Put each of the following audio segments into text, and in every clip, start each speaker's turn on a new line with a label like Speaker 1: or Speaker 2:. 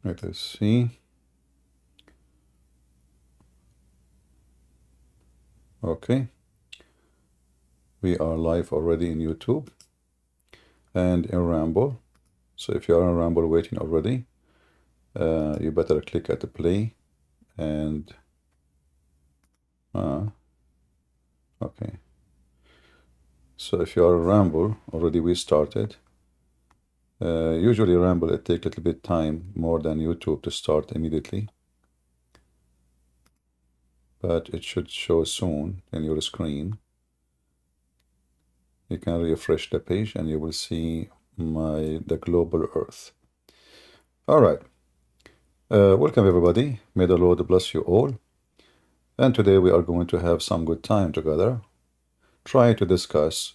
Speaker 1: Let us see. Okay, we are live already in YouTube and in Ramble. So if you are in Ramble waiting already, you better click at the play and okay. So if you are in Ramble already, we started. Usually Ramble it takes a little bit time more than YouTube to start immediately, but it should show soon in your screen. You can refresh the page and you will see the global Earth. All right. Welcome everybody. May the Lord bless you all. And today we are going to have some good time together, try to discuss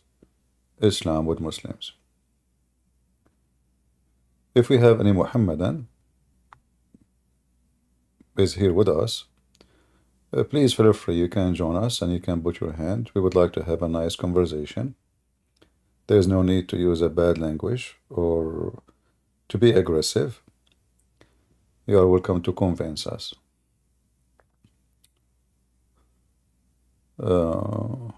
Speaker 1: Islam with Muslims. If we have any Muhammadan is here with us, please feel free, you can join us and you can put your hand. We would like to have a nice conversation. There's no need to use a bad language or to be aggressive. You are welcome to convince us. Hello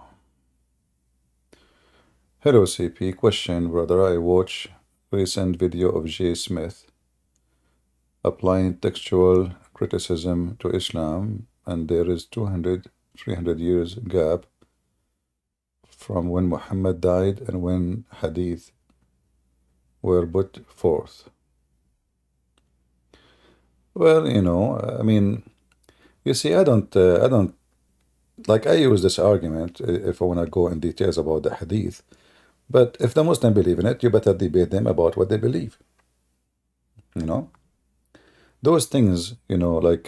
Speaker 1: CP, question brother. I watched recent video of J. Smith applying textual criticism to Islam, and there is 200-300 years gap from when Muhammad died and when hadith were put forth. Well, I mean, you see, I don't like, I use this argument if I want to go in details about the hadith, but if the Muslim believe in it, you better debate them about what they believe. Those things, like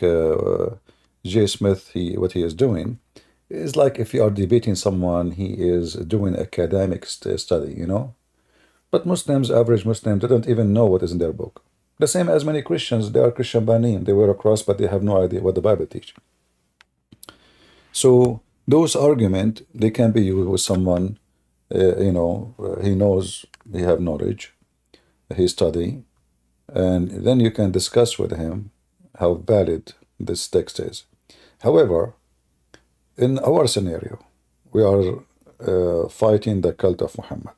Speaker 1: J. Smith, what he is doing is like if you are debating someone, he is doing academic study, But Muslims, average Muslims, they don't even know what is in their book. The same as many Christians, they are Christian by name. They wear a cross, but they have no idea what the Bible teaches. So those arguments, they can be used with someone, he knows, he have knowledge, he study, and then you can discuss with him how valid this text is. However, in our scenario, we are fighting the cult of Muhammad.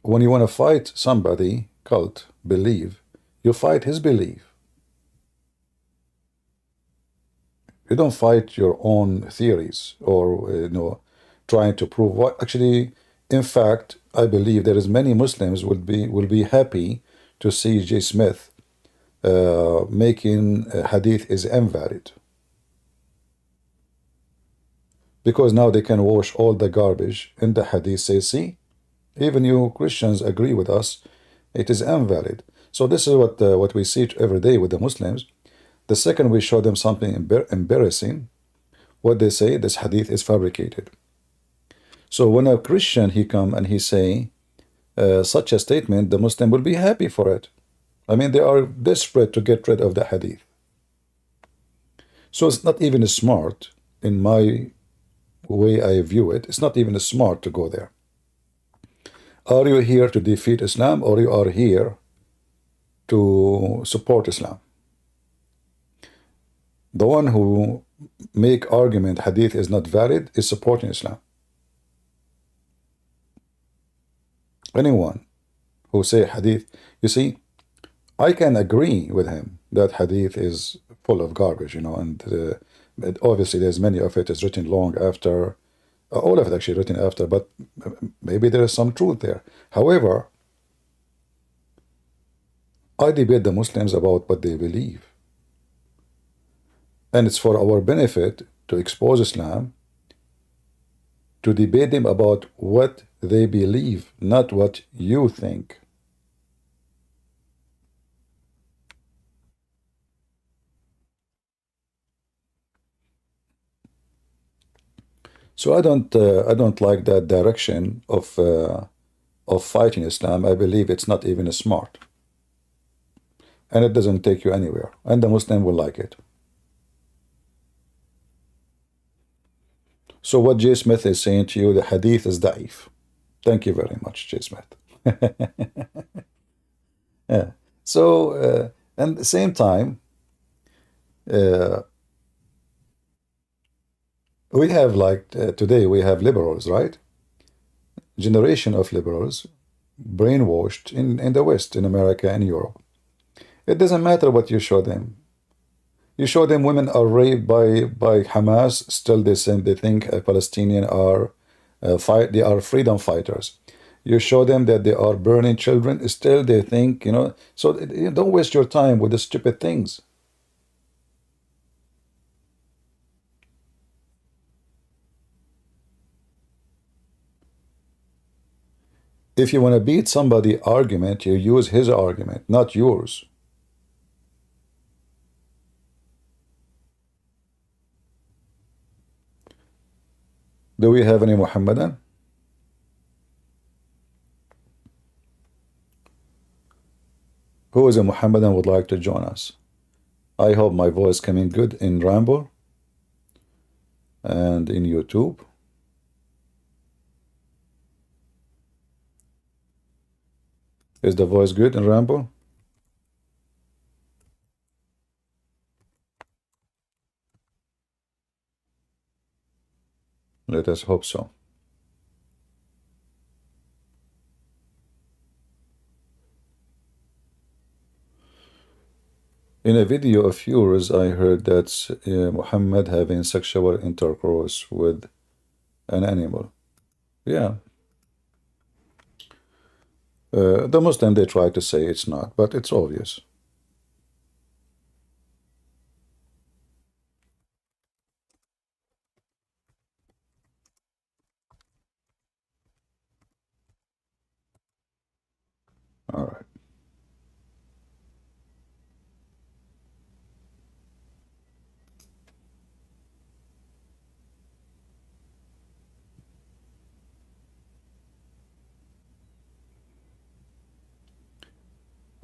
Speaker 1: When you want to fight somebody, cult, belief, you fight his belief. You don't fight your own theories or trying to prove what actually. In fact, I believe there is many Muslims will be happy to see J. Smith making hadith is invalid, because now they can wash all the garbage in the hadith. Say, see, even you Christians agree with us, it is invalid. So this is what we see every day with the Muslims. The second we show them something embarrassing, what they say, this hadith is fabricated. So when a Christian, he come and he say such a statement, the Muslim will be happy for it. I mean, they are desperate to get rid of the hadith. So it's not even smart, in my way I view it, it's not even smart to go there. Are you here to defeat Islam, or you are here to support Islam? The one who make argument hadith is not valid is supporting Islam. Anyone who say hadith, you see, I can agree with him that hadith is full of garbage, and obviously there's many of it is written long after, all of it actually written after, but maybe there is some truth there. However, I debate the Muslims about what they believe. And it's for our benefit to expose Islam, to debate them about what they believe, not what you think. So I don't like that direction of fighting Islam. I believe it's not even smart, and it doesn't take you anywhere, and the Muslim will like it. So what J. Smith is saying to you, the hadith is da'if. Thank you very much, J. Smith. Yeah. So, and at the same time, uh, we have like today we have liberals, right? Generation of liberals brainwashed in the West, in America and Europe. It doesn't matter what you show them. You show them women are raped by Hamas, still they think Palestinian are fight they are freedom fighters. You show them that they are burning children, still they think, you know. So you don't waste your time with the stupid things. If you want to beat somebody argument, you use his argument, not yours. Do we have any Muhammadan? Who is a Muhammadan would like to join us? I hope my voice coming good in Ramble and in YouTube. Is the voice good in Ramble? Let us hope so. In a video of yours, I heard that Muhammad having sexual intercourse with an animal. Yeah, the Muslim they try to say it's not, but it's obvious. All right.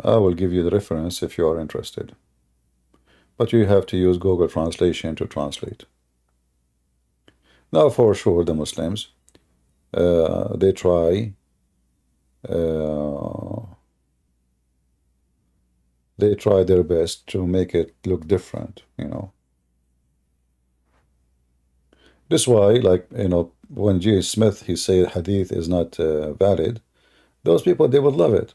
Speaker 1: I will give you the reference if you are interested. But you have to use Google Translation to translate. Now, for sure, the Muslims, they try, uh, they try their best to make it look different, you know. This why, like, you know, when G. Smith, he said hadith is not valid, those people, they would love it.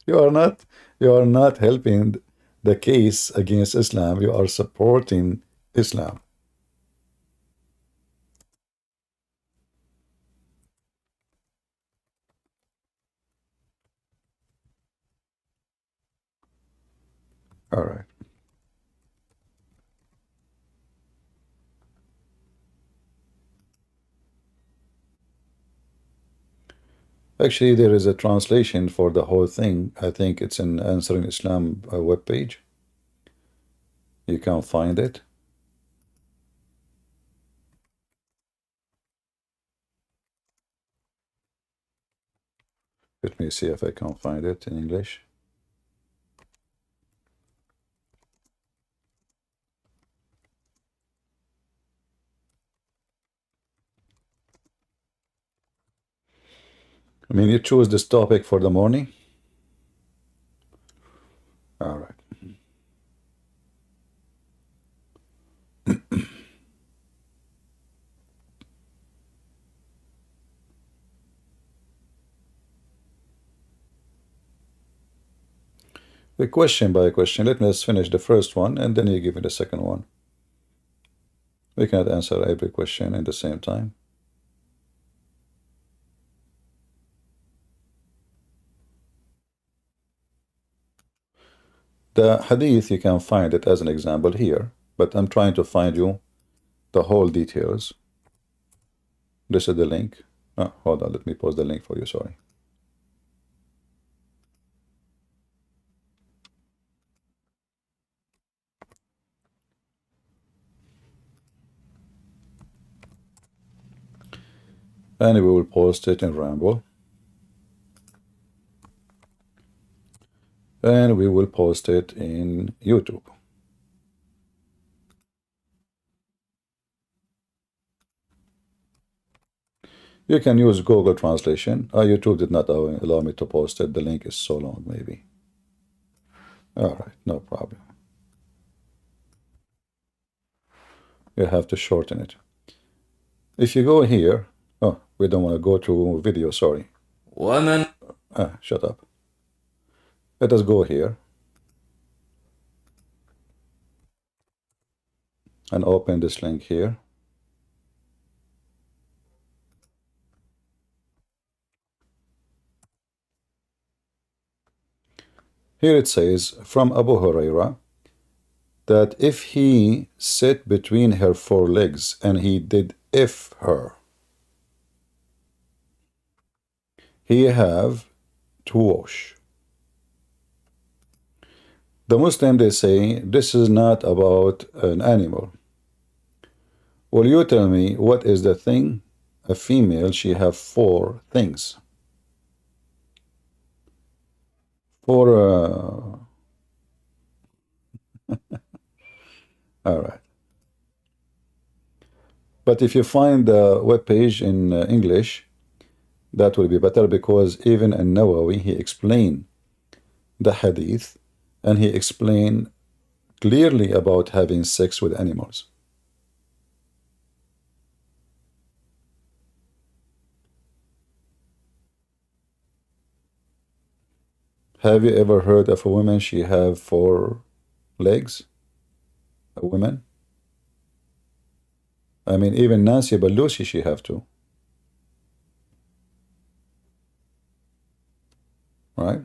Speaker 1: You are not, you are not helping the case against Islam. You are supporting Islam. All right. Actually, there is a translation for the whole thing. I think it's in Answering Islam webpage. You can find it. Let me see if I can find it in English. I mean, you choose this topic for the morning. All right. The question by question. Let me just finish the first one and then you give me the second one. We cannot answer every question in the same time. The hadith, you can find it as an example here, but I'm trying to find you the whole details. This is the link. Oh, hold on, let me post the link for you, sorry. And we will post it in Rambo. And we will post it in YouTube. You can use Google Translation. YouTube did not allow me to post it. The link is so long, maybe. All right, no problem. You have to shorten it. If you go here, oh, we don't want to go to video, sorry. Woman. Shut up. Let us go here and open this link here. Here it says from Abu Huraira that if he sat between her four legs and he did if her, he have to wash. The Muslim, they say, this is not about an animal. Will you tell me what is the thing? A female, she have four things. Four, all right. But if you find the web page in English, that will be better because even in Nawawi, he explained the hadith and he explained clearly about having sex with animals. Have you ever heard of a woman, she have four legs? A woman? I mean, even Nancy Pelosi, she have two. Right?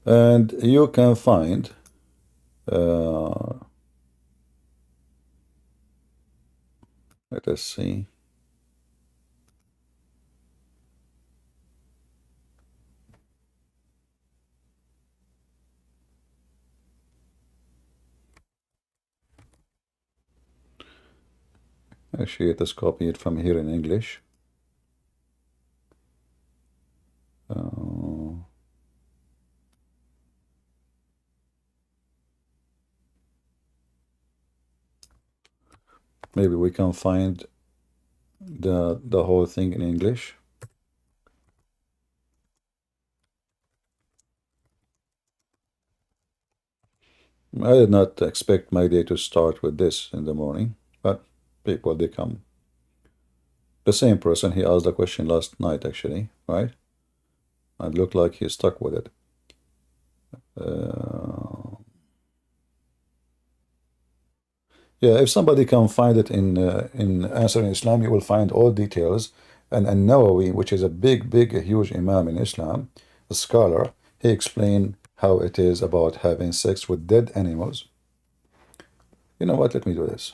Speaker 1: And you can find let us see. Actually, let us copy it from here in English. Maybe we can find the whole thing in English. I did not expect my day to start with this in the morning, but people, they come. The same person, he asked the question last night, actually, right? And looked like he stuck with it. Yeah, if somebody can find it in Answering Islam, you will find all details. And Nawawi, which is a big, huge imam in Islam, a scholar, he explained how it is about having sex with dead animals. You know what? Let me do this.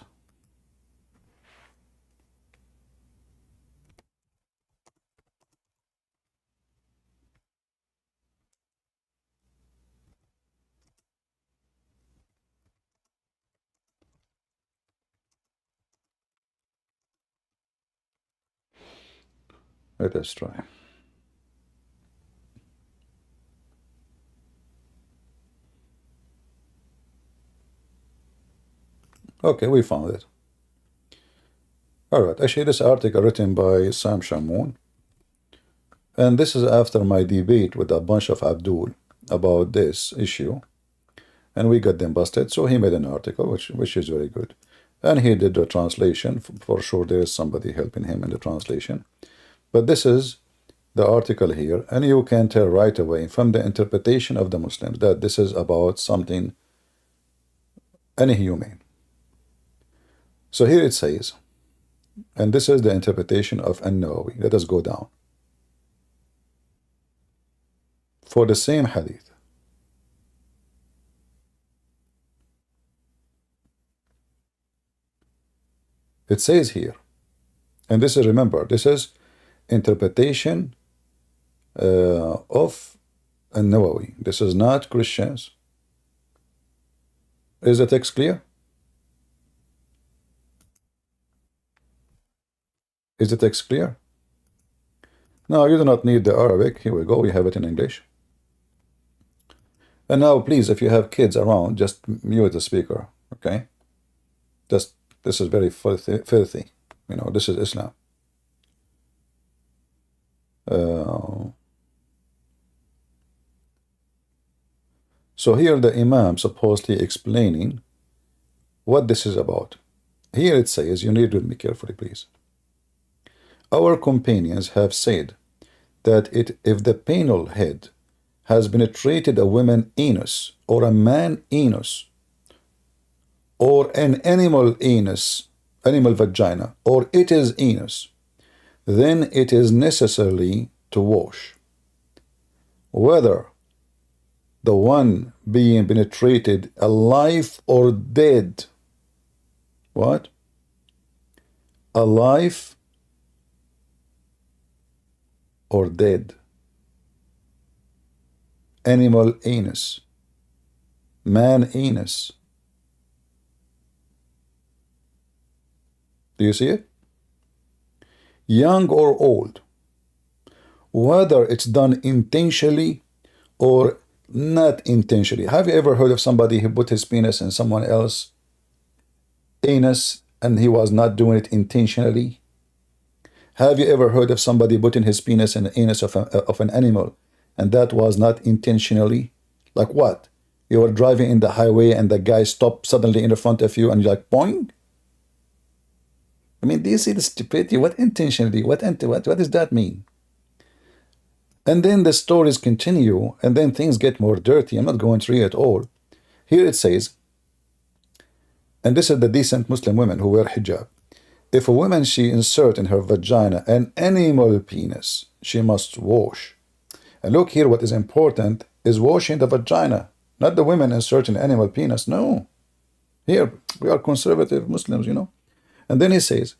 Speaker 1: Let us try. Okay, we found it. All right, actually, this article written by Sam Shamoun, and this is after my debate with a bunch of Abdul about this issue, and we got them busted. So he made an article, which is very good, and he did the translation. For sure, there is somebody helping him in the translation, but this is the article here, and you can tell right away from the interpretation of the Muslims that this is about something inhumane. So here it says, and this is the interpretation of An-Nawawi. Let us go down. For the same hadith, it says here, and this is, remember, this is interpretation of An-Nawawi. This is not Christians. Is the text clear? Is the text clear? No, you do not need the Arabic. Here we go. We have it in English. And now, please, if you have kids around, just mute the speaker, okay? Just, this is very filthy, filthy. You know, this is Islam. So here the Imam supposedly explaining what this is about. Here it says, you need to read me carefully, please. Our companions have said that if the penal head has penetrated a woman anus or a man anus or an animal anus, animal vagina, or it is anus, then it is necessary to wash. Whether the one being penetrated alive or dead. What? Alive or dead. Animal anus. Man anus. Do you see it? Young or old. Whether it's done intentionally or not intentionally. Have you ever heard of somebody who put his penis in someone else's anus and he was not doing it intentionally? Have you ever heard of somebody putting his penis in the anus of an animal and that was not intentionally? Like what? You were driving in the highway and the guy stopped suddenly in the front of you and you're like, boing? I mean, do you see the stupidity? What intentionally? What does that mean? And then the stories continue, and then things get more dirty. I'm not going through it all. Here it says, and this is the decent Muslim women who wear hijab. If a woman she insert in her vagina an animal penis, she must wash. And look here, what is important is washing the vagina, not the women inserting animal penis. No. Here, we are conservative Muslims, you know. And then he says,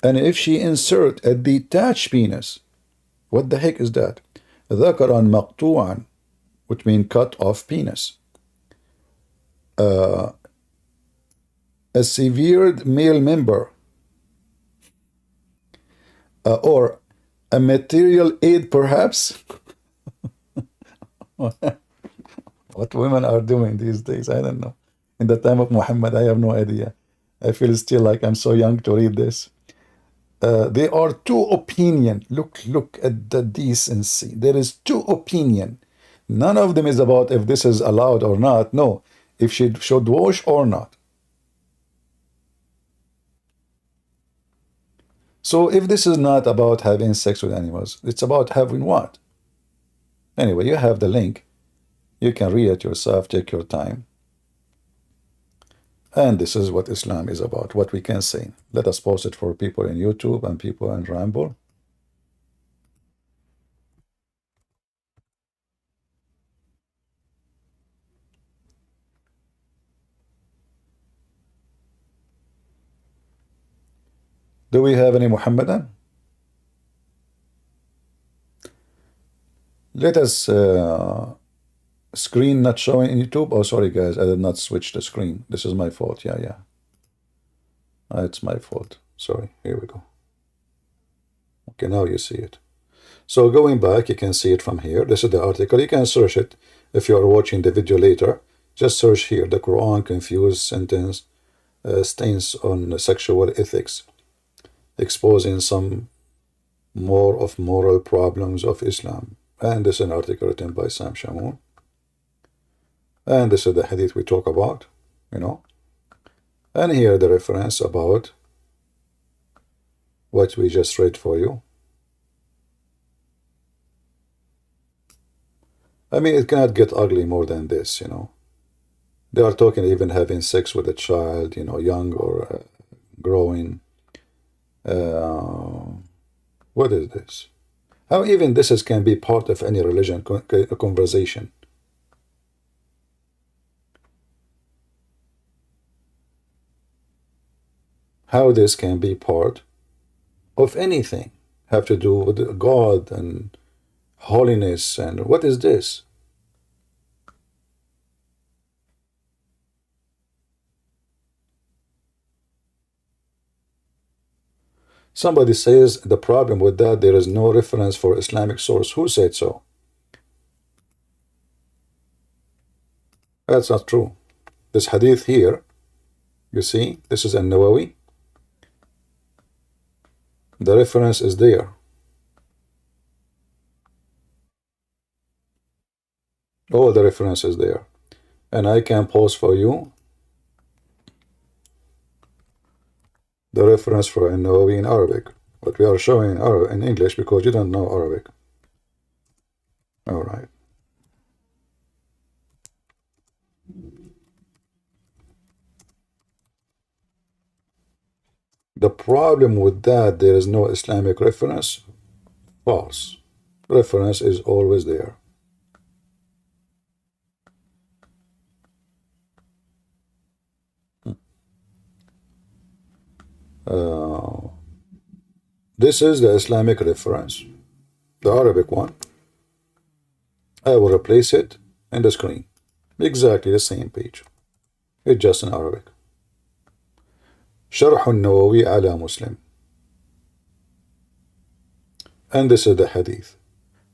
Speaker 1: and if she insert a detached penis, what the heck is that? ذكرا مقطوعا, which means cut off penis. A severed male member, or a material aid, perhaps. What women are doing these days, I don't know. In the time of Muhammad, I have no idea. I feel still like I'm so young to read this. There are two opinions. Look at the decency. There is two opinions. None of them is about if this is allowed or not. No, if she should wash or not. So if this is not about having sex with animals, it's about having what? Anyway, you have the link. You can read it yourself. Take your time. And this is what Islam is about, what we can say. Let us post it for people in YouTube and people in Ramble. Do we have any Muhammadan? Let us screen not showing in YouTube. Oh, sorry, guys. I did not switch the screen. This is my fault. Yeah. It's my fault. Sorry. Here we go. Okay, now you see it. So going back, you can see it from here. This is the article. You can search it if you are watching the video later. Just search here, the Quran confused sentence stains on sexual ethics, exposing some more of moral problems of Islam. And this is an article written by Sam Shamoun. And this is the hadith we talk about, you know. And here the reference about what we just read for you. I mean, it cannot get ugly more than this, you know. They are talking even having sex with a child, you know, young or growing. What is this? How even this can be part of any religion conversation? How this can be part of anything have to do with God and holiness, and what is this? Somebody says the problem with that, there is no reference for Islamic source. Who said so? That's not true. This hadith here, you see, this is an-Nawawi. The reference is there. All the references there. And I can post for you the reference for an-Nawawi in Arabic. But we are showing in English because you don't know Arabic. All right. The problem with that, there is no Islamic reference. False. Reference is always there. This is the Islamic reference, the Arabic one. I will replace it in the screen. Exactly the same page. It's just in Arabic. شرح النووي على Muslim. And this is the hadith.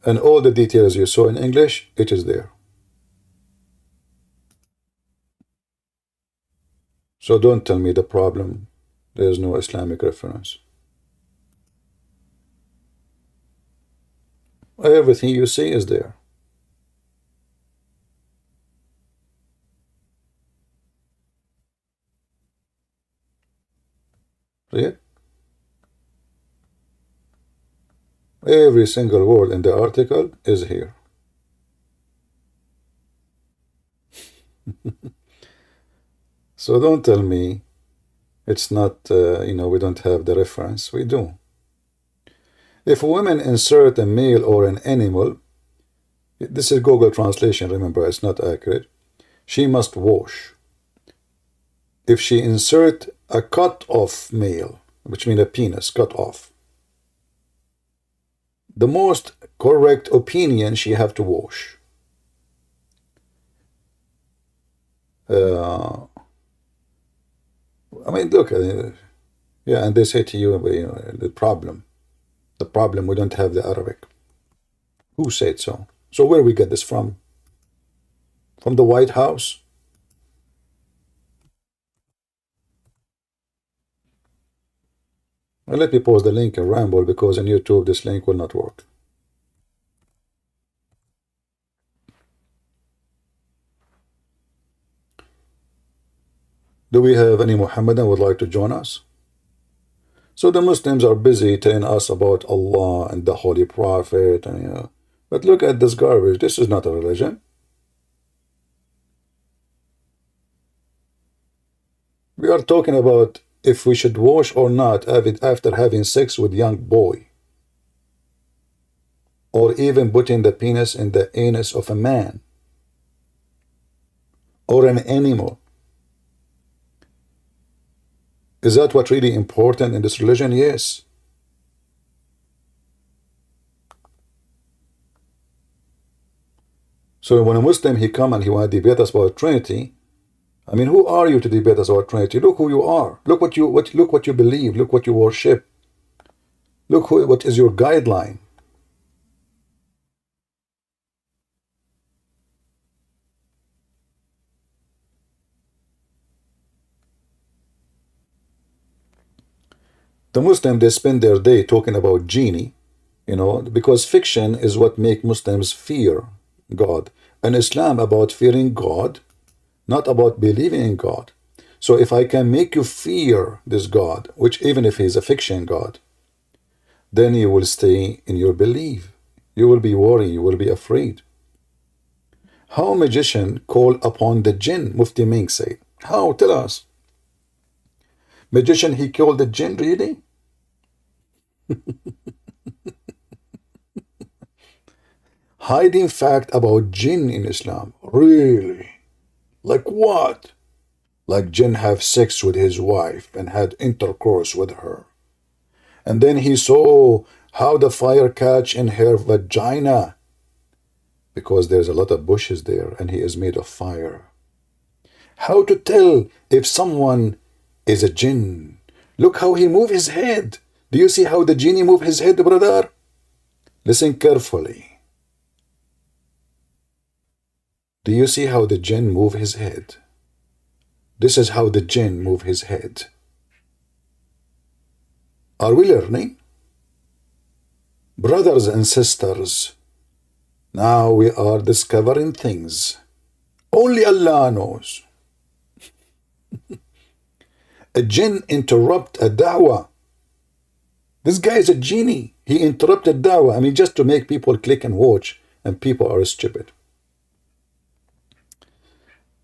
Speaker 1: And all the details you saw in English, it is there. So don't tell me the problem, there is no Islamic reference. Everything you see is there. See it? Every single word in the article is here. So don't tell me it's not, we don't have the reference. We do. If women insert a male or an animal, this is Google translation, remember, it's not accurate, she must wash. If she insert a cut off male, which means a penis cut off, the most correct opinion, she have to wash. I mean, look, yeah, and they say to you, the problem, we don't have the Arabic. Who said so? So where we get this from? From the White House? Well, let me post the link in Ramble because on YouTube this link will not work. Do we have any Muhammadan who would like to join us? So the Muslims are busy telling us about Allah and the Holy Prophet, and but look at this garbage. This is not a religion. We are talking about if we should wash or not after having sex with young boy, or even putting the penis in the anus of a man or an animal. Is that what really important in this religion? Yes. So when a Muslim he come and he want to debate us about Trinity, I mean, who are you to debate us about Trinity? Look who you are. Look what you believe. Look what you worship. Look what is your guideline. The Muslims, they spend their day talking about genie, because fiction is what make Muslims fear God. And Islam about fearing God, not about believing in God. So if I can make you fear this God, which even if he's a fiction God, then you will stay in your belief. You will be worried, you will be afraid. How a magician called upon the jinn, Mufti Ming said. How? Tell us. Magician, he killed the jinn, really? Hiding fact about jinn in Islam. Really? Like what? Like jinn have sex with his wife and had intercourse with her. And then he saw how the fire catch in her vagina. Because there's a lot of bushes there and he is made of fire. How to tell if someone is a jinn? Look how he move his head. Do you see how the genie move his head, brother? Listen carefully. Do you see how the jinn move his head? This is how the jinn move his head. Are we learning? Brothers and sisters, now we are discovering things. Only Allah knows. A jinn interrupt a da'wah. This guy is a genie. He interrupted da'wah. I mean, just to make people click and watch, and people are stupid.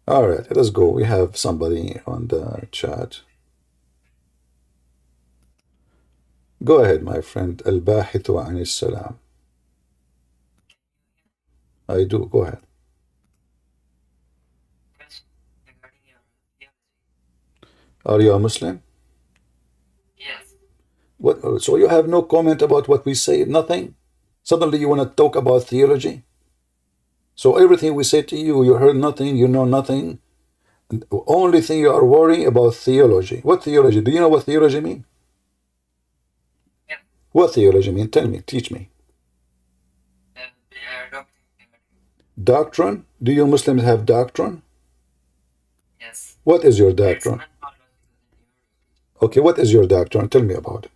Speaker 1: All right, let us go. We have somebody on the chat. Go ahead, my friend. Al-Bahithu an salam. I do. Go ahead. Are you a Muslim?
Speaker 2: Yes.
Speaker 1: What? So you have no comment about what we say? Nothing? Suddenly you want to talk about theology? So everything we say to you, you heard nothing, you know nothing. The only thing you are worrying about theology. What theology? Do you know what theology mean?
Speaker 2: Yeah.
Speaker 1: What theology mean? Tell me, teach me. Doctrine? Do you Muslims have doctrine?
Speaker 2: Yes.
Speaker 1: What is your doctrine? Okay, what is your doctrine? Tell me about it.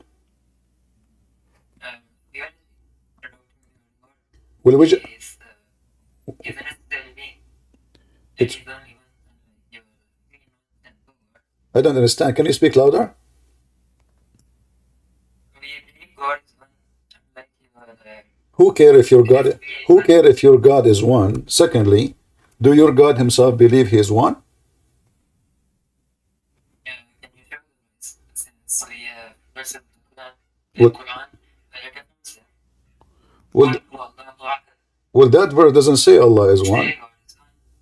Speaker 1: Well, which it's, I don't understand. Can you speak louder? Who care if your God? Who care if your God is one? Secondly, do your God Himself believe He is one? Well, well, that verse doesn't say Allah is one.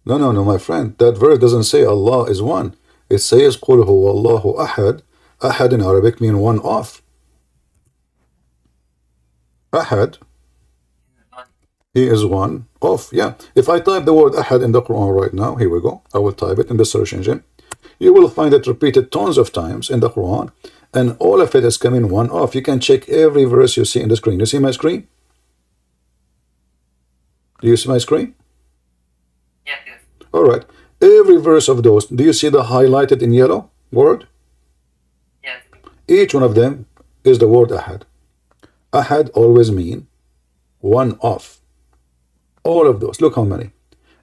Speaker 1: No, no, no, my friend. That verse doesn't say Allah is one. It says قُلْ هُوَ اللَّهُ أَحَدٌ. Ahad in Arabic mean one of. Ahad, He is one of. Yeah. If I type the word Ahad in the Quran right now, here we go. I will type it in the search engine. You will find it repeated tons of times in the Quran, and all of it is coming one off. You can check every verse you see in the screen. You see my screen? Do you see my screen?
Speaker 2: Yes, yes.
Speaker 1: All right. Every verse of those, do you see the highlighted in yellow word?
Speaker 2: Yes.
Speaker 1: Each one of them is the word Ahad. Ahad always mean one of. All of those. Look how many.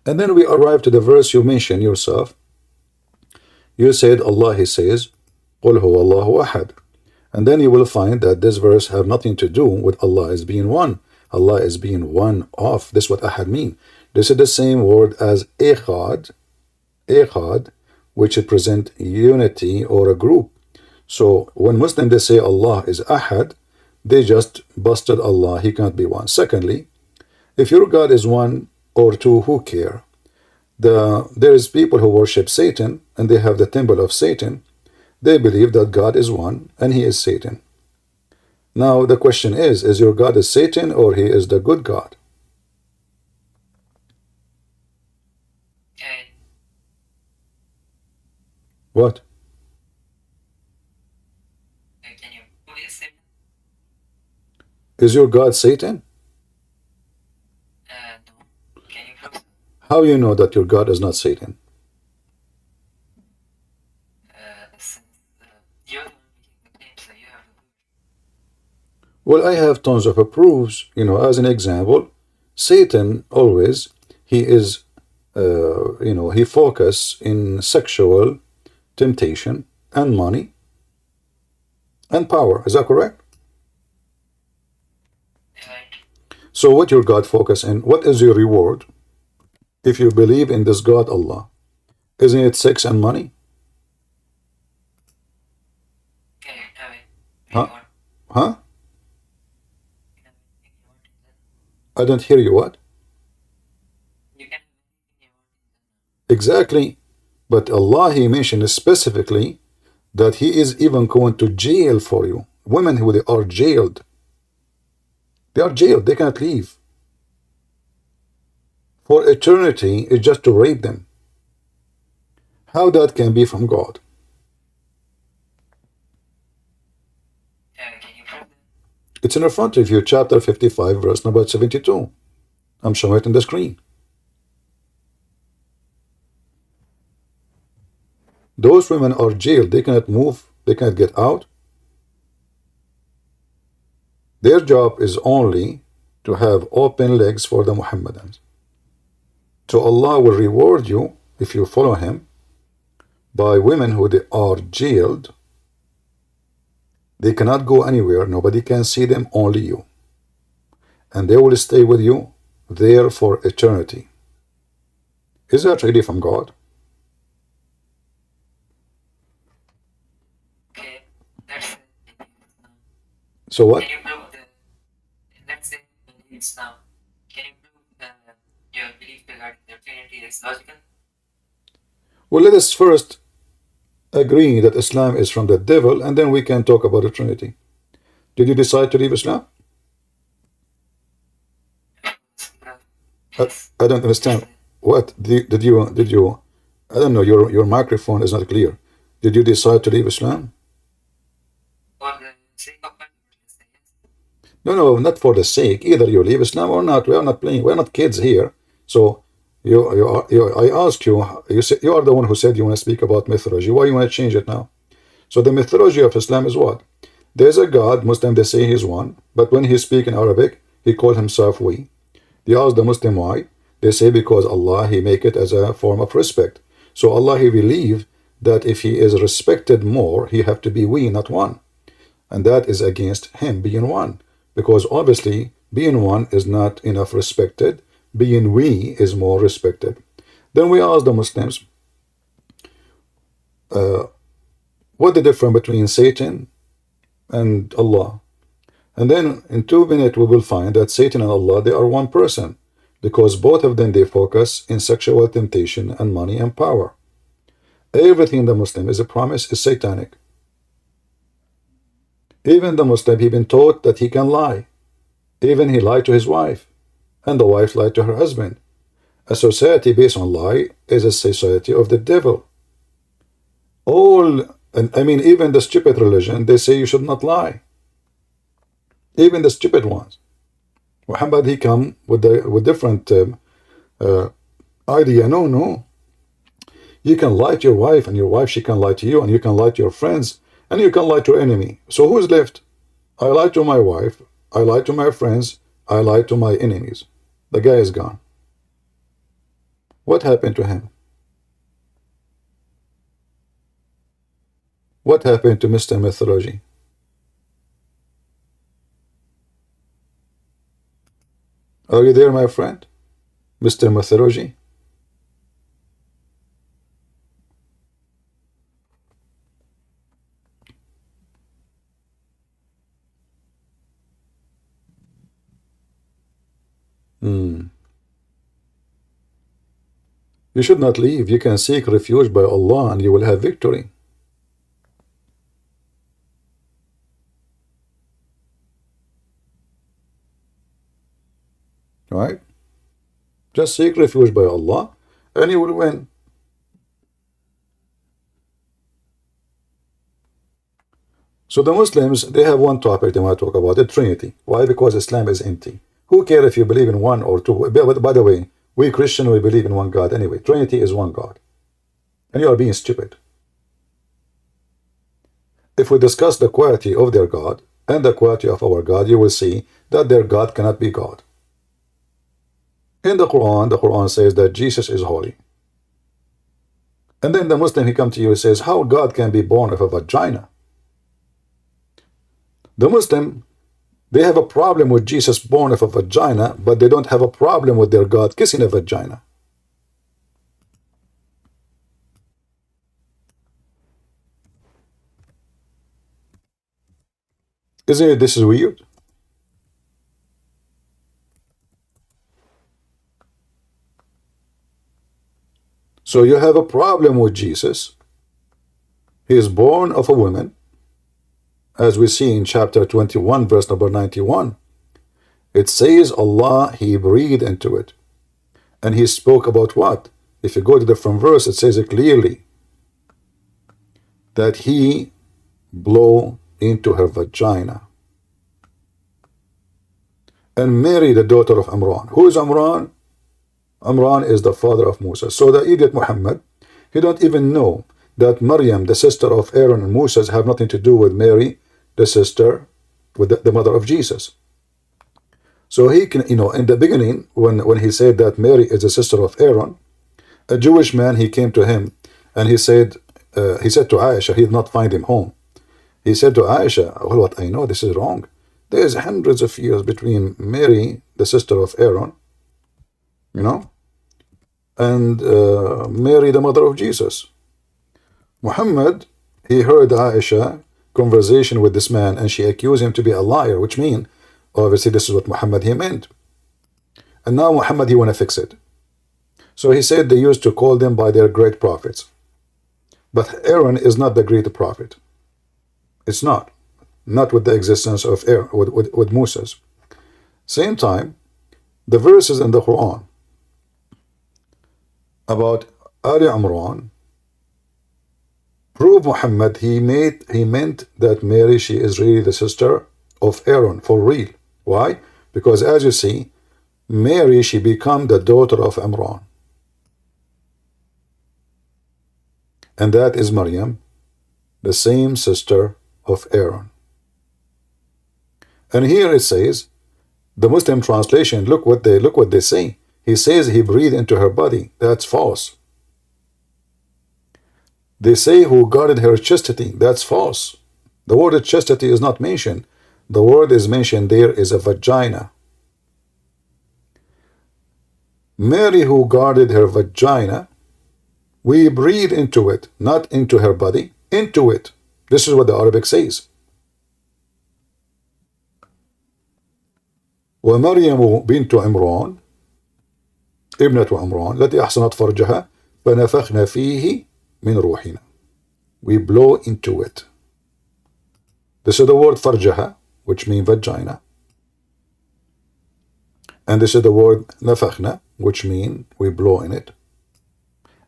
Speaker 1: And then we arrive to the verse you mentioned yourself. You said Allah, He says, قُلْ هُوَ اللَّهُ أَحَدٌ. And then you will find that this verse have nothing to do with Allah as being one. Allah is being one of. This is what Ahad mean. This is the same word as Echad, which represent unity or a group. So when Muslims they say Allah is Ahad, they just busted Allah. He can't be one. Secondly, if your God is one or two, who care? There is people who worship Satan, and they have the temple of Satan. They believe that God is one and He is Satan. Now the question is your God is Satan or He is the good God?
Speaker 2: Okay.
Speaker 1: What?
Speaker 2: Can you please say?
Speaker 1: Is your God Satan?
Speaker 2: No. Can you please?
Speaker 1: How you know that your God is not Satan?
Speaker 2: Since you're making the claim, so you have the proof.
Speaker 1: Well, I have tons of proofs. As an example, Satan always, he is, he focus in sexual temptation and money and power. Is that correct?
Speaker 2: Right.
Speaker 1: So what your God focus in? What is your reward if you believe in this God Allah? Isn't it sex and money?
Speaker 2: Okay,
Speaker 1: Huh? Huh? I don't hear you. What?
Speaker 2: You can
Speaker 1: Exactly. But Allah, He mentioned specifically that He is even going to jail for you. Women who they are jailed. They are jailed. They cannot leave. For eternity, it's just to rape them. How that can be from God?
Speaker 2: can you prove that?
Speaker 1: It's in front of you, chapter 55, verse number 72. I'm showing it on the screen. Those women are jailed. They cannot move. They cannot get out. Their job is only to have open legs for the Muhammadans. So Allah will reward you if you follow him by women who they are jailed. They cannot go anywhere. Nobody can see them, only you. And they will stay with you there for eternity. Is that really from God?
Speaker 2: Okay, that's
Speaker 1: So what?
Speaker 2: Can you prove let's say you believe Islam. Can you prove your belief regarding the Trinity is logical?
Speaker 1: Well, let us first agree that Islam is from the devil, and then we can talk about the Trinity. Did you decide to leave Islam?
Speaker 2: Yes.
Speaker 1: I don't understand. What did you? I don't know. Your microphone is not clear. Did you decide to leave Islam?
Speaker 2: For the sake of yes.
Speaker 1: No, not for the sake. Either you leave Islam or not. We are not playing. We are not kids here. So I ask you. You are the one who said you want to speak about mythology. Why you want to change it now? So the mythology of Islam is what? There's a God. Muslim they say he's one, but when he speak in Arabic, he called himself we. They ask the Muslim why. They say because Allah, he make it as a form of respect. So Allah, he believe that if he is respected more, he have to be we, not one. And that is against him being one. Because obviously, being one is not enough respected. Being we is more respected. Then we ask the Muslims, what the difference between Satan and Allah? And then in 2 minutes we will find that Satan and Allah, they are one person, because both of them, they focus in sexual temptation and money and power. Everything in the Muslim is a promise is satanic. Even the Muslim, he been taught that he can lie. Even he lied to his wife, and the wife lied to her husband. A society based on lie is a society of the devil. Even the stupid religion, they say you should not lie. Even the stupid ones. Muhammad, he come with different idea. No. You can lie to your wife, and your wife, she can lie to you, and you can lie to your friends, and you can lie to enemy. So who's left? I lie to my wife, I lie to my friends, I lie to my enemies. The guy is gone. What happened to him? What happened to Mr. Mythology? Are you there, my friend? Mr. Mythology? You should not leave. You can seek refuge by Allah and you will have victory. Right? Just seek refuge by Allah and you will win. So the Muslims, they have one topic they want to talk about, the Trinity. Why? Because Islam is empty. Who cares if you believe in one or two? By the way, we Christian, we believe in one God anyway. Trinity is one God. And you are being stupid. If we discuss the quality of their God and the quality of our God, you will see that their God cannot be God. In the Quran says that Jesus is holy. And then the Muslim, he comes to you and says, how God can be born of a vagina? The Muslim, they have a problem with Jesus born of a vagina, but they don't have a problem with their God kissing a vagina. Isn't it this is weird? So you have a problem with Jesus. He is born of a woman, as we see in chapter 21, verse number 91. It says Allah, he breathed into it. And he spoke about what? If you go to the different verse, it says it clearly that he blew into her vagina. And Mary, the daughter of Imran. Who is Imran? Imran is the father of Musa. So the idiot Muhammad, he don't even know that Maryam, the sister of Aaron and Moses, have nothing to do with Mary, the sister, with the mother of Jesus. So he can, in the beginning, when he said that Mary is the sister of Aaron, a Jewish man, he came to him and he said to Aisha, he did not find him home. He said to Aisha, well, what I know, this is wrong. There is hundreds of years between Mary, the sister of Aaron, and Mary, the mother of Jesus. Muhammad, he heard Aisha conversation with this man, and she accused him to be a liar, which means, obviously, this is what Muhammad he meant. And now Muhammad, he want to fix it. So he said they used to call them by their great prophets. But Aaron is not the great prophet. It's not. Not with the existence of Aaron, with Moses. Same time, the verses in the Quran about Ali Imran prove Muhammad he meant that Mary, she is really the sister of Aaron for real. Why? Because as you see, Mary, she become the daughter of Imran. And that is Maryam, the same sister of Aaron. And here it says, the Muslim translation, look what they say. He says he breathed into her body. That's false. They say who guarded her chastity. That's false. The word chastity is not mentioned. The word is mentioned there is a vagina. Mary, who guarded her vagina, we breathe into it, not into her body, into it. This is what the Arabic says. ومريم بنت عمران ابنة عمران التي أحصنت فرجها فنفخنا فيه من روحنا. We blow into it. This is the word فرجها, which means vagina. And this is the word نفخنا, which means we blow in it.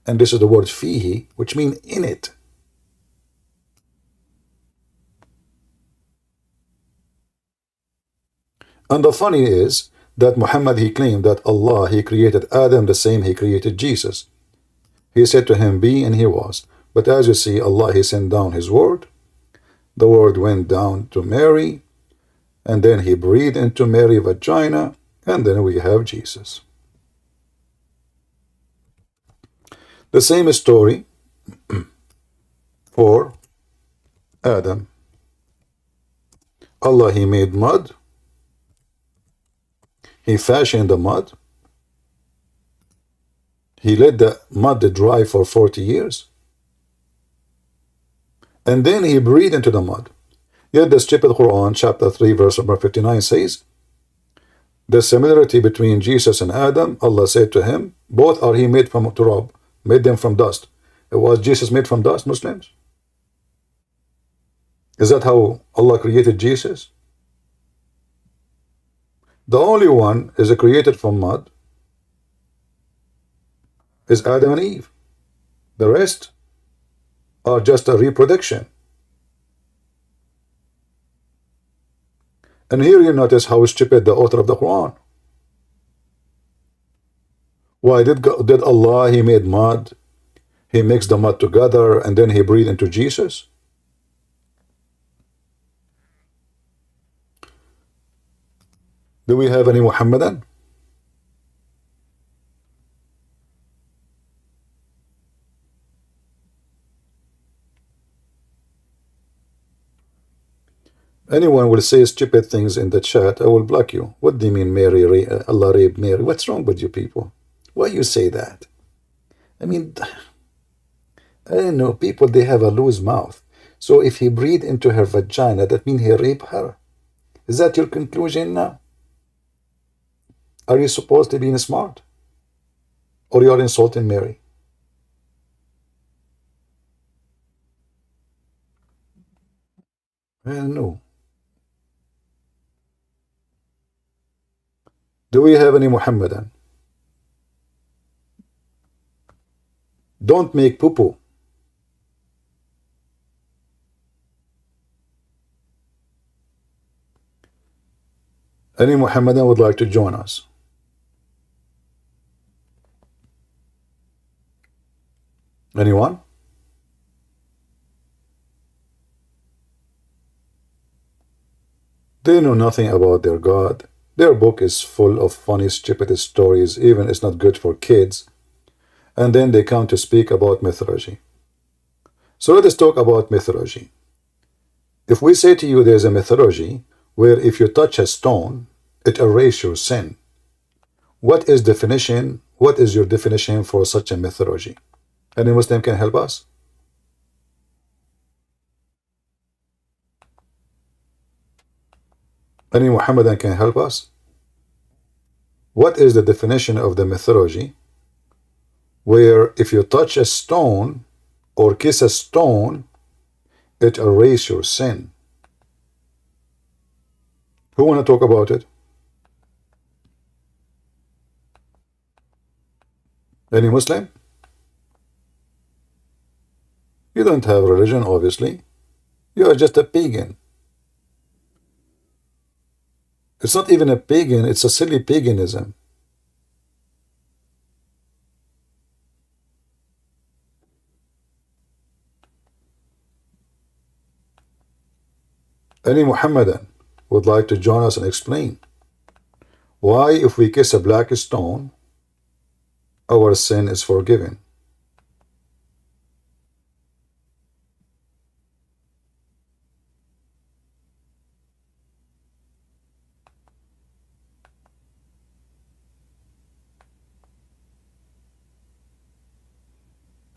Speaker 1: And this is the word فيه, which means in it. And the funny is that Muhammad, he claimed that Allah, he created Adam the same he created Jesus. He said to him, be, and he was. But as you see, Allah, he sent down his word. The word went down to Mary, and then he breathed into Mary's vagina, and then we have Jesus. The same story for Adam. Allah, he made mud. He fashioned the mud. He let the mud dry for 40 years. And then he breathed into the mud. Yet the stupid Quran, chapter 3, verse number 59 says, the similarity between Jesus and Adam, Allah said to him, both are he made from turab, made them from dust. Was Jesus made from dust, Muslims? Is that how Allah created Jesus? The only one is created from mud is Adam and Eve. The rest are just a reproduction. And here you notice how stupid the author of the Quran. Why did Allah, he made mud, he mixed the mud together, and then he breathed into Jesus? Do we have any Muhammadan? Anyone will say stupid things in the chat, I will block you. What do you mean Allah raped Mary? What's wrong with you people? Why you say that? I mean, I don't know, people, they have a loose mouth. So if he breathed into her vagina, that means he raped her. Is that your conclusion now? Are you supposed to be smart? Or you are insulting Mary? I don't know. Do we have any Muhammadan? Don't make poo-poo. Any Muhammadan would like to join us? Anyone? They know nothing about their God. Their book is full of funny, stupid stories, even it's not good for kids. And then they come to speak about mythology. So let us talk about mythology. If we say to you there's a mythology where if you touch a stone, it erases your sin. What is definition? What is your definition for such a mythology? Any Muslim can help us? Any Muhammadan can help us? What is the definition of the mythology where if you touch a stone or kiss a stone, it erases your sin? Who want to talk about it? Any Muslim? You don't have religion, obviously. You are just a pagan. It's not even a pagan, it's a silly paganism. Any Muhammadan would like to join us and explain why, if we kiss a black stone, our sin is forgiven?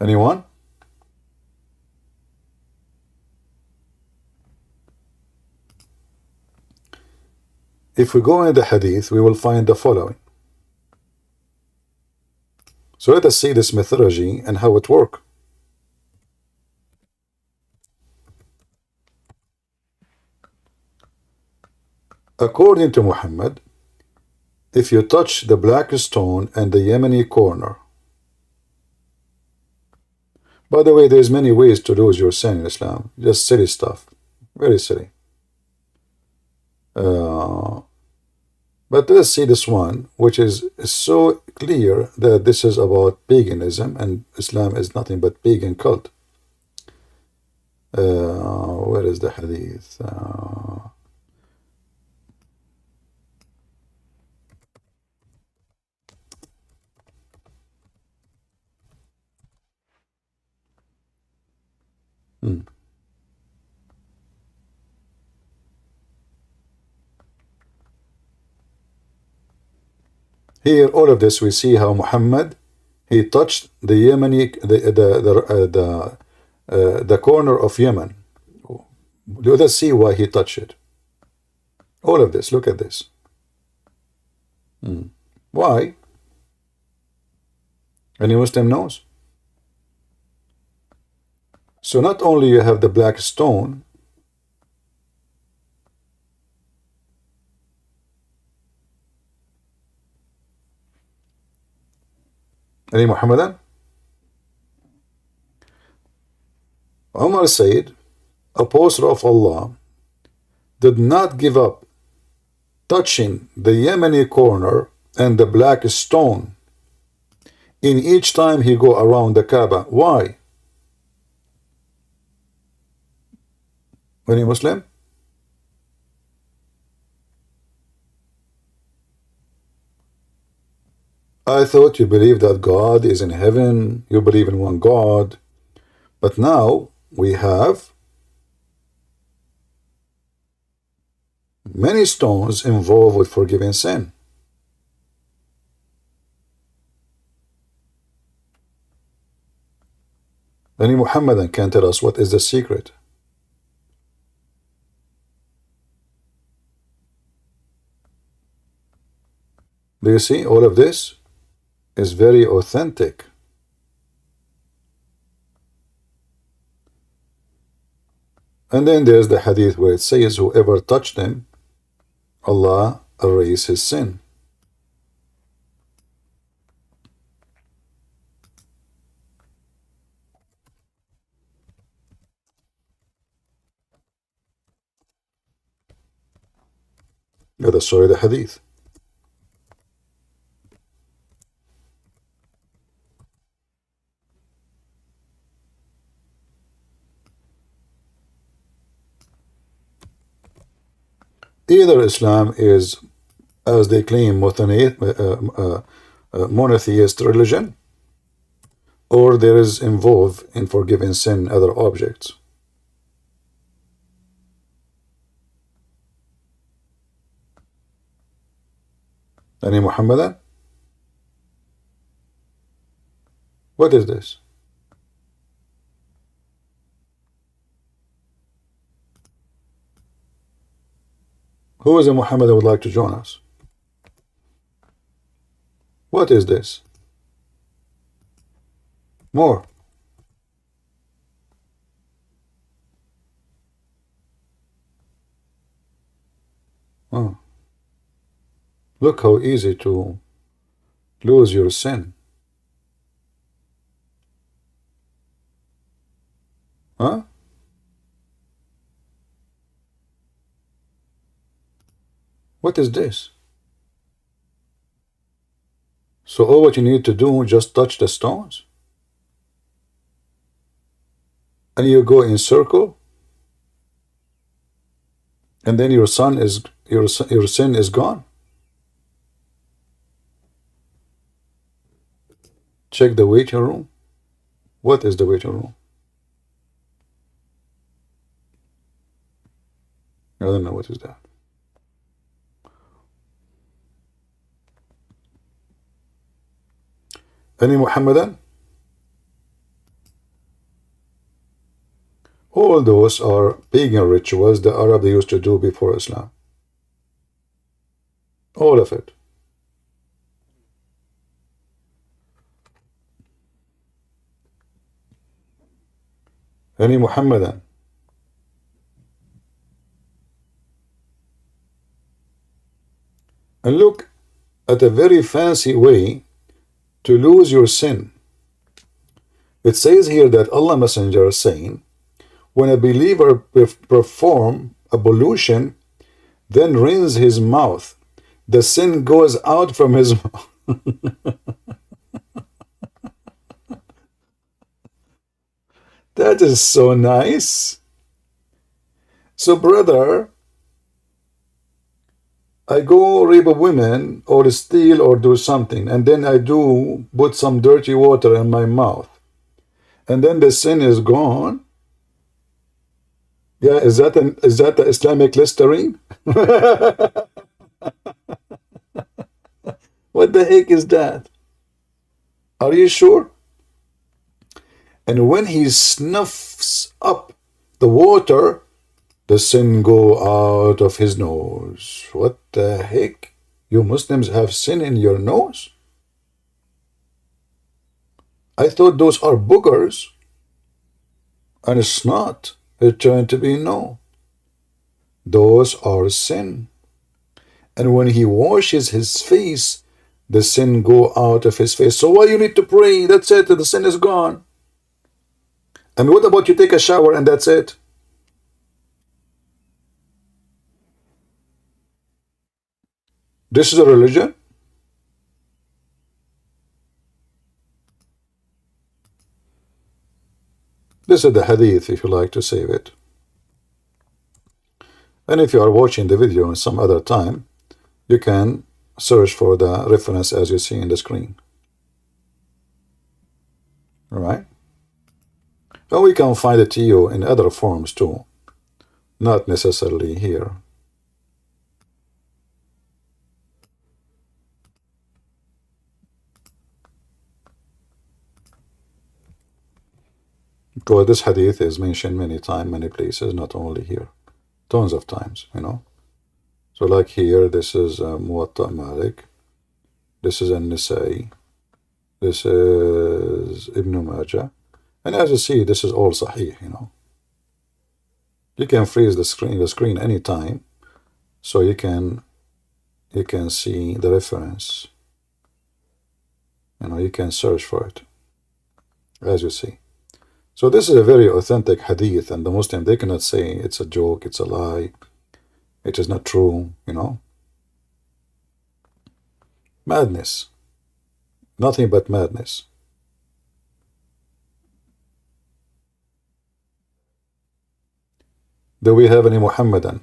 Speaker 1: Anyone? If we go in the hadith, we will find the following. So let us see this mythology and how it works. According to Muhammad, if you touch the black stone and the Yemeni corner, by the way, there's many ways to lose your sin in Islam. Just silly stuff. Very silly. But let's see this one, which is so clear that this is about paganism, and Islam is nothing but pagan cult. Where is the hadith? Hmm. Here, all of this, we see how Muhammad, he touched the Yemeni, the corner of Yemen. Let us see why he touched it. All of this, look at this. Why? Any Muslim knows? So not only you have the black stone, any Muhammadan? Umar said, Apostle of Allah did not give up touching the Yemeni corner and the black stone in each time he go around the Kaaba. Why? Any Muslim? I thought you believe that God is in heaven, you believe in one God, but now we have many stones involved with forgiving sin. Any Muhammadan can tell us what is the secret. Do you see all of this is very authentic? And then there's the hadith where it says whoever touched them, Allah erase his sin. Let us show you the hadith. Either Islam is, as they claim, monotheist religion, or there is involved in forgiving sin other objects. Any Muhammadan? What is this? Who is a Muhammadan would like to join us? What is this? More. Oh, look how easy to lose your sin. Huh? What is this? So all what you need to do, just touch the stones? And you go in circle? And then your sin is gone? Check the waiting room. What is the waiting room? I don't know what is that. Any Muhammadan? All those are pagan rituals the Arab they used to do before Islam. All of it. Any Muhammadan? And look at a very fancy way to lose your sin. It says here that Allah Messenger is saying, when a believer perform ablution, then rinse his mouth, the sin goes out from his mouth. That is so nice. So brother, I go rape a woman or steal or do something, and then I do put some dirty water in my mouth, and then the sin is gone. Yeah, is that the Islamic Listerine? What the heck is that? Are you sure? And when he snuffs up the water, the sin go out of his nose. What the heck? You Muslims have sin in your nose? I thought those are boogers. And it's not. It turned to be no. Those are sin. And when he washes his face, the sin go out of his face. So why you need to pray? That's it. The sin is gone. And what about you take a shower and that's it? This is a religion? This is the hadith if you like to save it. And if you are watching the video in some other time, you can search for the reference as you see in the screen. All right? And we can find it to you in other forms too, not necessarily here. Because this hadith is mentioned many times, many places, not only here. Tons of times, you know. So like here, this is Muwatta Malik. This is An-Nisa'i. This is Ibn Majah. And as you see, this is all Sahih, you know. You can freeze the screen anytime, so you can see the reference. You know, you can search for it, as you see. So this is a very authentic hadith, and the Muslim, they cannot say it's a joke, it's a lie, it is not true, you know. Madness. Nothing but madness. Do we have any Muhammadan?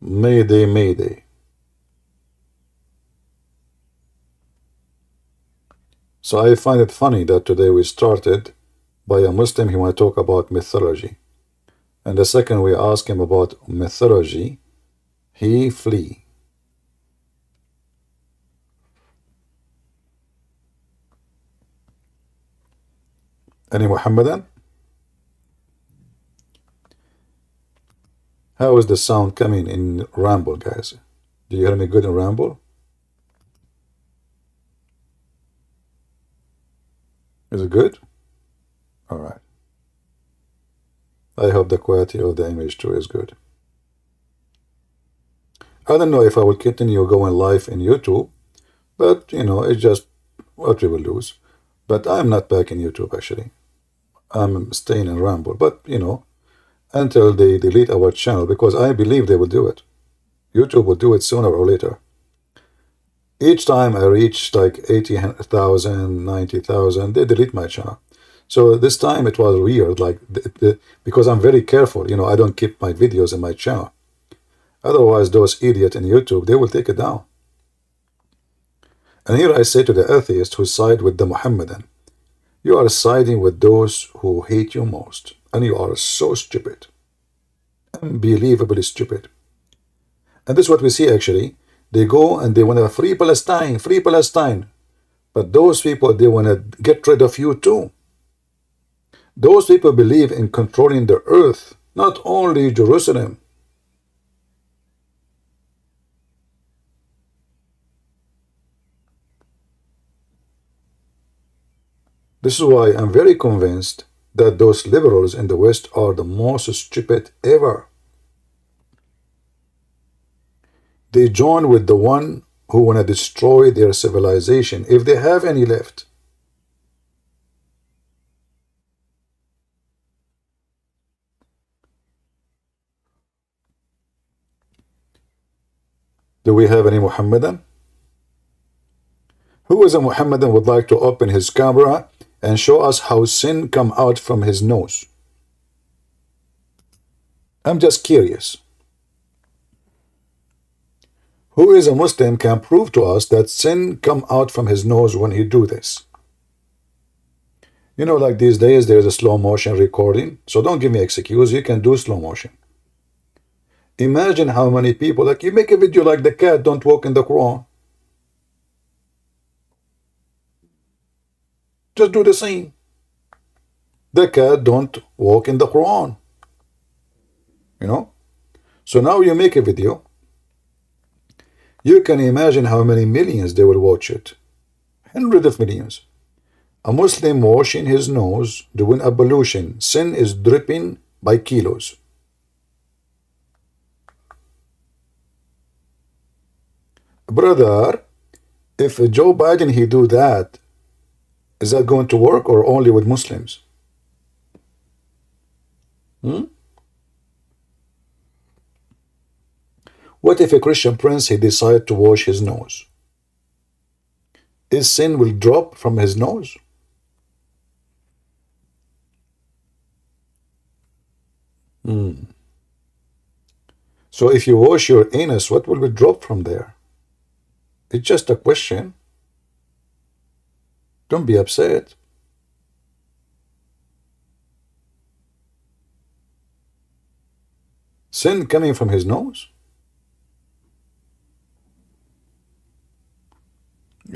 Speaker 1: Mayday, mayday. So I find it funny that today we started by a Muslim who want to talk about mythology. And the second we ask him about mythology, he flee. Any Muhammadan? How is the sound coming in Ramble, guys? Do you hear me good in Ramble? Is it good? All right. I hope the quality of the image too is good. I don't know if I will continue going live in YouTube, but it's just what we will lose. But I'm not back in YouTube actually. I'm staying in Ramble, but until they delete our channel, because I believe they will do it. YouTube will do it sooner or later. Each time I reach like 80,000, 90,000, they delete my channel. So this time it was weird, like because I'm very careful, I don't keep my videos in my channel. Otherwise, those idiots in YouTube, they will take it down. And here I say to the atheist who side with the Muhammadan, you are siding with those who hate you most, and you are so stupid, unbelievably stupid. And this is what we see actually. They go and they want to free Palestine, free Palestine. But those people, they want to get rid of you too. Those people believe in controlling the earth, not only Jerusalem. This is why I'm very convinced that those liberals in the West are the most stupid ever. They join with the one who want to destroy their civilization, if they have any left. Do we have any Muhammadan? Who is a Muhammadan would like to open his camera and show us how sin come out from his nose? I'm just curious. Who is a Muslim can prove to us that sin come out from his nose when he do this? Like these days, there's a slow motion recording. So don't give me excuse. You can do slow motion. Imagine how many people, like you make a video like the cat don't walk in the Quran. Just do the same. The cat don't walk in the Quran. So now you make a video. You can imagine how many millions they will watch it. Hundreds of millions. A Muslim washing his nose, doing ablution. Sin is dripping by kilos. Brother, if Joe Biden he do that, is that going to work or only with Muslims? What if a Christian prince he decide to wash his nose? His sin will drop from his nose? So if you wash your anus, what will drop from there? It's just a question. Don't be upset. Sin coming from his nose?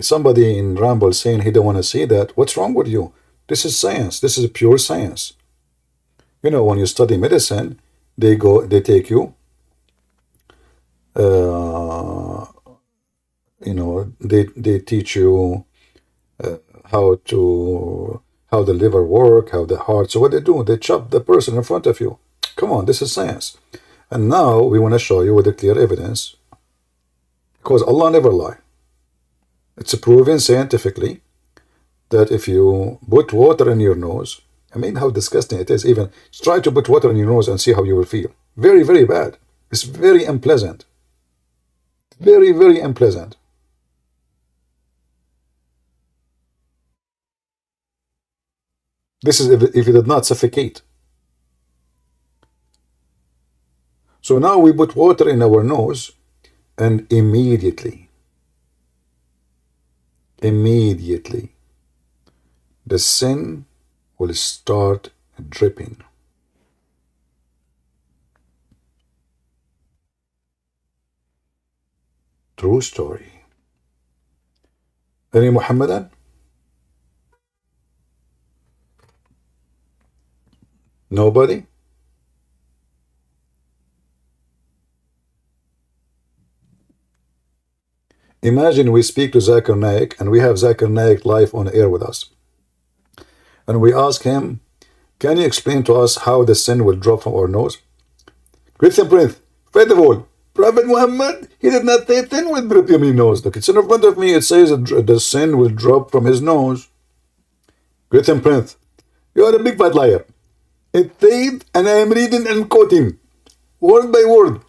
Speaker 1: Somebody in Ramble saying he don't want to see that. What's wrong with you? This is science. This is pure science. When you study medicine, they take you, they teach you how the liver work, how the heart. So what they do, they chop the person in front of you. Come on, this is science. And now we want to show you with the clear evidence, because Allah never lie. It's proven scientifically that if you put water in your nose, I mean, how disgusting it is. Even try to put water in your nose and see how you will feel. Very, very bad. It's very unpleasant. Very, very unpleasant. This is if it did not suffocate. So now we put water in our nose, and immediately, the sin will start dripping. True story. Any Muhammadan? Nobody? Imagine we speak to Zakir Naik, and we have Zakir Naik live on air with us. And we ask him, can you explain to us how the sin will drop from our nose? Christian Prince, first of all, Prophet Muhammad, he did not say sin will drop from his nose. Look, it's in front of me. It says the sin will drop from his nose. Christian Prince, you are a big fat liar. It said, and I am reading and quoting, word by word.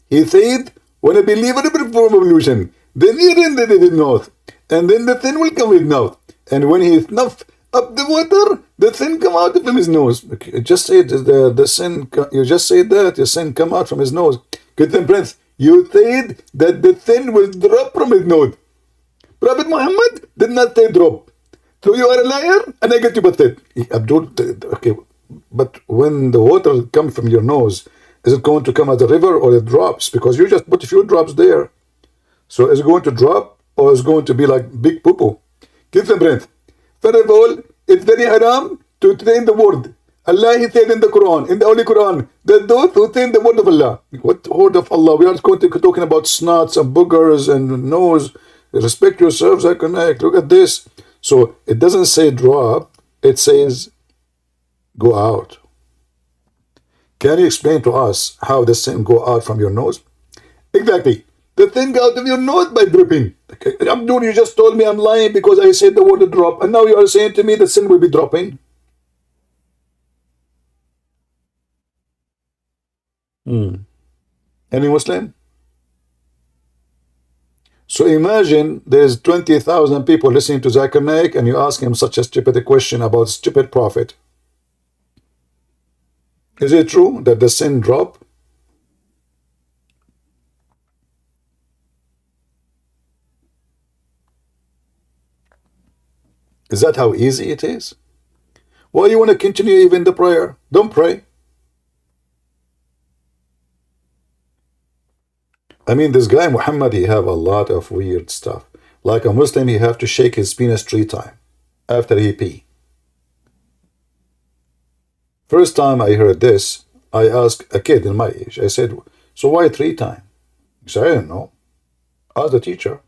Speaker 1: He said, when a believer performs ablution, then he renders it in mouth, and then the sin will come with mouth. And when he snuffs up the water, the sin come out from his nose. Okay, just say the sin. You just said that the sin come out from his nose. Good then, Prince. You said that the sin will drop from his nose. Prophet Muhammad did not say drop. So you are a liar, and I get you busted. Abdul, okay, but when the water comes from your nose, is it going to come as a river or it drops? Because you just put a few drops there. So is it going to drop or is it going to be like big poo-poo? Give them breath. First of all, it's very haram to train the word. Allah, He said in the Quran, in the Holy Quran, that those who train the word of Allah. What word of Allah? We are talking about snots and boogers and nose. Respect yourselves, I connect. Look at this. So it doesn't say drop, it says go out. Can you explain to us how the sin go out from your nose? Exactly. The thing out of your nose by dripping. Okay. Abdul, you just told me I'm lying because I said the word drop, and now you are saying to me the sin will be dropping. Any Muslim? So imagine there's 20,000 people listening to Zakir Naik, and you ask him such a stupid question about stupid prophet. Is it true that the sin drop? Is that how easy it is? Why you want to continue even the prayer? Don't pray. I mean, this guy Muhammad, he have a lot of weird stuff. Like a Muslim, he have to shake his penis 3 times after he pee. First time I heard this, I asked a kid in my age. I said, so why 3 times? He said, I don't know. Ask the teacher.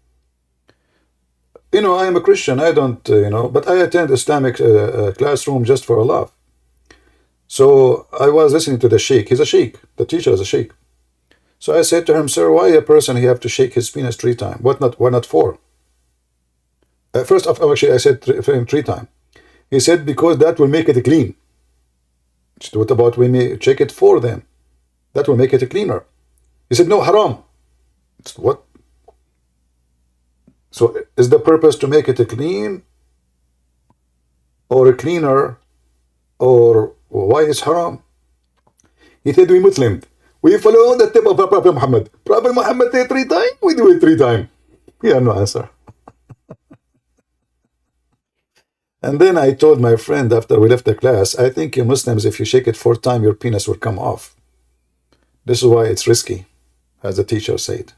Speaker 1: You know, I am a Christian. I don't, but I attend Islamic classroom just for a laugh. So I was listening to the sheikh. He's a sheikh. The teacher is a sheikh. So I said to him, sir, why a person he have to shake his penis 3 times? Why not 4? First of all, actually, I said 3 times. He said, because that will make it clean. I said, what about we may check it 4 then? That will make it cleaner. He said, no, haram. I said, what? So is the purpose to make it clean or cleaner, or why is haram? He said, we Muslim, we follow the tip of Prophet Muhammad. Prophet Muhammad said 3 times, we do it 3 times. He had no answer. And then I told my friend after we left the class, I think you Muslims, if you shake it 4 times, your penis will come off. This is why it's risky, as the teacher said.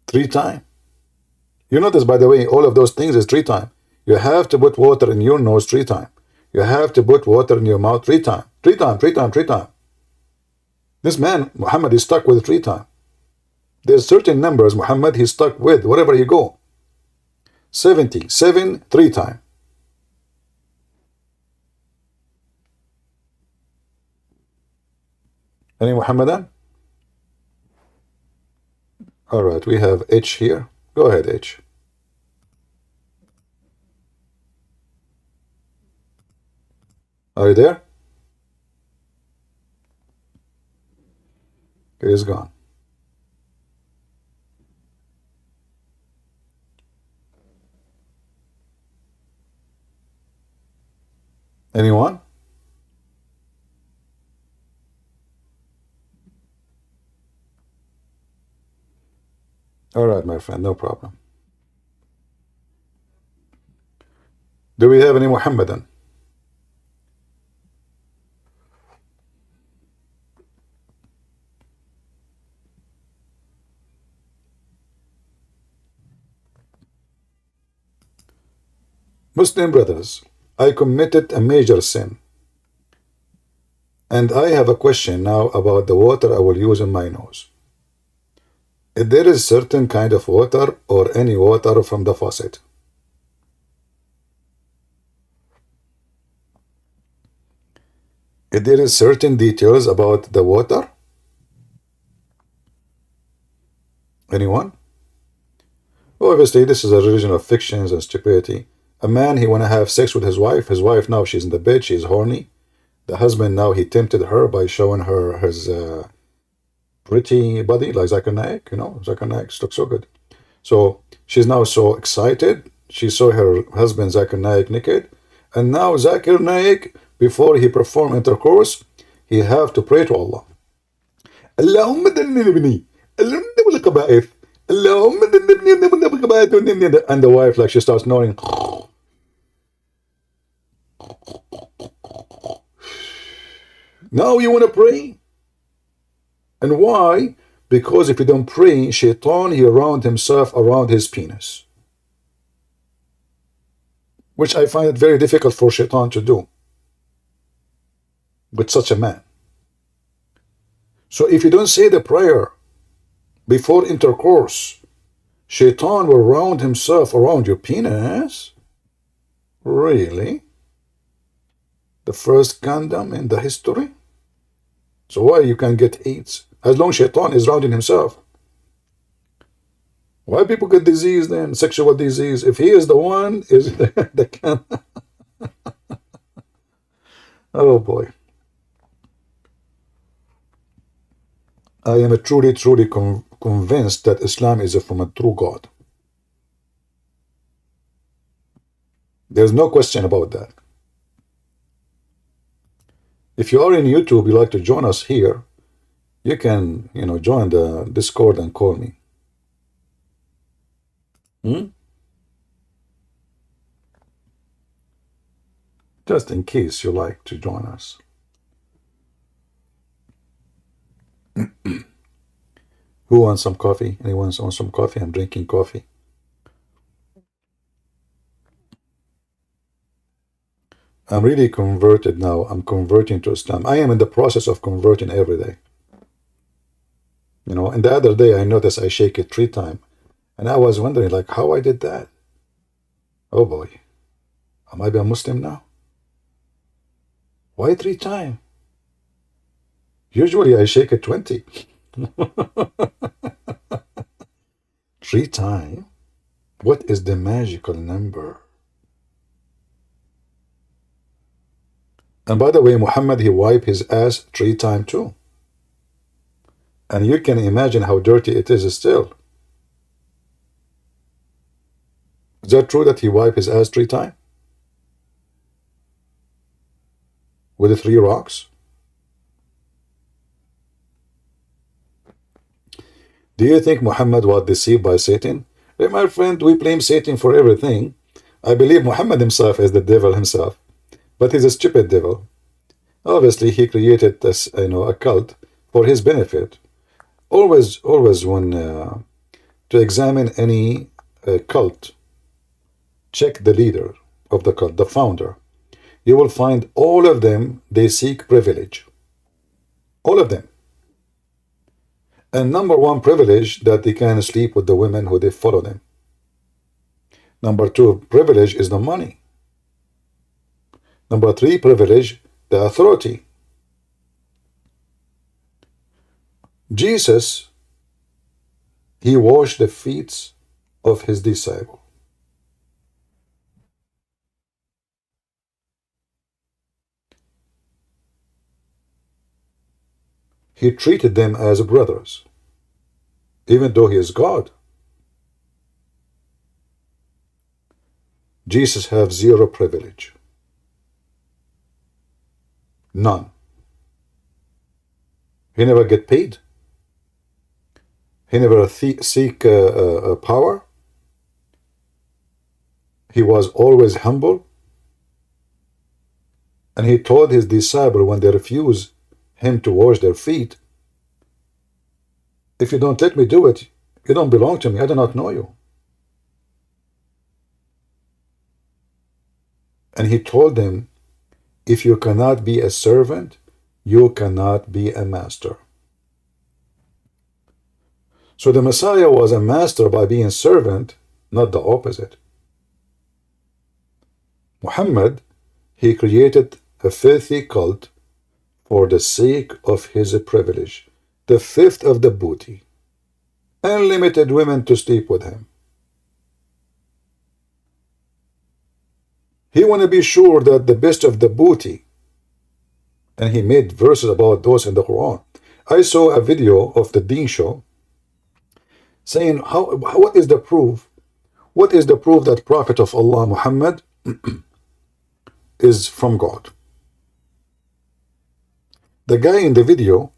Speaker 1: 3 times. You notice, by the way, all of those things is 3 times. You have to put water in your nose 3 times. You have to put water in your mouth 3 times. 3 times, 3 times, 3 times. This man, Muhammad, is stuck with 3 times. There's certain numbers Muhammad he's stuck with wherever he go. 77, 3 times. Any Muhammadan? All right, we have H here. Go ahead, H. Are you there? He's gone. Anyone? All right, my friend, no problem. Do we have any Muhammadan? Muslim brothers, I committed a major sin, and I have a question now about the water I will use in my nose. If there is certain kind of water or any water from the faucet, if there is certain details about the water, anyone? Well, obviously, this is a religion of fictions and stupidity. A man, he want to have sex with his wife. His wife now, she's in the bed, she's horny. The husband now, he tempted her by showing her his pretty body, like Zakir Naik, Zakir Naik looks so good. So she's now so excited. She saw her husband Zakir Naik naked. And now Zakir Naik, before he perform intercourse, he have to pray to Allah. اللهم ذنبني اللهم بالخبائث اللهم ذنبني بالخبائث. And the wife, like, she starts snoring. Now you want to pray? And why? Because if you don't pray, Shaitan, he round himself around his penis. Which I find it very difficult for Shaitan to do with such a man. So if you don't say the prayer before intercourse, Shaitan will round himself around your penis? Really? The first condom in the history? So why you can get AIDS? As long as Shaitan is rounding himself. Why people get disease then? Sexual disease. If he is the one, is the can. Oh boy. I am truly convinced that Islam is from a true God. There's no question about that. If you are in YouTube, you like to join us here, you can, join the Discord and call me. Just in case you like to join us. Who wants some coffee? Anyone wants some coffee? I'm drinking coffee. I'm really converted now. I'm converting to Islam. I am in the process of converting every day. And the other day I noticed I shake it 3 times. And I was wondering, like, how I did that. Oh boy. Am I a Muslim now? Why 3 times? Usually I shake it 20. 3 times? What is the magical number? And by the way, Muhammad, he wiped his ass 3 times too. And you can imagine how dirty it is still. Is that true that he wiped his ass 3 times? With the 3 rocks? Do you think Muhammad was deceived by Satan? Hey, my friend, we blame Satan for everything. I believe Muhammad himself is the devil himself. But he's a stupid devil. Obviously, he created this, a cult for his benefit. Always when to examine any cult, check the leader of the cult, the founder. You will find all of them, they seek privilege. All of them. And number 1 privilege, that they can sleep with the women who they follow them. Number 2 privilege is the money. Number 3 privilege, the authority. Jesus, he washed the feet of his disciples. He treated them as brothers, even though he is God. Jesus have 0 privilege. None. He never get paid. He never seek power. He was always humble. And he told his disciple when they refuse him to wash their feet, if you don't let me do it, you don't belong to me. I do not know you. And he told them, if you cannot be a servant, you cannot be a master. So the Messiah was a master by being servant, not the opposite. Muhammad, he created a filthy cult for the sake of his privilege, the fifth of the booty, unlimited women to sleep with him. He want to be sure that the best of the booty, and he made verses about those in the Quran. I saw a video of the Deen show saying, what is the proof? What is the proof that Prophet of Allah Muhammad is from God? The guy in the video,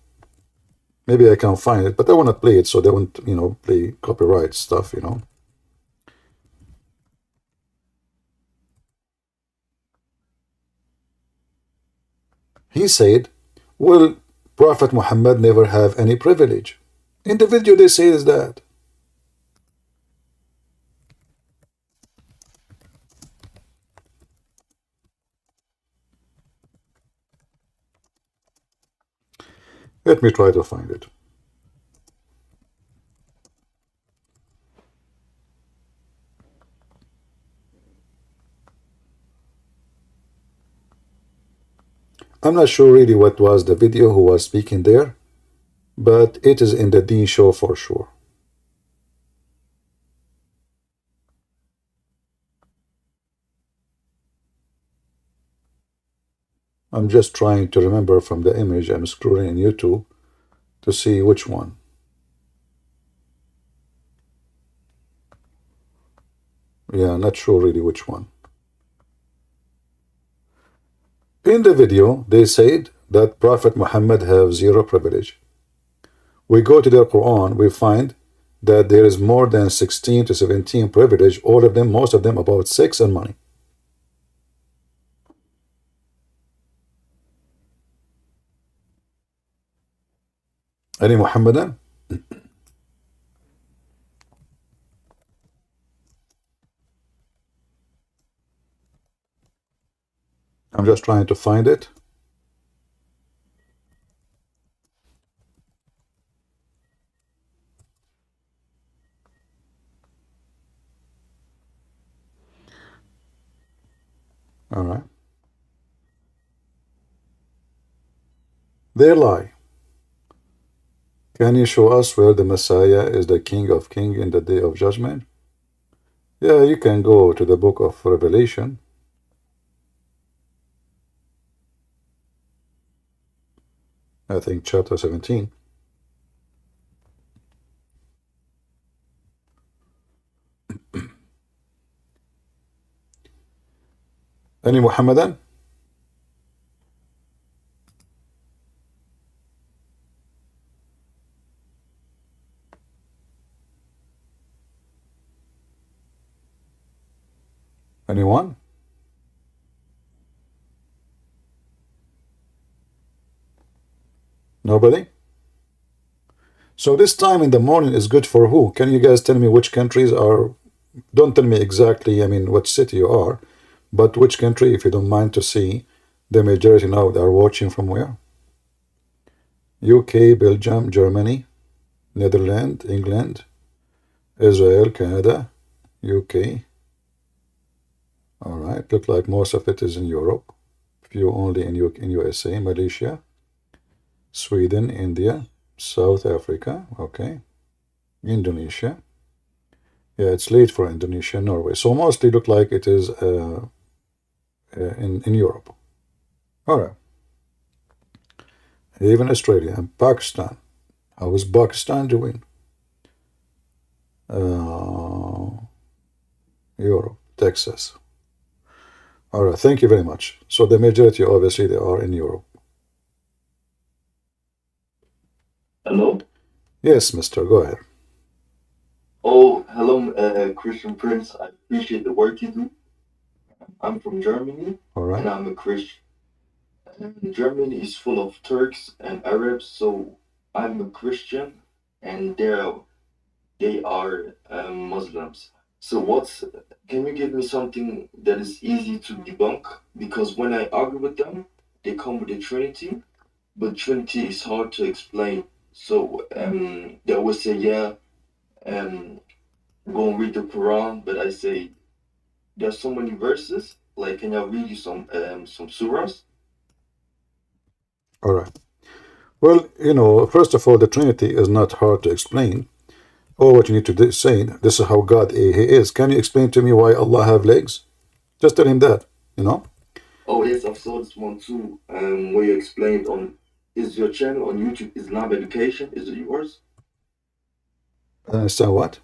Speaker 1: maybe I can find it, but I want to play it so they won't, play copyright stuff, He said, well, Prophet Muhammad never have any privilege. In the video they say is that. Let me try to find it. I'm not sure really what was the video who was speaking there, but it is in the Deen show for sure. I'm just trying to remember from the image. I'm scrolling in YouTube to see which one. Yeah, not sure really which one. In the video, they said that Prophet Muhammad have zero privilege. We go to their Quran, we find that there is more than 16 to 17 privilege, all of them, most of them about sex and money. Any Muhammadan? I'm just trying to find it. All right. They lie. Can you show us where the Messiah is the King of Kings in the Day of Judgment? Yeah, you can go to the book of Revelation. I think chapter 17. Any Muhammadan? Anyone? Nobody? So this time in the morning is good for who? Can you guys tell me which countries are? Don't tell me exactly, I mean, what city you are, but which country, if you don't mind to see the majority now they are watching from where? UK, Belgium, Germany, Netherlands, England, Israel, Canada, UK. All right, look like most of it is in Europe. Few only in USA, Malaysia, Sweden, India, South Africa, okay, Indonesia. Yeah, it's late for Indonesia, Norway. So mostly look like it is in Europe. All right. Even Australia and Pakistan. How is Pakistan doing? Europe, Texas. All right, thank you very much. So the majority, obviously, they are in Europe.
Speaker 2: Hello?
Speaker 1: Yes, mister, go ahead.
Speaker 3: Oh, hello, Christian Prince. I appreciate the work you do. I'm from Germany
Speaker 1: All
Speaker 3: and
Speaker 1: right.
Speaker 3: I'm a Christian. And Germany is full of Turks and Arabs, so I'm a Christian and they are Muslims. So can you give me something that is easy to debunk? Because when I argue with them, they come with the Trinity, but Trinity is hard to explain. So they always say, yeah, um, go and read the Quran, but I say there's so many verses. Like, can I read you some surahs?
Speaker 1: All right. Well, first of all, the Trinity is not hard to explain. All what you need to say, this is how God He is. Can you explain to me why Allah have legs? Just tell him that, you know?
Speaker 3: Oh yes, I've saw this one too. Where you explained on is your channel on YouTube Islam Education? Is it yours?
Speaker 1: Understand what?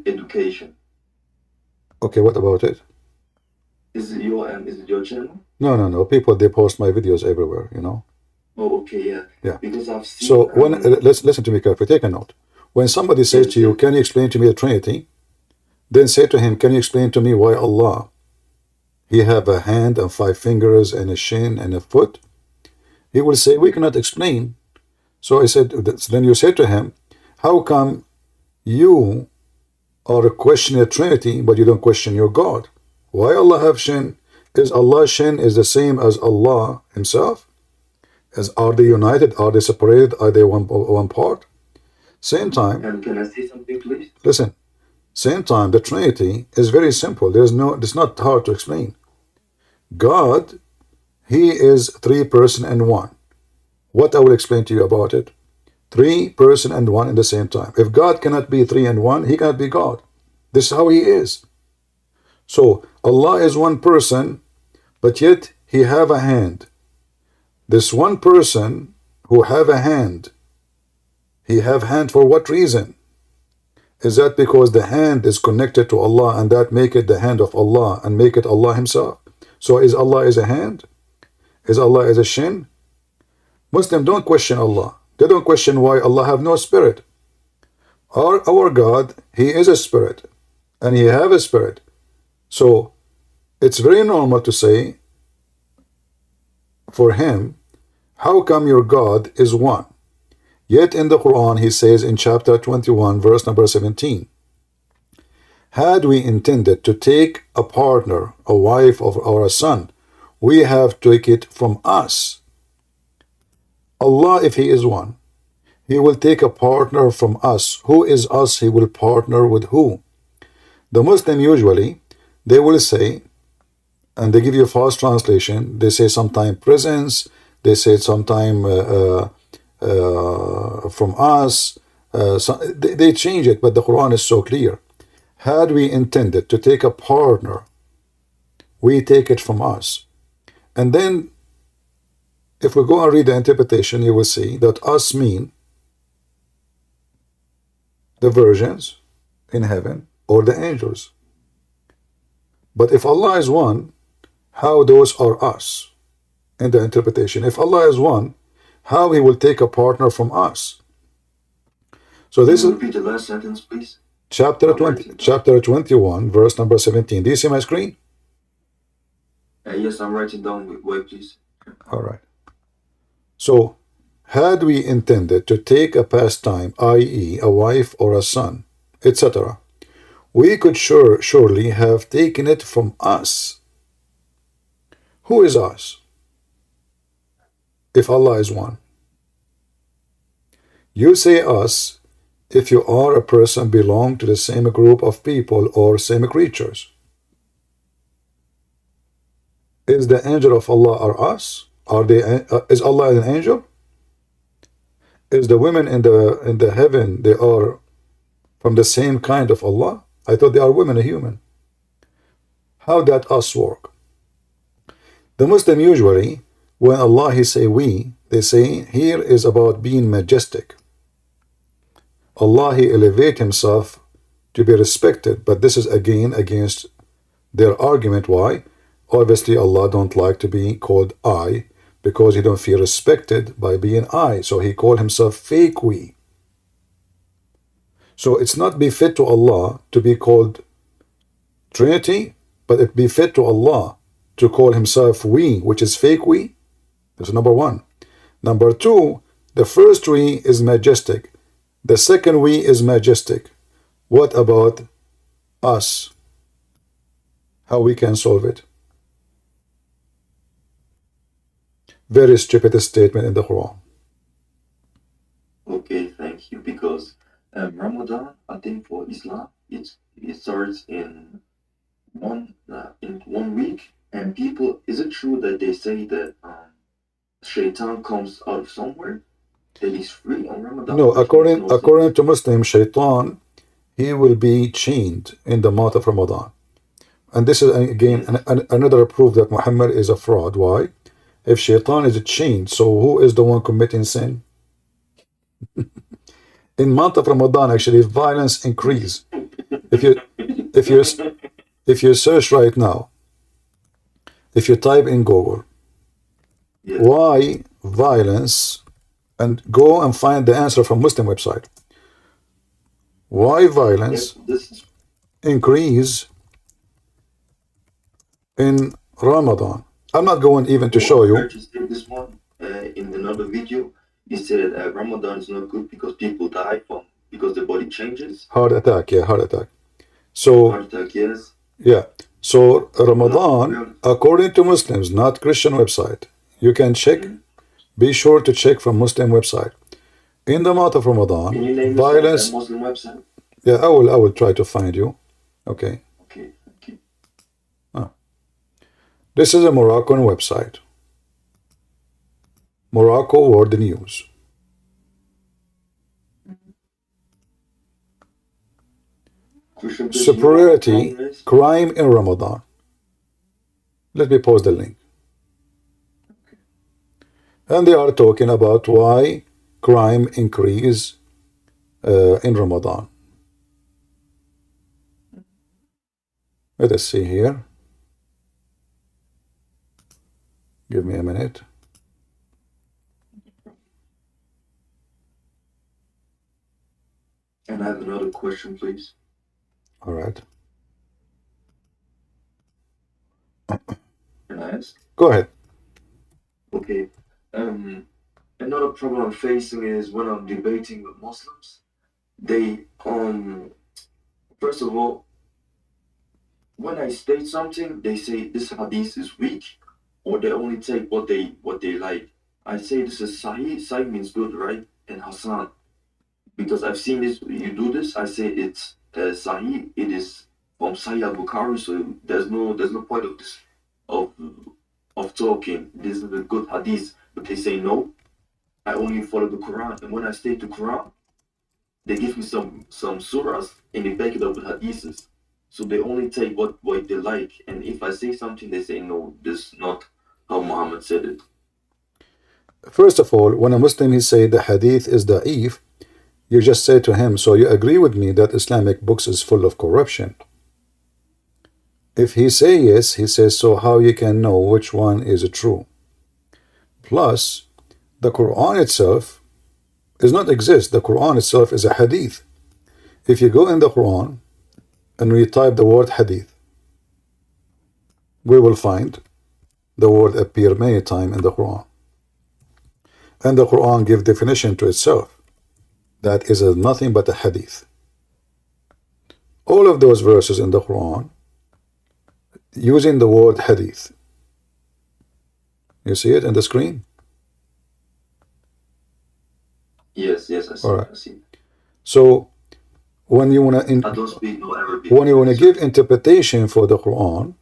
Speaker 3: Education.
Speaker 1: Okay, what about it?
Speaker 3: Is it your channel?
Speaker 1: No, no, no. People, they post my videos everywhere, you know?
Speaker 3: Oh okay, yeah.
Speaker 1: Yeah.
Speaker 3: Because I've seen
Speaker 1: So when let's listen to me carefully. Take a note. When somebody says
Speaker 3: yes,
Speaker 1: to you,
Speaker 3: yes.
Speaker 1: "Can you explain to me the Trinity?" Then say to him, "Can you explain to me why Allah He have a hand and five fingers and a shin and a foot?" He will say, "We cannot explain." So I said, then you say to him, "How come you are questioning the Trinity, but you don't question your God? Why Allah have shin? Is Allah's shin is the same as Allah Himself? Are they united? Are they separated? Are they one part?" Same time,
Speaker 3: Can I say something, please?
Speaker 1: listen. Same time, the Trinity is very simple. It's not hard to explain. God, He is three person and one. What I will explain to you about it. Three person and one in the same time. If God cannot be three and one, He cannot be God. This is how He is. So Allah is one person, but yet He have a hand. This one person who have a hand, He have hand for what reason? Is that because the hand is connected to Allah and that make it the hand of Allah and make it Allah Himself? So is Allah is a hand? Is Allah is a shin? Muslims don't question Allah. They don't question why Allah have no spirit. Our God, He is a spirit and He have a spirit. So it's very normal to say for Him, how come your God is one? Yet in the Quran He says in chapter 21 verse number 17, had we intended to take a partner, a wife or a son, we have take it from us. Allah, if He is one, He will take a partner from us. Who is us? He will partner with who? The Muslim usually, they will say, and they give you a false translation, they say sometime presence, they say sometime from us, they change it, but the Quran is so clear. Had we intended to take a partner, we take it from us. And then, if we go and read the interpretation, you will see that us mean the virgins in heaven or the angels. But if Allah is one, how those are us in the interpretation? If Allah is one, how He will take a partner from us? So
Speaker 3: Can
Speaker 1: this
Speaker 3: you
Speaker 1: is
Speaker 3: repeat the last sentence, please?
Speaker 1: chapter
Speaker 3: I'm
Speaker 1: 20,
Speaker 3: writing down.
Speaker 1: chapter 21, verse number 17. Do you see my screen?
Speaker 3: Yes, I'm writing down. Wait, please.
Speaker 1: All right. So, had we intended to take a pastime, i.e., a wife or a son, etc., we could surely have taken it from us. Who is us? If Allah is one. You say us if you are a person belong to the same group of people or same creatures. Is the angel of Allah are us? Are they? Is Allah an angel? Is the women in the heaven they are from the same kind of Allah? I thought they are women, a human. How that us work? The Muslim usually, when Allah He say we, they say here is about being majestic. Allah He elevate Himself to be respected, but this is again against their argument. Why? Obviously Allah don't like to be called I because He don't feel respected by being I. So He called Himself fake we. So it's not befit to Allah to be called Trinity, but it befit to Allah to call himself we, which is fake we. That's number one. Number two, the first we is majestic. The second we is majestic. What about us? How we can solve it? Very stupid statement in the Quran.
Speaker 3: Okay, thank you. Because Ramadan, I think for Islam, it starts in one week, and people, is it true that they say that Shaitan comes out of somewhere, that he's free on Ramadan?
Speaker 1: No,
Speaker 3: Which makes no
Speaker 1: according
Speaker 3: sense.
Speaker 1: to Muslim, Shaitan, he will be chained in the month of Ramadan. And this is again
Speaker 3: Yes.
Speaker 1: another proof that Muhammad is a fraud. Why? If Shaitan is chained, so who is the one committing sin? In month of Ramadan, actually, violence increase. If you if you if you search right now, if you type in Google,
Speaker 3: Yes.
Speaker 1: why violence, and go and find the answer from Muslim website. Why
Speaker 3: Yes,
Speaker 1: violence
Speaker 3: this is
Speaker 1: increase in Ramadan? I'm not going even to
Speaker 3: what
Speaker 1: show
Speaker 3: I
Speaker 1: you.
Speaker 3: heard you say this one in another video. You said Ramadan is not good because people die because the body changes.
Speaker 1: Heart attack, yeah, heart attack. So
Speaker 3: Heart attack, yes.
Speaker 1: yeah, so
Speaker 3: No,
Speaker 1: Ramadan,
Speaker 3: real.
Speaker 1: according to Muslims, not Christian website. You can check.
Speaker 3: Mhm.
Speaker 1: Be sure to check from Muslim website. In the month of
Speaker 3: Can
Speaker 1: Ramadan,
Speaker 3: you name me some
Speaker 1: violence.
Speaker 3: Muslim website?
Speaker 1: Yeah, I will try to find you. Okay.
Speaker 3: Okay, okay.
Speaker 1: This is a Moroccan website. Morocco World News.
Speaker 3: Christian, please, you know what the
Speaker 1: Superiority,
Speaker 3: problem is?
Speaker 1: crime in Ramadan. Let me post the link. And they are talking about why crime increase in Ramadan. Let us see here. Give me a minute.
Speaker 3: And I have another question, please.
Speaker 1: All right.
Speaker 3: Can I ask?
Speaker 1: Go ahead.
Speaker 3: Okay. Another problem I'm facing is when I'm debating with Muslims. They first of all, when I state something, they say this hadith is weak, or they only take what they like. I say this is Sahih. Sahih means good, right? And Hasan, because I've seen this. You do this. I say it's Sahih. It is from Sahih al Bukhari. So there's no point of this of of talking. This is a good hadith, but they say no. I only follow the Quran, and when I state the Quran, they give me some surahs and they back it up with hadiths. So they only take what they like, and if I say something, they say no, this is not how Muhammad said it.
Speaker 1: First of all, when a Muslim he say the hadith is da'if, you just say to him, so you agree with me that Islamic books is full of corruption. If he say yes, he says, so how you can know which one is true? Plus, the Quran itself does not exist. The Quran itself is a hadith. If you go in the Quran and we type the word hadith, we will find the word appear many times in the Quran. And the Quran gives definition to itself. That is nothing but a hadith. All of those verses in the Quran using the word hadith. You see it in the screen?
Speaker 3: Yes, I see.
Speaker 1: All right.
Speaker 3: I see.
Speaker 1: So when you want
Speaker 3: I
Speaker 1: to
Speaker 3: don't speak no Arabic.
Speaker 1: when you want to give interpretation for the Quran,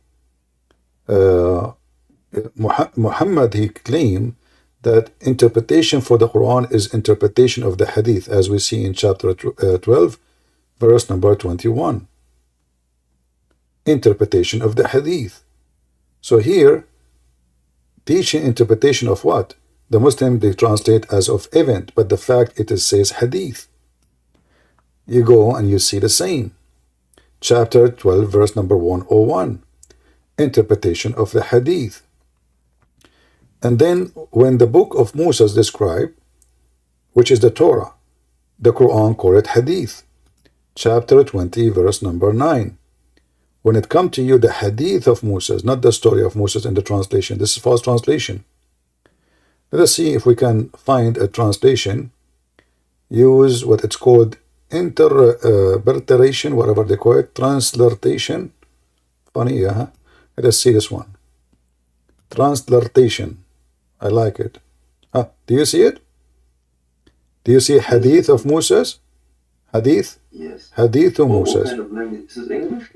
Speaker 1: Muhammad he claimed that interpretation for the Quran is interpretation of the hadith, as we see in chapter 12, verse number 21. Interpretation of the hadith. So here, teaching interpretation of what? The Muslim they translate as of event, but the fact it says hadith. You go and you see the same. Chapter 12, verse number 101. Interpretation of the hadith. And then when the book of Moses is described, which is the Torah, the Quran called it hadith. chapter 20, verse number 9. When it comes to you, the hadith of Moses, not the story of Moses in the translation. This is false translation. Let us see if we can find a translation. Use what it's called interpretation, whatever they call it, transliteration. Funny, yeah. Let us see this one. Transliteration. I like it. Do you see it? Do you see hadith of Moses? Hadith?
Speaker 3: Yes.
Speaker 1: Hadith of
Speaker 3: What
Speaker 1: Moses.
Speaker 3: kind of language? This is English?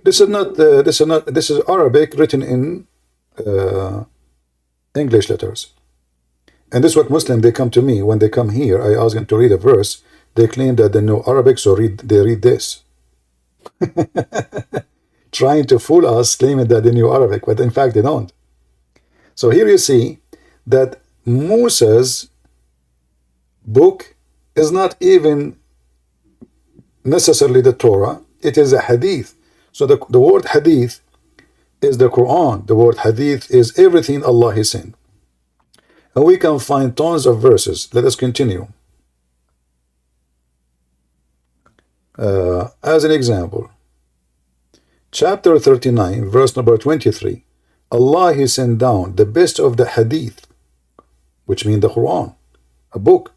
Speaker 1: This is Arabic written in English letters. And this is what Muslims, they come to me. When they come here, I ask them to read a verse. They claim that they know Arabic, so they read this. Trying to fool us, claiming that they knew Arabic, but in fact they don't. So here you see that Moses' book is not even necessarily the Torah. It is a hadith. So the word hadith is the Quran. The word hadith is everything Allah has sent. And we can find tons of verses. Let us continue. As an example, chapter 39, verse number 23. Allah He sent down the best of the hadith, which means the Quran, a book.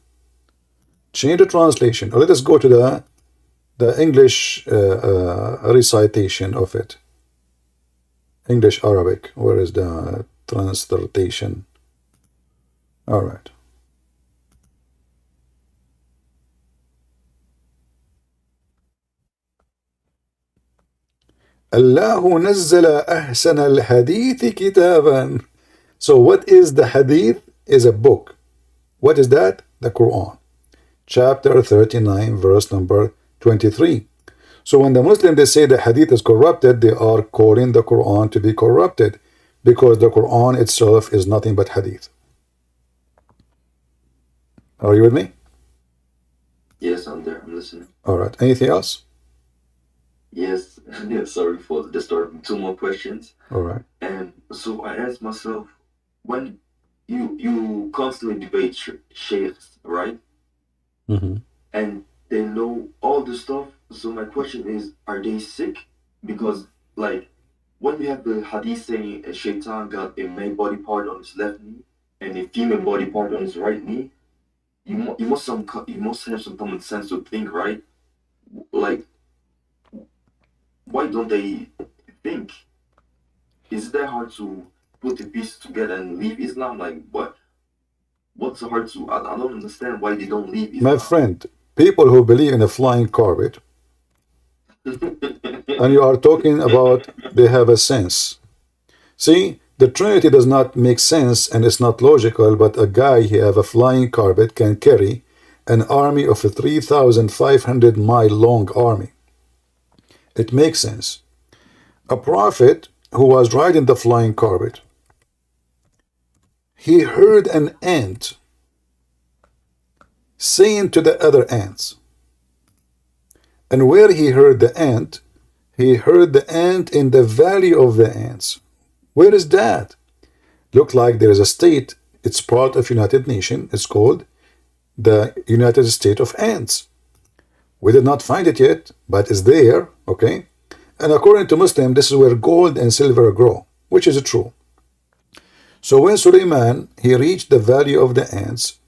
Speaker 1: Change the translation. Or let us go to the English recitation of it. English Arabic. Where is the translation? All right. الله نزل أحسن الحديث كتابا. So what is the hadith? Is a book. What is that? The Quran. Chapter 39, verse number 23. So when the Muslims, they say the hadith is corrupted, they are calling the Quran to be corrupted, because the Quran itself is nothing but hadith. Are you with me?
Speaker 3: Yes, I'm there. I'm listening.
Speaker 1: All right. Anything else?
Speaker 3: Yes. Sorry for disturbing. Two more questions.
Speaker 1: All right.
Speaker 3: And so I asked myself, when you constantly debate sheikhs, right?
Speaker 1: Mm-hmm.
Speaker 3: And they know all the stuff. So my question is, are they sick? Because like when we have the hadith saying a shaitan got a male body part on his left knee and a female body part on his right knee, you must have some common sense to think, right? Like, why don't they think? Is it that hard to put the pieces together and leave Islam? Like, what's so hard to? I don't understand why they don't leave Islam.
Speaker 1: My friend, people who believe in a flying carpet, and you are talking about they have a sense. See, the Trinity does not make sense and it's not logical, but a guy who have a flying carpet can carry an army of a 3,500-mile long army. It makes sense. A prophet who was riding the flying carpet, he heard an ant saying to the other ants. And where he heard the ant in the valley of the ants. Where is that? Look like there is a state. It's part of United Nations. It's called the United States of Ants. We did not find it yet, but it's there, okay? And according to Muslim, this is where gold and silver grow, which is true. So when Suleiman, he reached the valley of the ants,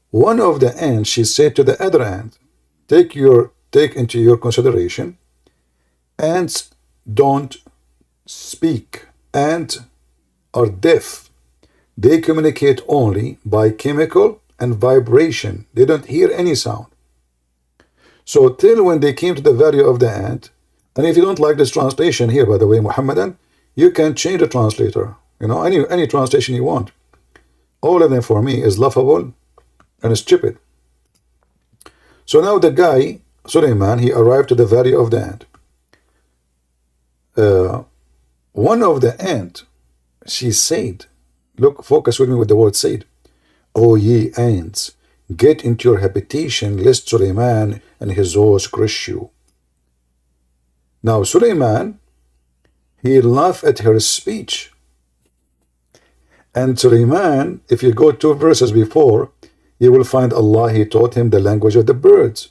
Speaker 1: one of the ants, she said to the other ant, take into your consideration, ants don't speak. Ants are deaf. They communicate only by chemical and vibration. They don't hear any sound. So till when they came to the valley of the ant, and if you don't like this translation here, by the way, Muhammadan, you can change the translator. You know, any translation you want. All of them for me is laughable and stupid. So now the guy, Suleiman, he arrived to the valley of the ant. One of the ant, she said, look, focus with me with the word said, O ye ants, get into your habitation, lest Suleiman and his horse crush you. Now Suleiman, he laughed at her speech. And Suleiman, if you go 2 verses before, you will find Allah, he taught him the language of the birds.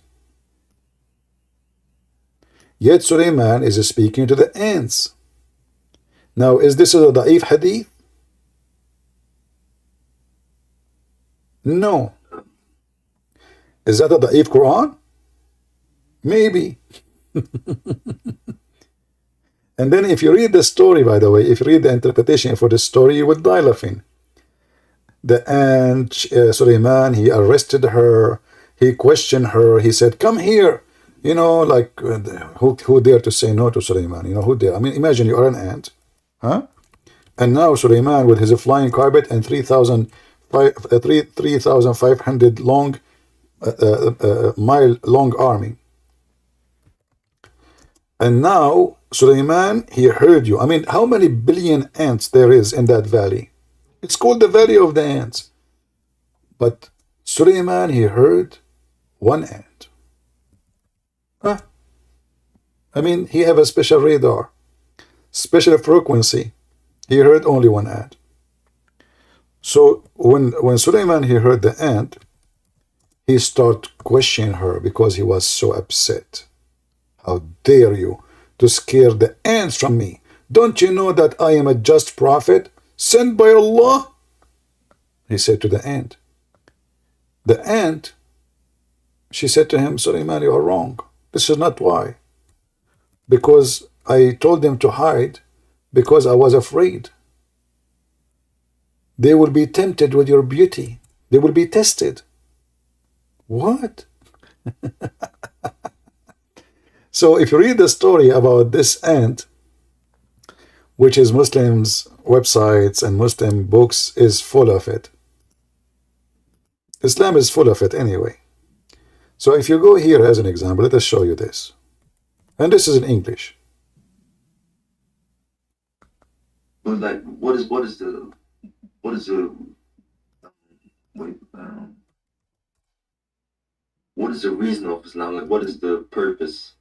Speaker 1: Yet Sulaiman is speaking to the ants. Now, is this a da'if hadith? No. Is that a da'if Quran? Maybe. And then if you read the story, by the way, if you read the interpretation for the story, you would die laughing. The ant, Sulaiman, he arrested her, he questioned her, he said, come here. You know, like, who dare to say no to Sulaiman? You know, who dare? I mean, imagine you are an ant, huh? And now Sulaiman with his flying carpet and 3,500 long, mile long army. And now Sulaiman, he heard you. I mean, how many billion ants there is in that valley? It's called the Valley of the Ants. But Sulaiman, he heard one ant. Huh? I mean, he have a special radar, special frequency. He heard only one ant. So when Sulaiman, he heard the ant, he started questioning her because he was so upset. How dare you to scare the ants from me? Don't you know that I am a just prophet sent by Allah? He said to the ant. The ant, she said to him, Sulaiman, you are wrong. This is not why. Because I told them to hide because I was afraid. They will be tempted with your beauty. They will be tested. What? So if you read the story about this ant, which is Muslims' websites and Muslim books, is full of it. Islam is full of it anyway. So if you go here as an example, let us show you this. And this is in English.
Speaker 3: But like, what is the wait, what is the reason of Islam? Like, what is the purpose?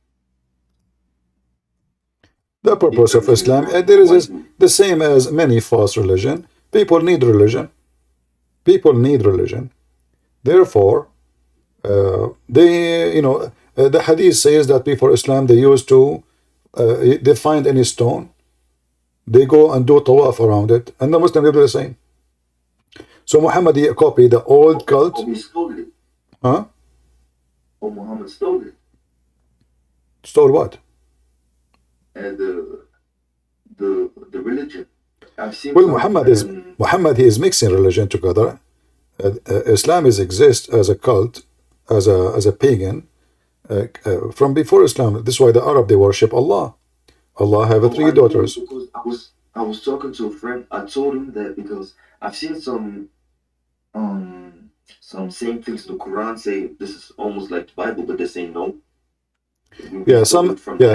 Speaker 1: The purpose of Islam, there is the same as many false religion. People need religion. People need religion. Therefore, the hadith says that before Islam, they used to, they find any stone, they go and do tawaf around it, and the Muslims do the same. So Muhammad, he copied the old cult.
Speaker 3: Oh, he stole it.
Speaker 1: Huh?
Speaker 3: Oh, Muhammad stole it.
Speaker 1: Stole what?
Speaker 3: And the religion. I've seen.
Speaker 1: Well, Muhammad, he is mixing religion together. Islam exists as a cult, as a pagan, from before Islam. This is why the Arab, they worship Allah. Allah have three daughters.
Speaker 3: Because I was talking to a friend. I told him that because I've seen some same things in the Quran say this is almost like the Bible, but they say no.
Speaker 1: Yeah,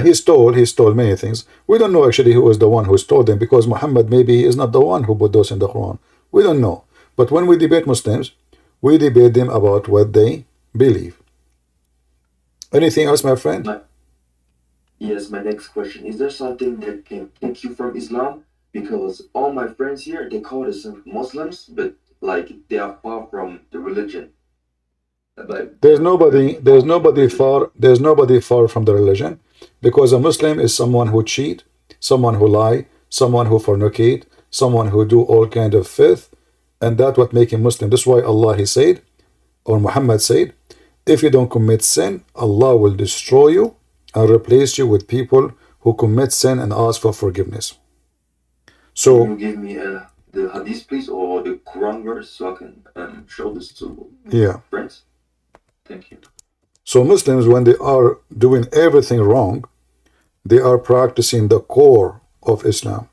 Speaker 1: he stole many things. We don't know actually who was the one who stole them, because Muhammad maybe is not the one who put those in the Quran. We don't know. But when we debate Muslims, we debate them about what they believe. Anything else, my friend?
Speaker 3: Yes, my next question. Is there something that can take you from Islam? Because all my friends here, they call themselves Muslims, but like they are far from the religion. Like,
Speaker 1: there's nobody far from the religion, because a Muslim is someone who cheat, someone who lie, someone who fornicate, someone who do all kind of filth, and that's what make him Muslim. That's why Allah, he said, or Muhammad said, if you don't commit sin, Allah will destroy you and replace you with people who commit sin and ask for forgiveness. So
Speaker 3: can you give me the hadith, please, or the Quran verse, so I can show this to friends? Thank you.
Speaker 1: So Muslims, when they are doing everything wrong, they are practicing the core of Islam.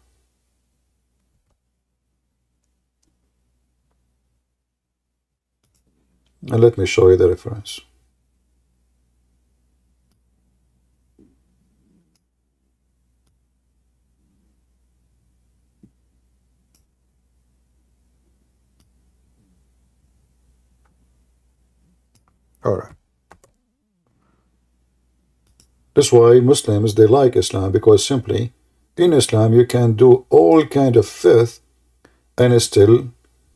Speaker 1: And let me show you the reference. All right. That's why Muslims, they like Islam, because simply in Islam you can do all kind of filth and still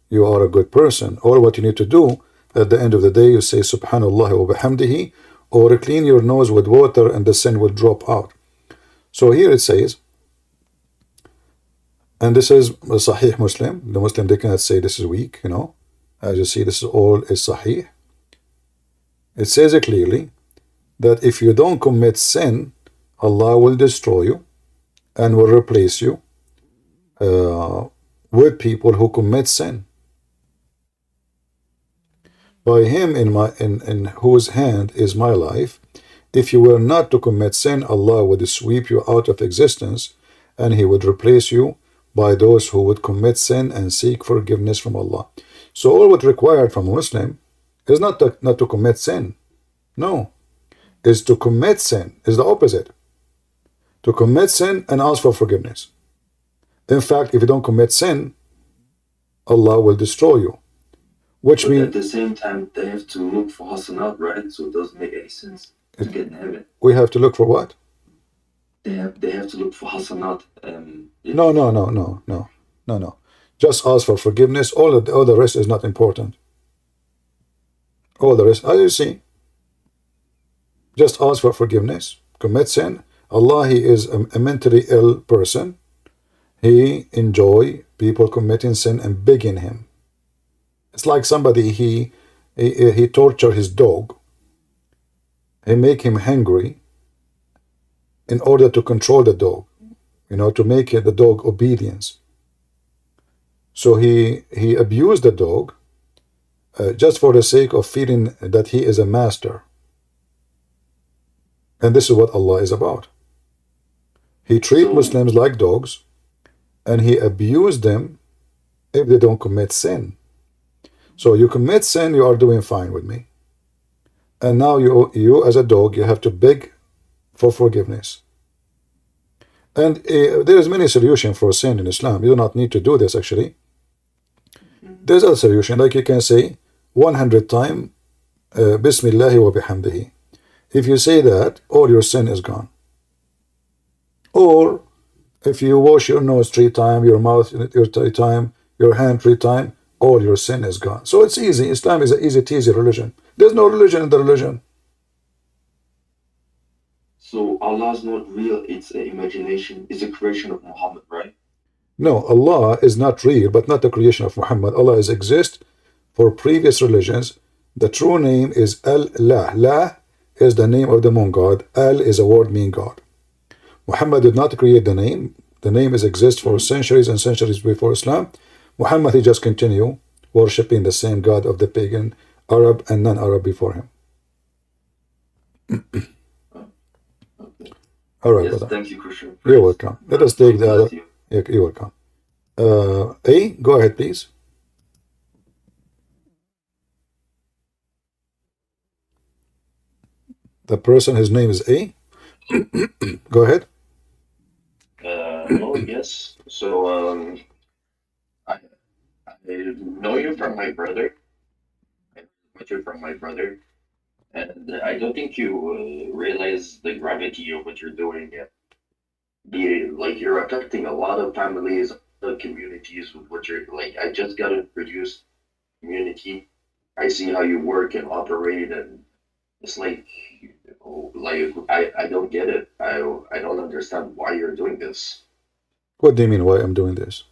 Speaker 1: you are a good person. All what you need to do at the end of the day, you say Subhanallah wa bihamdihi or clean your nose with water and the sin will drop out. So here it says, and this is a Sahih Muslim. The Muslim, they cannot say this is weak, you know. As you see, this is all is Sahih. It says it clearly that if you don't commit sin, Allah will destroy you and will replace you with people who commit sin. By him in whose hand is my life, if you were not to commit sin, Allah would sweep you out of existence and he would replace you by those who would commit sin and seek forgiveness from Allah. So all what's required from a Muslim is not to commit sin. No. Is to commit sin. Is the opposite. To commit sin and ask for forgiveness. In fact, if you don't commit sin, Allah will destroy you. Which means
Speaker 3: at the same time, they have to look for hasanat, right? So it doesn't make any sense to get in heaven.
Speaker 1: We have to look for what?
Speaker 3: They have to look for hasanat.
Speaker 1: No. Just ask for forgiveness. All the rest is not important. All the rest, as you see, just ask for forgiveness. Commit sin. Allah, he is a mentally ill person. He enjoy people committing sin and begging him. It's like somebody, he torture his dog. He make him hungry in order to control the dog, you know, to make the dog obedience. So he abused the dog just for the sake of feeling that he is a master. And this is what Allah is about. He treats Muslims like dogs, and he abused them if they don't commit sin. So you commit sin, you are doing fine with me. And now you as a dog, you have to beg for forgiveness. And there is many solutions for sin in Islam. You do not need to do this actually. There's a solution, like you can say 100 times Bismillahi wa bihamdihi. If you say that, all your sin is gone. Or if you wash your nose 3 times, your mouth 3 times, your hand 3 times, all your sin is gone. So it's easy. Islam is an easy religion. There's no religion in the religion.
Speaker 3: So Allah is not real, it's an imagination, it's a creation of Muhammad, right?
Speaker 1: No, Allah is not real, but not the creation of Muhammad. Allah is exist for previous religions. The true name is Allah. La is the name of the moon god. Al is a word meaning God. Muhammad did not create the name. The name is exist for centuries and centuries before Islam. Muhammad, he just continue worshipping the same God of the pagan Arab and non-Arab before him. All right,
Speaker 3: Yes,
Speaker 1: brother.
Speaker 3: thank you, Christian.
Speaker 1: You're welcome. Let us take the other.
Speaker 3: You.
Speaker 1: You're welcome. A, go ahead, please. The person, his name is A. Go ahead.
Speaker 4: Hello, yes. So, I know you from my brother. I met you from my brother, and I don't think you realize the gravity of what you're doing yet. Like you're affecting a lot of families, communities with what you're like. I just got introduced community. I see how you work and operate, and it's like I don't get it. I don't understand why you're doing this.
Speaker 1: What do you mean why I'm doing this?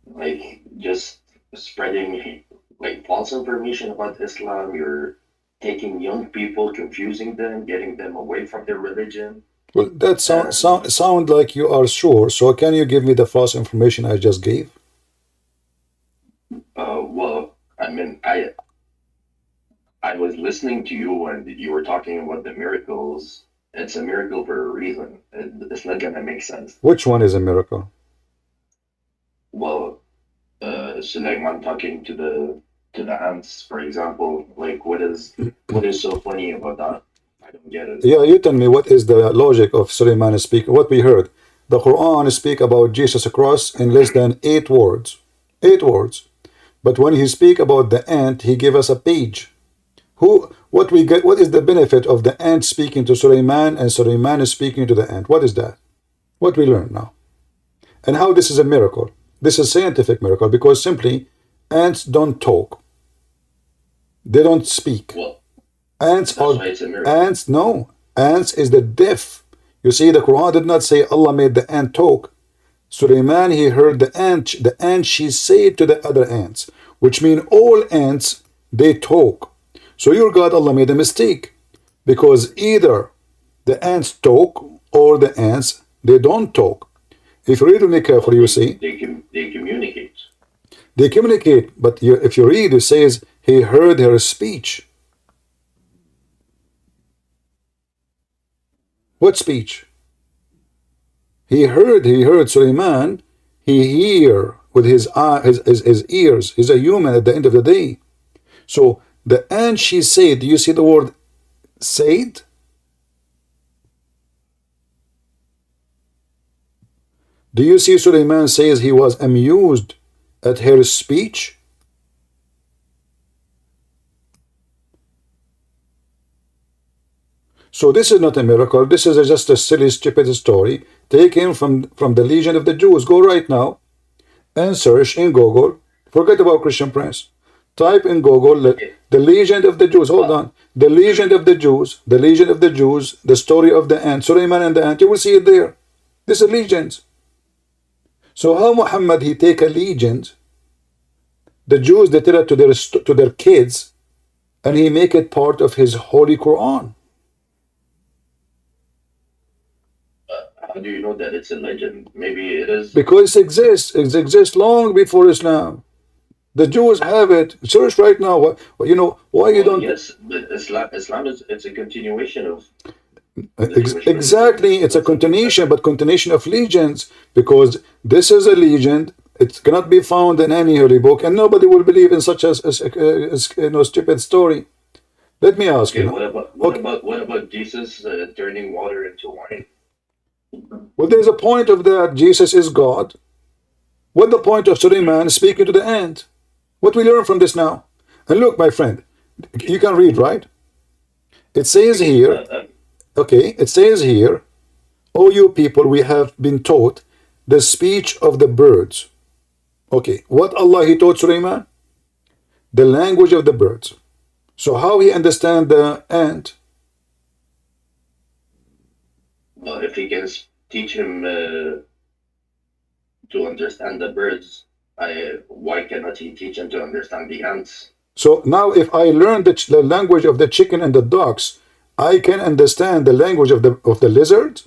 Speaker 4: Like just spreading like false information about Islam. You're taking young people, confusing them, getting them away from their religion.
Speaker 1: Well, that sound like you are sure. So can you give me the false information I just gave?
Speaker 4: Well, I mean, I was listening to you and you were talking about the miracles. It's a miracle for a reason. It's not gonna make sense.
Speaker 1: Which one is a miracle?
Speaker 4: Well, Suleiman talking to the ants, for example. Like, what is so funny about that? I don't get it.
Speaker 1: Yeah, you tell me what is the logic of Suleiman speak. What we heard, the Quran speak about Jesus cross in less than 8 words. 8 words. But when he speak about the ant, he give us a page. What is the benefit of the ant speaking to Suleiman and Suleiman is speaking to the ant? What is that? What we learn now? And how this is a miracle? This is a scientific miracle because simply ants don't talk. They don't speak.
Speaker 4: Well,
Speaker 1: Ants
Speaker 4: That's
Speaker 1: are
Speaker 4: why it's a miracle.
Speaker 1: ants. No, ants is the deaf. You see, the Quran did not say Allah made the ant talk. Suleiman, he heard the ant. The ant, she said to the other ants, which mean all ants, they talk. So your God, Allah made a mistake, because either the ants talk or the ants, they don't talk. If you read really
Speaker 4: Well,
Speaker 1: carefully, you see,
Speaker 4: they communicate.
Speaker 1: they communicate, but if you read, it says he heard her speech. What speech? He heard Suleiman, he hear with his eye, his ears. He's a human at the end of the day. So the ant, she said, do you see the word said? Do you see Suleiman says he was amused at her speech? So this is not a miracle. This is just a silly, stupid story taken from the Legion of the Jews. Go right now and search in Google. Forget about Christian Prince. Type in Google
Speaker 4: Okay.
Speaker 1: the Legion of the Jews. Hold on. The Legion of the Jews. The Legion of the Jews. The story of the ant. Suleiman and the ant. You will see it there. This is legends. So how Muhammad he take a legend? The Jews they tell it to their kids, and he make it part of his holy Quran.
Speaker 4: How do you know that it's a legend? Maybe it is.
Speaker 1: Because it exists. It exists long before Islam. The Jews have it. Search right now. You know why you
Speaker 4: Well,
Speaker 1: don't?
Speaker 4: yes, but Islam is it's a continuation of the Jewish religion.
Speaker 1: Exactly, it's a
Speaker 4: That's something
Speaker 1: continuation,
Speaker 4: separate.
Speaker 1: but continuation of legends, because this is a legend. It cannot be found in any holy book, and nobody will believe in such as stupid story. Let me ask you
Speaker 4: Okay,
Speaker 1: now. Okay,
Speaker 4: what about Jesus turning water into wine?
Speaker 1: well, there's a point of that. Jesus is God. What the point of Suleiman speaking to the ant? What we learn from this now? And look, my friend, you can read, right? It says here, okay, it says here, O you people, we have been taught the speech of the birds. Okay, what Allah he taught Suleiman? The language of the birds. So how he understand the ant?
Speaker 4: Well, if he can teach him to understand the birds, why cannot he teach him to understand the ants?
Speaker 1: So now if I learn the language of the chicken and the ducks, I can understand the language of the lizard?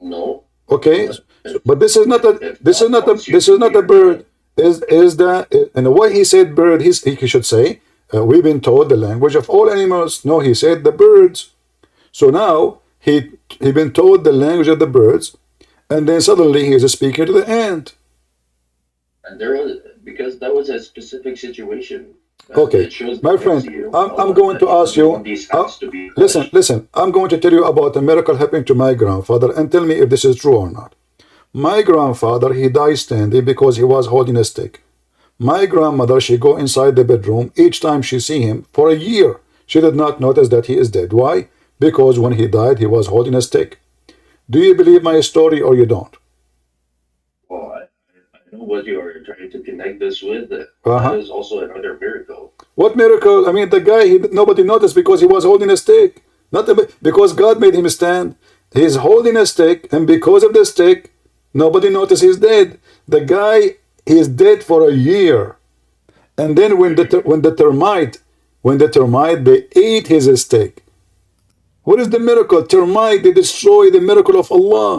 Speaker 4: No,
Speaker 1: Okay,
Speaker 4: but
Speaker 1: but this is not a
Speaker 4: if
Speaker 1: this is
Speaker 4: God
Speaker 1: not a
Speaker 4: wants you
Speaker 1: this
Speaker 4: to
Speaker 1: is not a
Speaker 4: hear,
Speaker 1: bird. Is that and why he said bird? He should say we've been taught the language of all animals. No, he said the birds. So now he been told the language of the birds, and then suddenly he is speaking to the ant.
Speaker 4: and there was because that was a specific situation.
Speaker 1: Okay,
Speaker 4: It shows
Speaker 1: my
Speaker 4: the
Speaker 1: friend,
Speaker 4: mercy of
Speaker 1: I'm
Speaker 4: Allah
Speaker 1: going
Speaker 4: that
Speaker 1: to
Speaker 4: He
Speaker 1: ask
Speaker 4: doesn't
Speaker 1: you.
Speaker 4: want these ants to be
Speaker 1: Listen,
Speaker 4: punished.
Speaker 1: listen. I'm going to tell you about a miracle happening to my grandfather, and tell me if this is true or not. My grandfather, he died standing because he was holding a stick. My grandmother, she go inside the bedroom. Each time she see him, for a year, she did not notice that he is dead. Why? Because when he died, he was holding a stick. Do you believe my story or you don't?
Speaker 4: Well, I know what you are trying to connect this with. That
Speaker 1: Uh-huh.
Speaker 4: is also another miracle.
Speaker 1: What miracle? I mean, the guy, nobody noticed because he was holding a stick. Not because God made him stand. He's holding a stick, and because of the stick, nobody noticed he's dead. The guy is dead for a year. And then when the termite they ate his stick. What is the miracle? Termite they destroy the miracle of Allah.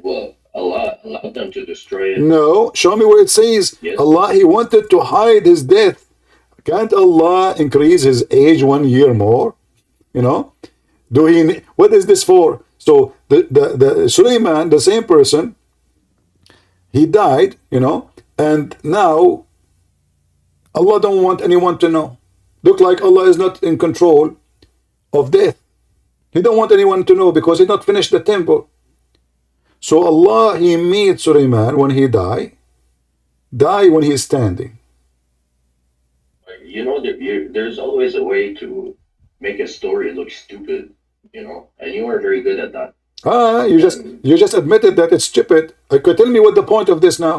Speaker 4: Well, Allah allowed them to destroy it.
Speaker 1: No, show me where it says
Speaker 4: Yes.
Speaker 1: Allah he wanted to hide his death. Can't Allah increase his age 1 year more? You know, what is this for? So the Suleiman, the same person, he died, and now Allah don't want anyone to know. Look like Allah is not in control of death. He don't want anyone to know because he not finished the temple. So Allah he made Suleiman when he die when he's standing.
Speaker 4: You know, there's always a way to make a story look stupid, and you are very good at that.
Speaker 1: You just
Speaker 4: And
Speaker 1: you just admitted that it's stupid. Could tell me what the point of this now?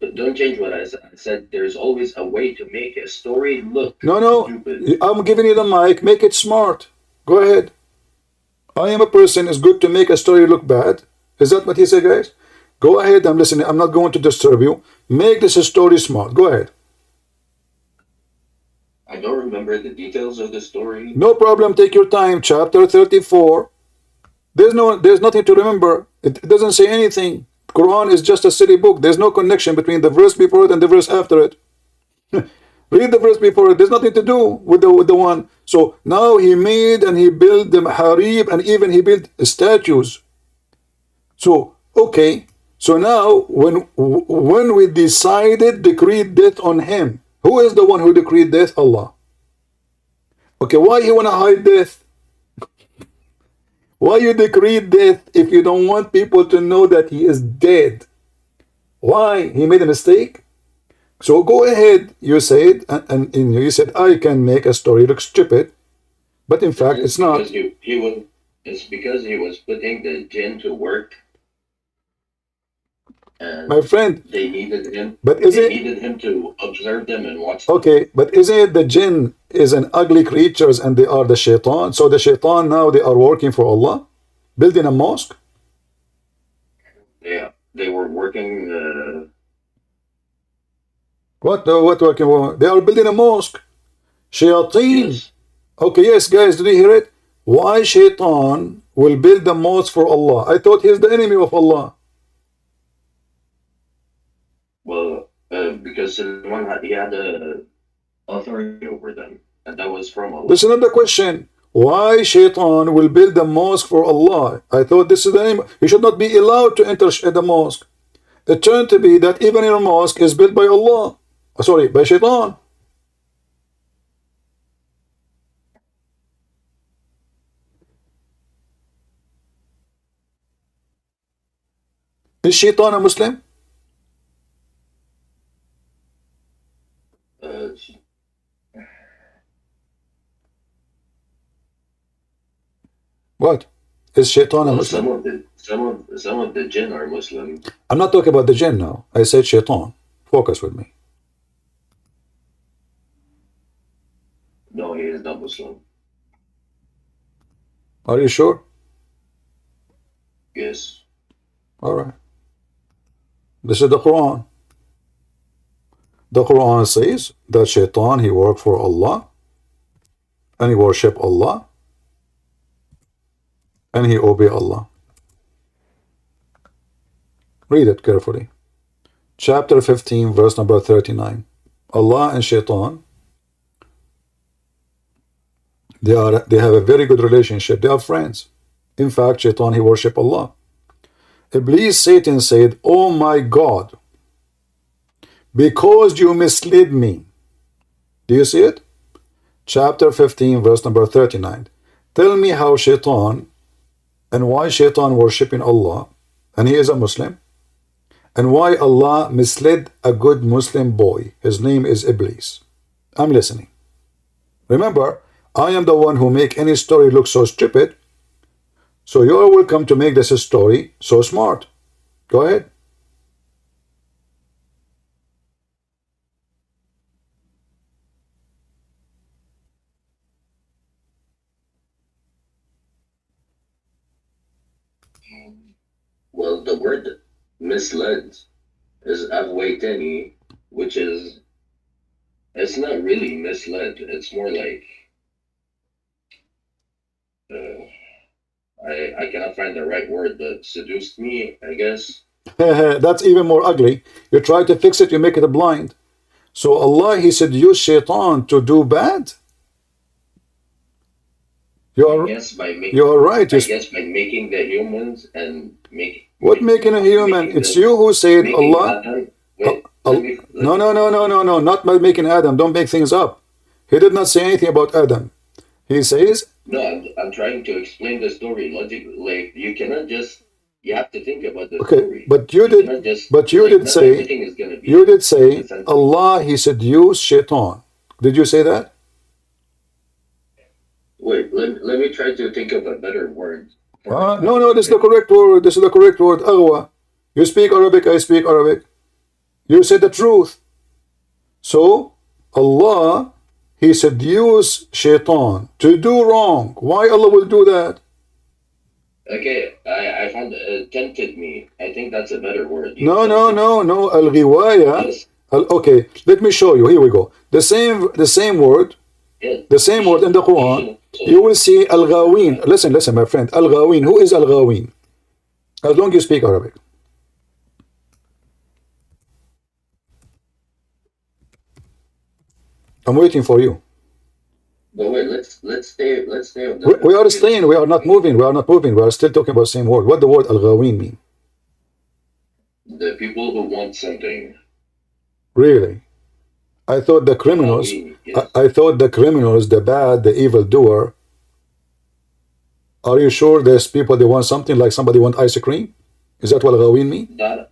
Speaker 4: the don't change what I said. I said there's always a way to make a story look
Speaker 1: No,
Speaker 4: stupid.
Speaker 1: I'm giving you the mic. Make it smart. Go ahead. I am a person. It's good to make a story look bad. Is that what he said, guys? Go ahead. I'm listening. I'm not going to disturb you. Make this story smart. Go ahead.
Speaker 4: I don't remember the details of the story.
Speaker 1: No problem. Take your time. Chapter 34. There's nothing to remember. It doesn't say anything. Quran is just a silly book. There's no connection between the verse before it and the verse after it. Read the verse before it. There's nothing to do with the one. So now he made and he built the harib and even he built statues. So okay. So now when we decided decreed death on him, who is the one who decreed death? Allah. Okay, why you wanna hide death? Why you decreed death if you don't want people to know that he is dead? Why? He made a mistake? So go ahead, you said, and you said, I can make a story look stupid, but in fact it's not.
Speaker 4: It's because he was putting the jinn to work, and
Speaker 1: My friend,
Speaker 4: they needed him.
Speaker 1: but is
Speaker 4: They
Speaker 1: it
Speaker 4: needed him to observe them and watch them.
Speaker 1: okay? But isn't it the jinn is an ugly creatures and they are the shaitan? So the shaitan now they are working for Allah, building a mosque.
Speaker 4: Yeah, they were working.
Speaker 1: What working for? They are building a mosque. Shayateen.
Speaker 4: Yes.
Speaker 1: Okay, yes, guys, did you hear it? Why shaitan will build a mosque for Allah? I thought he's the enemy of Allah.
Speaker 4: Well, because he had authority over them, and that was from Allah.
Speaker 1: This is another question. Why shaitan will build a mosque for Allah? I thought this is the name. He should not be allowed to enter the mosque. It turned to be that even your mosque is built by Allah. Sorry, by shaitan. Is shaitan a Muslim?
Speaker 4: Uh,
Speaker 1: What? Is shaitan a
Speaker 4: well,
Speaker 1: Muslim?
Speaker 4: some of the jinn are Muslim.
Speaker 1: I'm not talking about the jinn now. I said shaitan. Focus with me.
Speaker 4: No, he is not Muslim.
Speaker 1: Are you sure?
Speaker 4: Yes.
Speaker 1: All right. This is the Quran. The Quran says that shaitan, he worked for Allah and he worship Allah and he obey Allah. Read it carefully. Chapter 15, verse number 39. Allah and shaitan, they have a very good relationship. They are friends. In fact, shaitan, he worship Allah. Iblis, Satan said, oh my God, because you misled me. Do you see it? Chapter 15, verse number 39. Tell me how shaitan and why shaitan worshiping Allah, and he is a Muslim, and why Allah misled a good Muslim boy. His name is Iblis. I'm listening. Remember, I am the one who make any story look so stupid, so you're welcome to make this story so smart. Go ahead.
Speaker 4: Well, the word misled is avwaitani, which is, it's not really misled. It's more like, I cannot find the right word, but seduced me, I guess.
Speaker 1: That's even more ugly. You try to fix it, you make it blind. So Allah, he said, use shaitan to do bad. You are right.
Speaker 4: I guess by making the humans and
Speaker 1: what making a human? It's you who said Allah. No, not by making Adam. Don't make things up. He did not say anything about Adam. He says.
Speaker 4: No, I'm trying to explain the story logically. Like, you cannot just. You have to think about the story.
Speaker 1: But you did say Allah, he said use shaitan. Did you say that?
Speaker 4: Wait, let me try to think of a better word.
Speaker 1: No, this is the correct word. This is the correct word. Aghwa. You speak Arabic, I speak Arabic. You said the truth. So Allah, He seduced shaitan to do wrong. Why Allah will do that?
Speaker 4: Okay, I found tempted me. I think that's a better word.
Speaker 1: No. Al-ghiwaya.
Speaker 4: Yes.
Speaker 1: Okay, let me show you. Here we go. The same word.
Speaker 4: Yes.
Speaker 1: The same word in the Quran. You will see al-ghawin. Listen, my friend. Al-ghawin. Who is al-ghawin? As long as you speak Arabic. I'm waiting for you.
Speaker 4: But wait, let's stay on
Speaker 1: We
Speaker 4: the.
Speaker 1: are staying. We are not moving. We are still talking about the same word. What the word al-ghawin mean?
Speaker 4: The people who want something.
Speaker 1: Really? I thought the criminals.
Speaker 4: Yes.
Speaker 1: I thought the criminals, the bad, the evil doer. Are you sure there's people that want something like somebody want ice cream? Is that what al-ghawin mean?
Speaker 4: That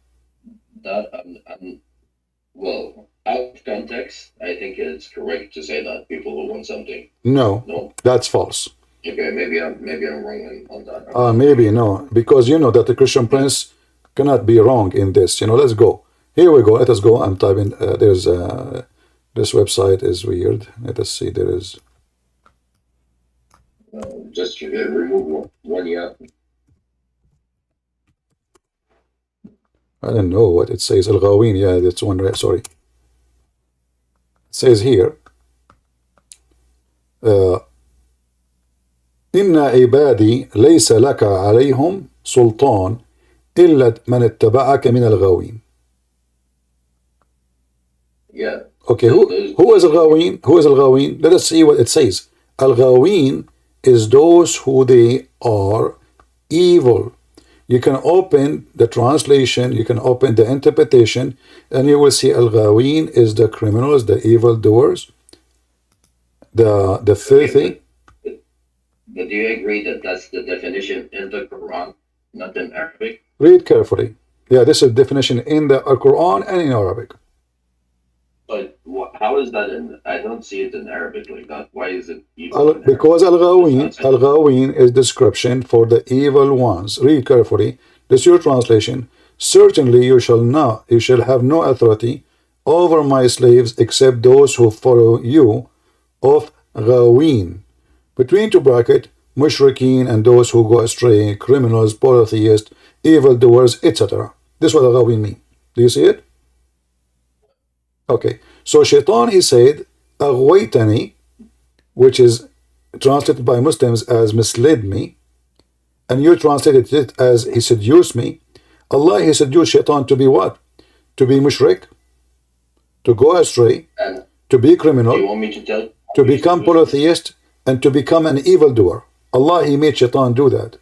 Speaker 4: well, out of context, I think it's correct to say that people who want something.
Speaker 1: No.
Speaker 4: No.
Speaker 1: That's false.
Speaker 4: Okay, maybe I'm wrong on that.
Speaker 1: Maybe no, because you know that the Christian Prince cannot be wrong in this. Let's go. Here we go. Let us go. I'm typing. There's this website is weird. Let us see. There is.
Speaker 4: Just remove one. Yeah.
Speaker 1: I don't know what it says. Al-Ghawin. Yeah, that's one. Sorry. It says here. إن عبادي ليس لك عليهم سلطان إلا من اتبعك من الغاوين.
Speaker 4: Yeah.
Speaker 1: Okay, who is al-Ghawin? Who is al-Ghawin? Let us see what it says. Al-Ghawin is those who they are evil. You can open the translation, you can open the interpretation, and you will see al-Ghawin is the criminals, the evil doers, the filthy.
Speaker 4: But do you agree that that's the definition in the Quran, not in Arabic?
Speaker 1: Read carefully. Yeah, this is definition in the Quran and in Arabic.
Speaker 4: But how is that in? I don't see it in Arabic like that. Why is it evil?
Speaker 1: Because al-Ghawin is description for the evil ones. Read carefully. This is your translation. Certainly you shall have no authority over my slaves except those who follow you of Ghawin. Between two brackets, mushrikeen and those who go astray, criminals, polytheists, evildoers, etc. This is what al-Ghawin mean. Do you see it? Okay. So shaitan, he said, aghwaytani, which is translated by Muslims as misled me, and you translated it as he seduced me. Allah, he seduced shaitan to be what? To be mushrik, to go astray, to be criminal,
Speaker 4: you want me to tell?
Speaker 1: To become polytheist, and to become an evildoer. Allah, he made shaitan do that.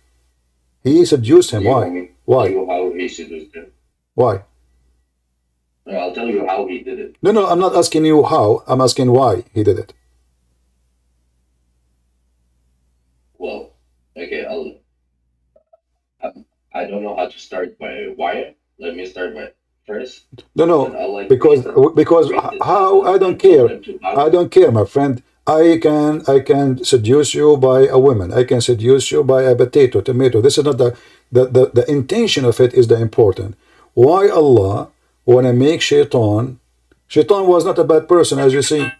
Speaker 1: He seduced him. Why? Why?
Speaker 4: How he seduced him.
Speaker 1: Why?
Speaker 4: No, I'll tell you how he did it.
Speaker 1: No, I'm not asking you how. I'm asking why he did it.
Speaker 4: Well, okay, I don't know how to start by why. Let me start by first.
Speaker 1: No, because how? I don't care. I don't care, my friend. I can seduce you by a woman. I can seduce you by a tomato. This is not the intention of it is the important. Why Allah want to make shaitan? Shaitan was not a bad person, as you see.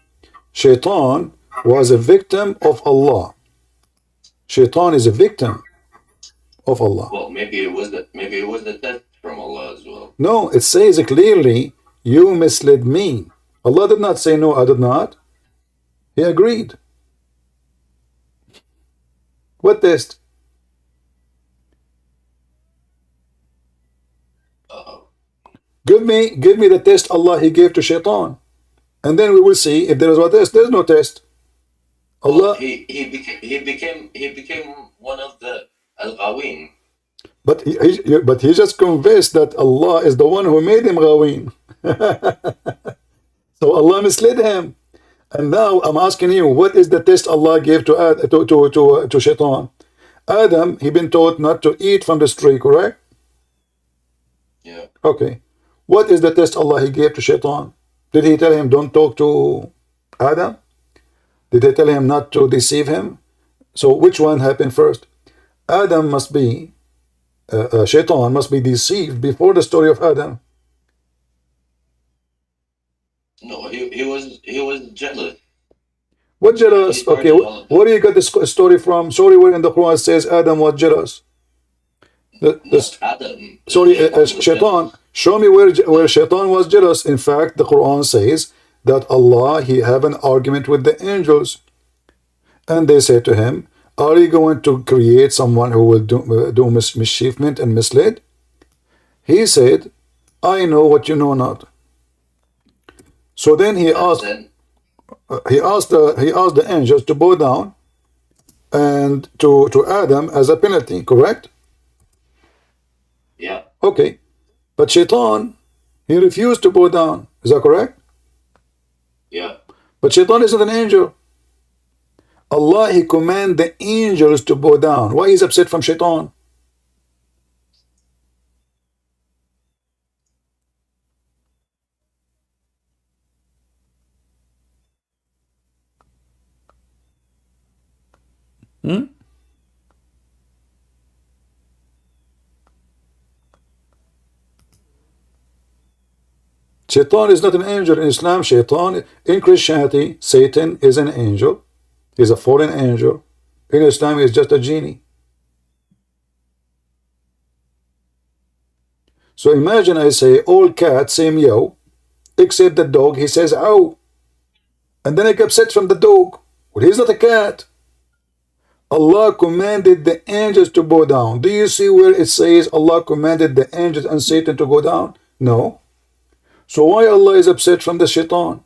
Speaker 1: Shaitan was a victim of Allah. Shaitan is a victim of Allah.
Speaker 4: Well, maybe it was the test from Allah as well.
Speaker 1: No, it says clearly, you misled me. Allah did not say no, I did not. He agreed. What test? Give me the test Allah he gave to shaitan, and then we will see if there is a test. There is no test. Allah.
Speaker 4: He became one of the al-Ghawin.
Speaker 1: But he just confessed that Allah is the one who made him Ghawin. So Allah misled him. And now I'm asking you, what is the test Allah gave to shaitan? Adam, he been taught not to eat from this tree, correct?
Speaker 4: Yeah.
Speaker 1: Okay. What is the test Allah he gave to shaitan? Did he tell him don't talk to Adam? Did he tell him not to deceive him? So which one happened first? Adam must be, shaitan must be deceived before the story of Adam.
Speaker 4: he was jealous.
Speaker 1: What
Speaker 4: He
Speaker 1: jealous? Okay,
Speaker 4: started all of
Speaker 1: where
Speaker 4: that.
Speaker 1: do you get this story from? Sorry, where in the Quran says Adam was jealous?
Speaker 4: Not Adam.
Speaker 1: Sorry,
Speaker 4: Shaitan was
Speaker 1: Shaitan.
Speaker 4: jealous.
Speaker 1: Show me where Shaitan was jealous. In fact, the Quran says that Allah, he have an argument with the angels. And they say to him, are you going to create someone who will do mischievement and mislead? He said, I know what you know not. So then he
Speaker 4: And
Speaker 1: asked,
Speaker 4: then
Speaker 1: he asked the angels to bow down and to Adam as a penalty, correct?
Speaker 4: yeah,
Speaker 1: Okay. But Shaitan, he refused to bow down. Is that correct?
Speaker 4: yeah.
Speaker 1: But Shaitan isn't an angel. Allah, he command the angels to bow down. Why is upset from Shaitan? Hmm? Shaitan is not an angel in Islam. Shaitan, in Christianity, Satan is an angel. He's a fallen angel. In Islam, he's just a genie. So imagine I say, all cats say meow, except the dog, he says ow. And then I get upset from the dog. Well, he's not a cat. Allah commanded the angels to bow down. Do you see where it says Allah commanded the angels and Satan to go down? No. So why Allah is upset from the shaitan?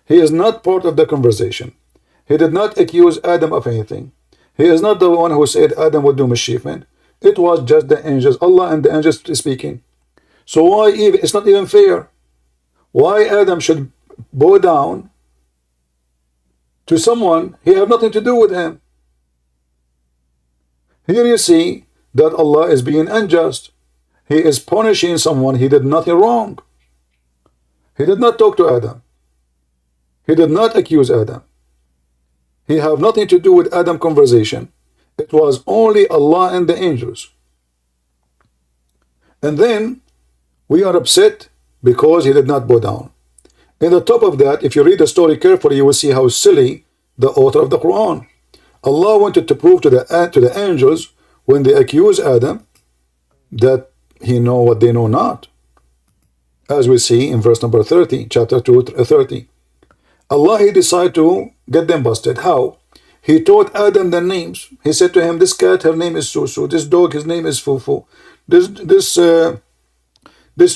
Speaker 1: He is not part of the conversation. He did not accuse Adam of anything. He is not the one who said Adam would do mischievement. It was just the angels, Allah and the angels speaking. So why even, it's not even fair. Why Adam should bow down to someone he have nothing to do with him? Here you see that Allah is being unjust. He is punishing someone he did nothing wrong. He did not talk to Adam. He did not accuse Adam. He have nothing to do with Adam conversation. It was only Allah and the angels. And then we are upset because he did not bow down. In the top of that, if you read the story carefully, you will see how silly the author of the Quran. Allah wanted to prove to the angels when they accuse Adam that he know what they know not. As we see in verse number 30, chapter 2:30. Allah, he decided to get them busted. How? He taught Adam the names. He said to him, this cat, her name is Susu. This dog, his name is Fufu. This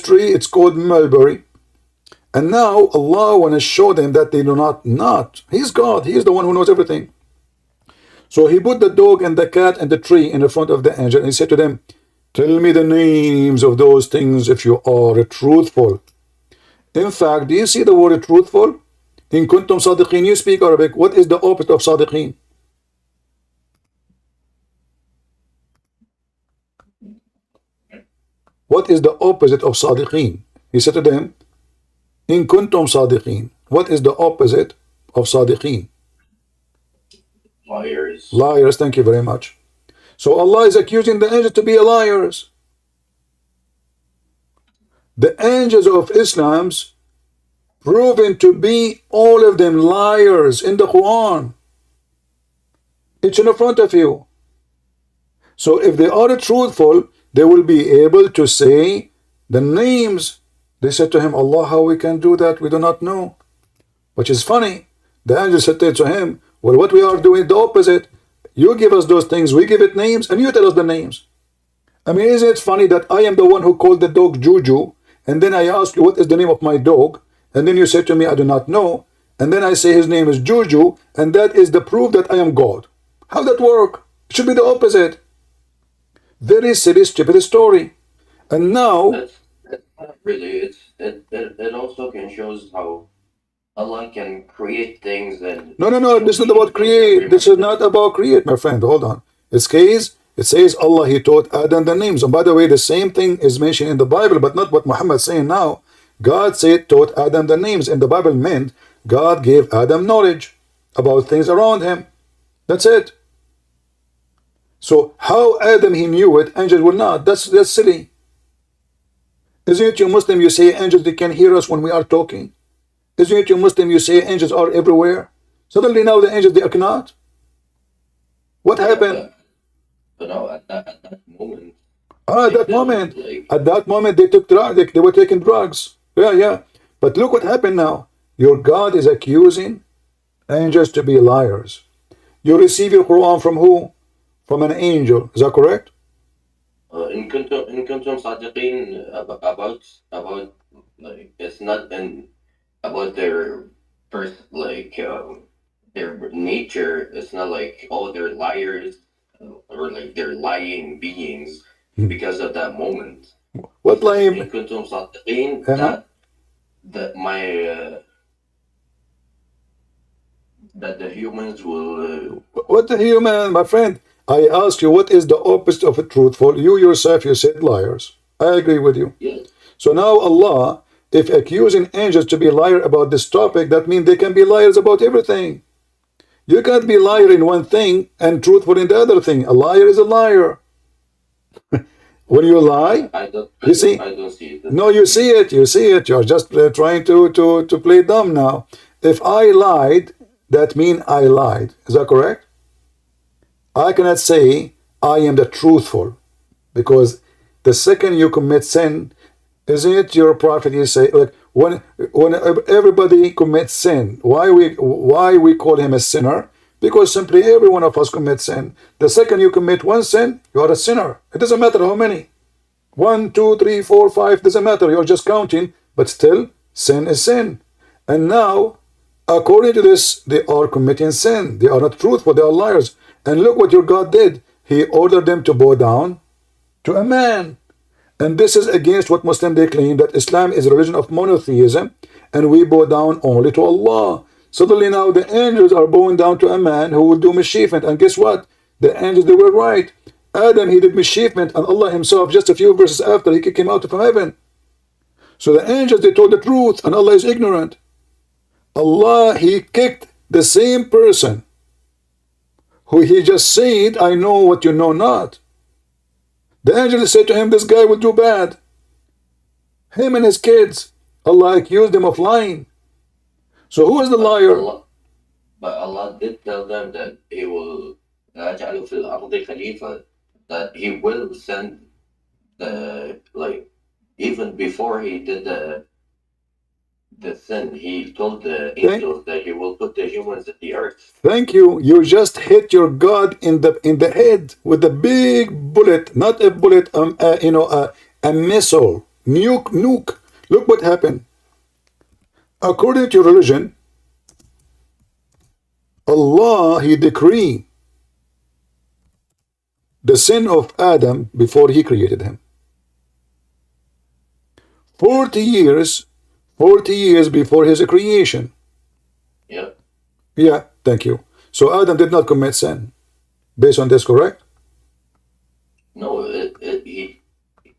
Speaker 1: tree, it's called mulberry. And now Allah want to show them that they do not. He's God. He is the one who knows everything. So he put the dog and the cat and the tree in the front of the angel, and he said to them, tell me the names of those things if you are truthful. In fact, do you see the word truthful? In kuntum sadiqin, you speak Arabic. What is the opposite of sadiqin? What is the opposite of sadiqin? He said to them, in kuntum sadiqin. What is the opposite of sadiqin?
Speaker 4: Liars.
Speaker 1: Liars, thank you very much. So Allah is accusing the angels to be liars. The angels of Islam's proven to be all of them liars in the Quran. It's in front of you. So if they are truthful, they will be able to say the names. They said to him, Allah, how we can do that? We do not know. Which is funny. The angel said to him, well, what we are doing the opposite. You give us those things, we give it names, and you tell us the names. I mean, isn't it funny that I am the one who called the dog Juju, and then I ask you, what is the name of my dog? And then you say to me, I do not know. And then I say his name is Juju, and that is the proof that I am God. How that work? It should be the opposite. Very silly, stupid story. And now,
Speaker 4: That's not really. It also can shows how Allah can create things and
Speaker 1: no, this is not about create. This is not about create, my friend. Hold on. It says Allah, he taught Adam the names. And by the way, the same thing is mentioned in the Bible, but not what Muhammad is saying now. God said, taught Adam the names. And the Bible meant God gave Adam knowledge about things around him. That's it. So how Adam, he knew it, angels will not. That's silly. Isn't it, you Muslim, you say angels, they can hear us when we are talking? Isn't it you Muslim, you say angels are everywhere? Suddenly now the angels, they are not. What happened?
Speaker 4: But no, at that moment,
Speaker 1: At
Speaker 4: they
Speaker 1: that
Speaker 4: didn't
Speaker 1: moment,
Speaker 4: like.
Speaker 1: at that moment they took drugs, they were taking drugs. Yeah, yeah. But look what happened now. Your God is accusing angels to be liars. You receive your Quran from who? From an angel. Is that correct?
Speaker 4: In kuntum sadiqin about like it's not in about their first like their nature. It's not like oh they're liars or like they're lying beings because of that moment. He
Speaker 1: What
Speaker 4: says
Speaker 1: lying?
Speaker 4: in kuntum sadiqin
Speaker 1: Uh-huh.
Speaker 4: that my that the humans will
Speaker 1: What the human, my friend? I ask you, what is the opposite of a truthful? You yourself, you said liars. I agree with you.
Speaker 4: yeah.
Speaker 1: So now Allah, if accusing angels to be liar about this topic, that means they can be liars about everything. You can't be liar in one thing and truthful in the other thing. A liar is a liar. When you lie, you see,
Speaker 4: I don't see it
Speaker 1: no,
Speaker 4: that
Speaker 1: you
Speaker 4: way.
Speaker 1: see it, you see it. You're just trying to play dumb now. If I lied, that means I lied. Is that correct? I cannot say I am the truthful because the second you commit sin, isn't it your prophet? You say like when everybody commits sin, why we call him a sinner? Because simply every one of us commits sin. The second you commit one sin, you are a sinner. It doesn't matter how many. One, two, three, four, five, doesn't matter. You're just counting, but still, sin is sin. And now, according to this, they are committing sin. They are not truthful, they are liars. And look what your God did. He ordered them to bow down to a man. And this is against what Muslims they claim that Islam is a religion of monotheism and we bow down only to Allah. Suddenly now the angels are bowing down to a man who will do mischievement. And guess what? The angels, they were right. Adam, he did mischievement, and Allah himself, just a few verses after, he kicked him out from heaven. So the angels, they told the truth, and Allah is ignorant. Allah, he kicked the same person who he just said, I know what you know not. The angels said to him, this guy will do bad. Him and his kids. Allah accused him of lying. So who is the
Speaker 4: But
Speaker 1: liar?
Speaker 4: Allah did tell them that He will أجعل في الأرض خليفة, that He will send the like even before He did the sin, He told the
Speaker 1: Thank,
Speaker 4: angels that He will put the humans in the earth.
Speaker 1: thank you. You just hit your God in the head with a big bullet, not a bullet, a missile, nuke. Look what happened. According to your religion, Allah, he decreed the sin of Adam before he created him. 40 years, 40 years before his creation.
Speaker 4: Yeah.
Speaker 1: Yeah, thank you. So Adam did not commit sin. Based on this, correct?
Speaker 4: No,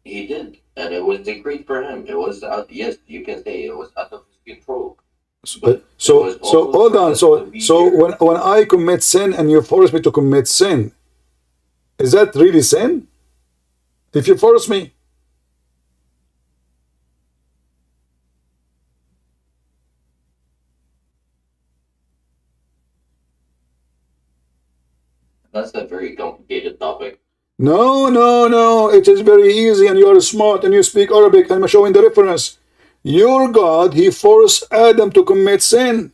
Speaker 4: he did, and it was decreed for him. It was out. Yes, you can say it was out of his control, but it
Speaker 1: So
Speaker 4: was
Speaker 1: so
Speaker 4: also
Speaker 1: hold
Speaker 4: for
Speaker 1: on.
Speaker 4: us to
Speaker 1: So
Speaker 4: be
Speaker 1: so
Speaker 4: here.
Speaker 1: when I commit sin and you force me to commit sin, is that really sin? If you force me,
Speaker 4: That's a very complicated topic.
Speaker 1: no. It is very easy, and you are smart, and you speak Arabic. I'm showing the reference. Your God, he forced Adam to commit sin,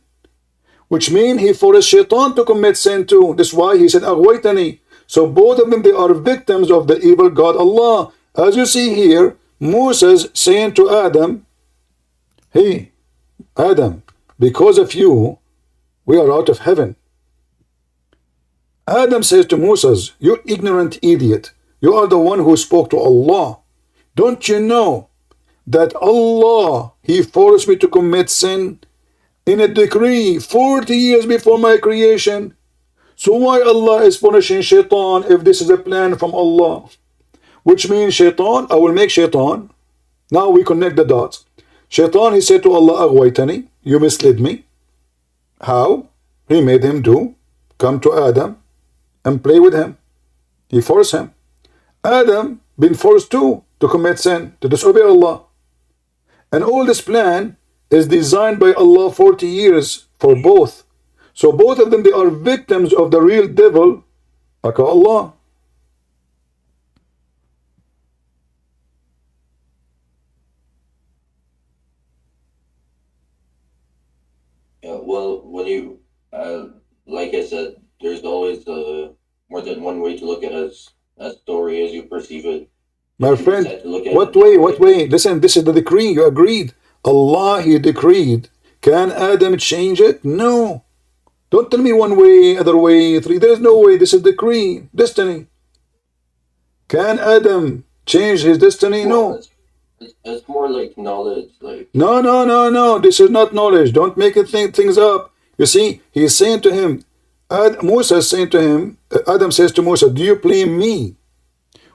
Speaker 1: which means he forced Shaitan to commit sin too. That's why he said, "Aghwaytani." So both of them, they are victims of the evil God Allah. As you see here, Moses saying to Adam, "Hey, Adam, because of you, we are out of heaven." Adam says to Moses, "You ignorant idiot, you are the one who spoke to Allah. Don't you know that Allah, he forced me to commit sin in a decree 40 years before my creation? So why Allah is punishing Shaitan if this is a plan from Allah?" Which means Shaitan, I will make Shaitan. Now we connect the dots. Shaitan, he said to Allah, "Aghwaytani, you misled me." How? He made him come to Adam and play with him. He forced him. Adam been forced too to commit sin, to disobey Allah. And all this plan is designed by Allah 40 years for both. So both of them, they are victims of the real devil, like Allah.
Speaker 4: Yeah, well, when you, like I said, there's always more than one way to look at a story as you perceive it.
Speaker 1: My
Speaker 4: If you
Speaker 1: friend,
Speaker 4: decide to look at it
Speaker 1: what
Speaker 4: that
Speaker 1: way? What
Speaker 4: way,
Speaker 1: way? Listen, this is the decree. You agreed. Allah, He decreed. Can Adam change it? No. Don't tell me one way, other way, three. There is no way. This is decree, destiny. Can Adam change his destiny?
Speaker 4: well,
Speaker 1: No.
Speaker 4: it's more like knowledge, like
Speaker 1: No, no, no, no. This is not knowledge. Don't make it think things up. You see, he's saying to him, Musa is saying to him, Adam says to Musa, do you blame me?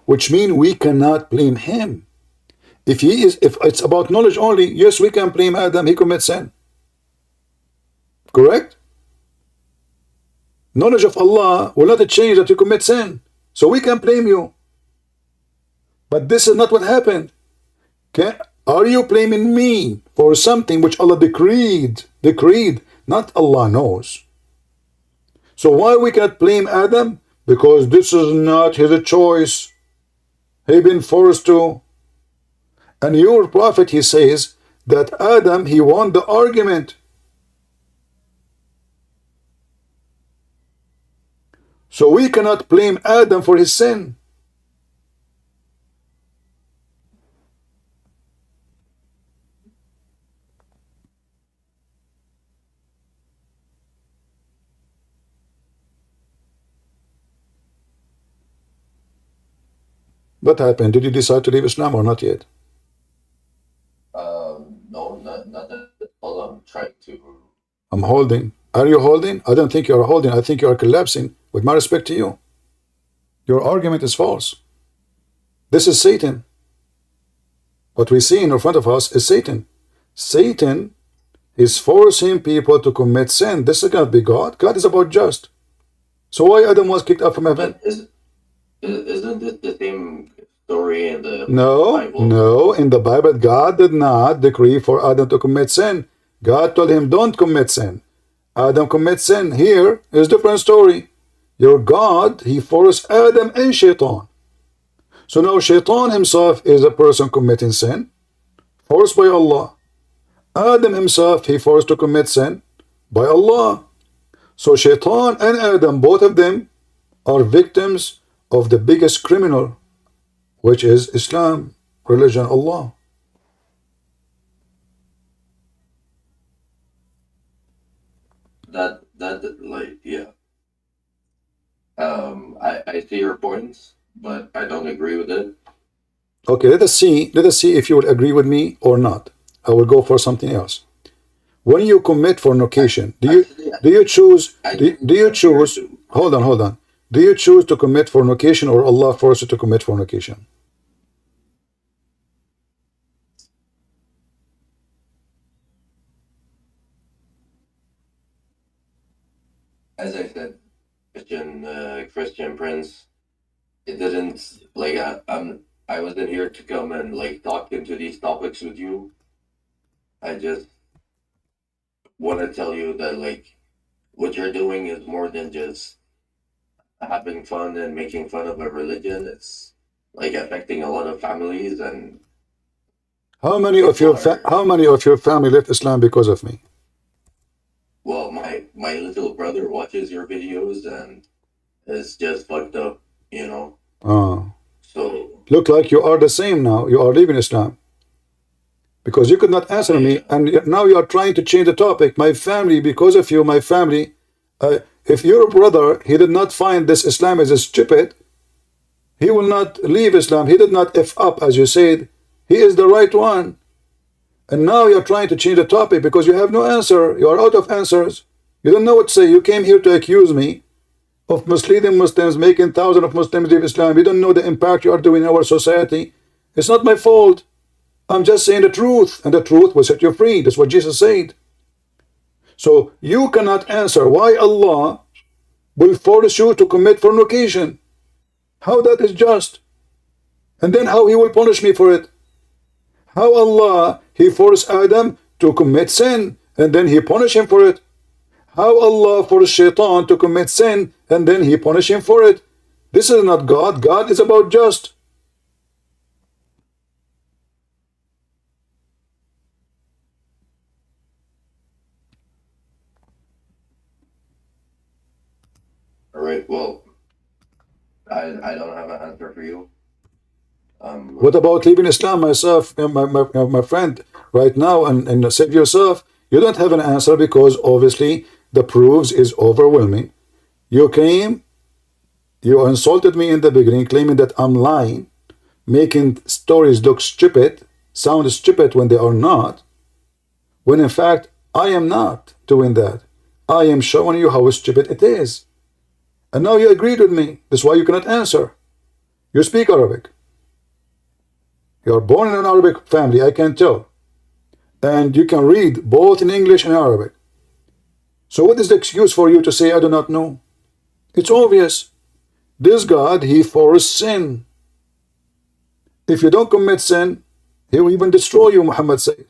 Speaker 1: Which means we cannot blame him. If it's about knowledge only, yes, we can blame Adam. He commits sin. Correct? Knowledge of Allah will not change that you commit sin. So we can blame you. But this is not what happened. Are you blaming me for something which Allah decreed? Decreed, not Allah knows. So why we cannot blame Adam? Because this is not his choice. He been forced to. And your prophet, he says that Adam, he won the argument. So we cannot blame Adam for his sin. What happened? Did you decide to leave Islam or not yet?
Speaker 4: no, not at all. I'm trying to.
Speaker 1: I'm holding. Are you holding? I don't think you are holding. I think you are collapsing. With my respect to you, your argument is false. This is Satan. What we see in front of us is Satan. Satan is forcing people to commit sin. This is going to be God. God is about just. So why Adam was kicked out from heaven?
Speaker 4: Isn't this the same story in the
Speaker 1: No,
Speaker 4: Bible?
Speaker 1: no. In the Bible, God did not decree for Adam to commit sin. God told him, don't commit sin. Adam commits sin. Here is a different story. Your God, he forced Adam and Shaitan. So now Shaitan himself is a person committing sin, forced by Allah. Adam himself, he forced to commit sin by Allah. So Shaitan and Adam, both of them, are victims of the biggest criminal, which is Islam, religion, Allah.
Speaker 4: That like yeah. I see your points, but I don't agree with it.
Speaker 1: Okay, let us see. Let us see if you will agree with me or not. I will go for something else. When you commit fornication, do you choose? Do you choose? Hold on, hold on. Do you choose to commit fornication or Allah forces you to commit fornication?
Speaker 4: As I said, Christian Prince, it didn't like I wasn't here to come and like talk into these topics with you. I just want to tell you that like what you're doing is more than just having fun and making fun of a religion. It's like affecting a lot of families and
Speaker 1: How many of your family left Islam because of me?
Speaker 4: well, my little brother watches your videos and it's just fucked up, you know. So
Speaker 1: Look like you are the same now. You are leaving Islam. Because you could not answer me, and now you are trying to change the topic. My family, because of you, my family, if your brother, he did not find this Islam as a stupid, he will not leave Islam. He did not F up, as you said. He is the right one. And now you're trying to change the topic because you have no answer. You are out of answers. You don't know what to say. You came here to accuse me of misleading Muslims, making thousands of Muslims leave Islam. You don't know the impact you are doing in our society. It's not my fault. I'm just saying the truth, and the truth will set you free. That's what Jesus said. So you cannot answer why Allah will force you to commit fornication. How that is just. And then how he will punish me for it. How Allah, he forced Adam to commit sin, and then he punish him for it. How Allah forced Shaitan to commit sin, and then he punish him for it? This is not God. God is about just.
Speaker 4: All right. Well, I don't have an answer for you.
Speaker 1: What about leaving Islam, myself, my friend, right now, and save yourself? You don't have an answer because obviously the proofs is overwhelming. You came, you insulted me in the beginning, claiming that I'm lying, making stories look stupid, sound stupid when they are not, when in fact I am not doing that. I am showing you how stupid it is. And now you agreed with me. That's why you cannot answer. You speak Arabic. You are born in an Arabic family, I can tell. And you can read both in English and Arabic. So what is the excuse for you to say, I do not know? It's obvious. This God, he forced sin. If you don't commit sin, he will even destroy you, Muhammad said.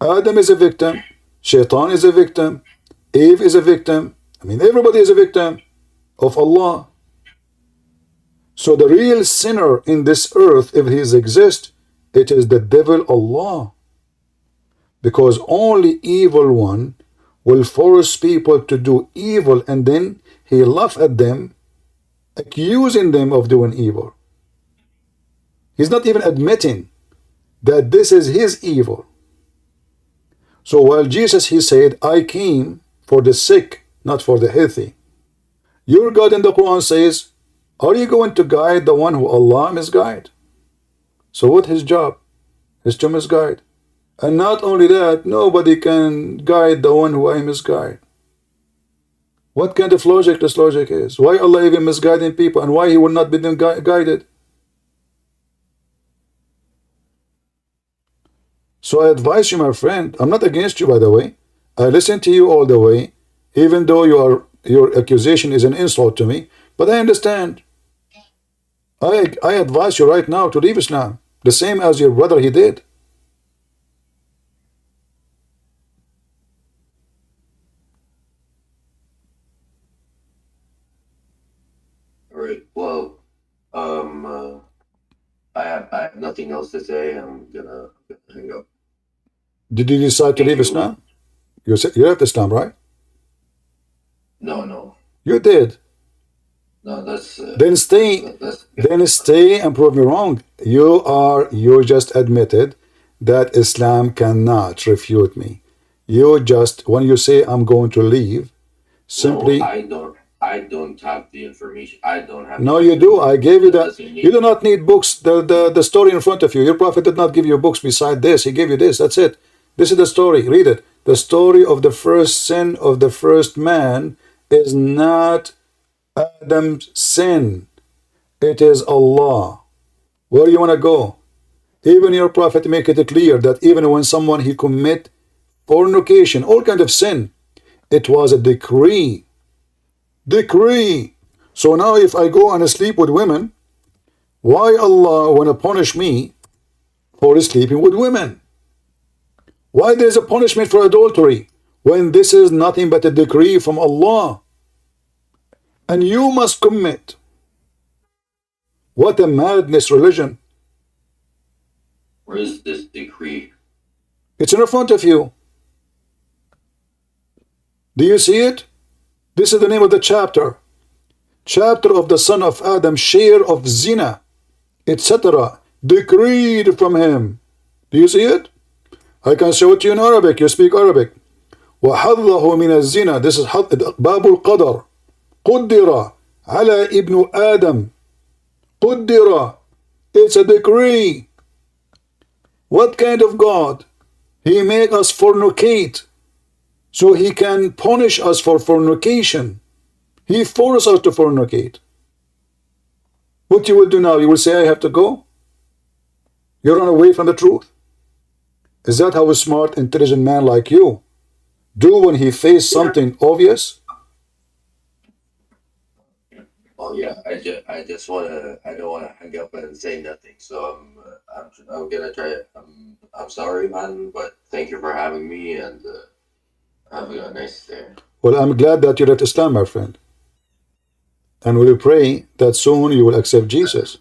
Speaker 1: Adam is a victim. Shaitan is a victim. Eve is a victim. I mean, everybody is a victim of Allah. So the real sinner in this earth, if he exists, it is the devil Allah. Because only evil one will force people to do evil, and then he laugh at them, accusing them of doing evil. He's not even admitting that this is his evil. So while Jesus, he said, I came for the sick, not for the healthy. Your God in the Quran says, are you going to guide the one who Allah misguide? So what his job? Is to misguide. And not only that, nobody can guide the one who I misguide. What kind of logic this logic is? Why Allah even misguiding people, and why he will not be them guided? So I advise you, my friend, I'm not against you, by the way. I listen to you all the way, even though your accusation is an insult to me, but I understand. I advise you right now to leave Islam, the same as your brother he did.
Speaker 4: All right. Well, I have nothing else to say. I'm gonna hang up.
Speaker 1: Did you decide to
Speaker 4: Thank
Speaker 1: leave
Speaker 4: you.
Speaker 1: Islam? You left Islam, right?
Speaker 4: No.
Speaker 1: You did.
Speaker 4: No, that's
Speaker 1: Then stay.
Speaker 4: that's
Speaker 1: Then stay and prove me wrong. You just admitted that Islam cannot refute me. You just, when you say I'm going to leave, simply.
Speaker 4: No, I don't have the information. I don't have.
Speaker 1: No, you do. I gave you that.
Speaker 4: doesn't mean-
Speaker 1: You do not need books. The story in front of you. Your prophet did not give you books beside this. He gave you this. That's it. This is the story. Read it. The story of the first sin of the first man is not Adam's sin. It is Allah. Where you want to go? Even your prophet make it clear that even when someone he commit fornication, all kind of sin, it was a decree. Decree. So now if I go and sleep with women, why Allah want to punish me for sleeping with women? Why there is a punishment for adultery when this is nothing but a decree from Allah? And you must commit. What a madness religion.
Speaker 4: Where is this decree?
Speaker 1: It's in front of you. Do you see it? This is the name of the chapter. Chapter of the son of Adam, share of zina, etc. Decreed from him. Do you see it? I can show it to you in Arabic. You speak Arabic. وحظه من الزنا. This is باب القدر. قدر على ابن آدم. قدر. It's a decree. What kind of God? He made us fornicate, so he can punish us for fornication. He forced us to fornicate. What you will do now? You will say, I have to go? You run away from the truth? Is that how a smart, intelligent man like you do when he faces something obvious?
Speaker 4: Oh yeah, I just wanna I don't wanna hang up and say nothing. So I'm gonna try it. I'm sorry, man, but thank you for having me and have a nice day.
Speaker 1: Well, I'm glad that you left Islam, my friend. And we pray that soon you will accept Jesus.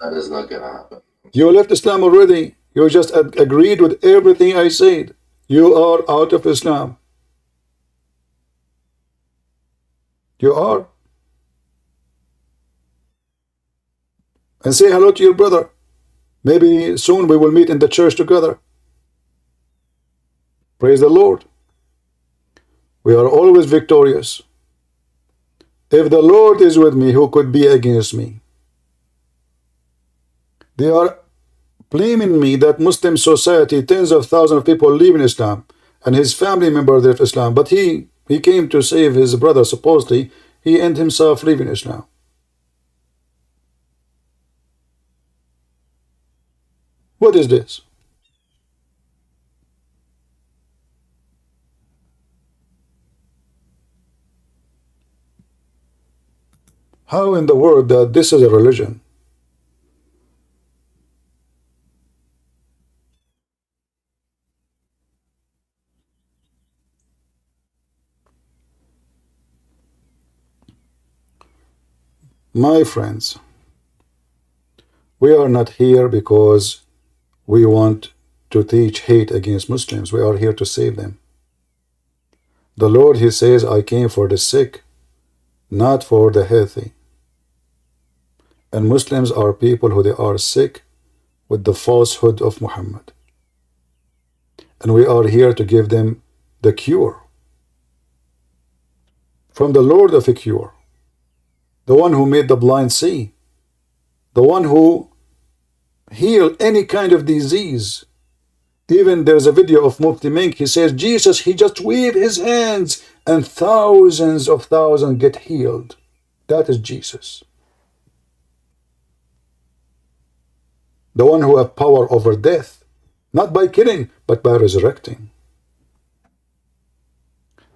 Speaker 4: That is not gonna happen.
Speaker 1: You left Islam already. You just agreed with everything I said. You are out of Islam. You are. And say hello to your brother. Maybe soon we will meet in the church together. Praise the Lord. We are always victorious. If the Lord is with me, who could be against me? They are blaming me that Muslim society, tens of thousands of people live in Islam, and his family members of Islam. But he came to save his brother, supposedly. He and himself live in Islam. What is this? How in the world that this is a religion? My friends, we are not here because we want to teach hate against Muslims. We are here to save them. The Lord, he says, I came for the sick, not for the healthy. And Muslims are people who they are sick with the falsehood of Muhammad. And we are here to give them the cure from the Lord of a cure, the one who made the blind see, the one who healed any kind of disease. Even there's a video of Mufti Mink. He says, Jesus, he just waved his hands and thousands of thousands get healed. That is Jesus. The one who has power over death, not by killing, but by resurrecting.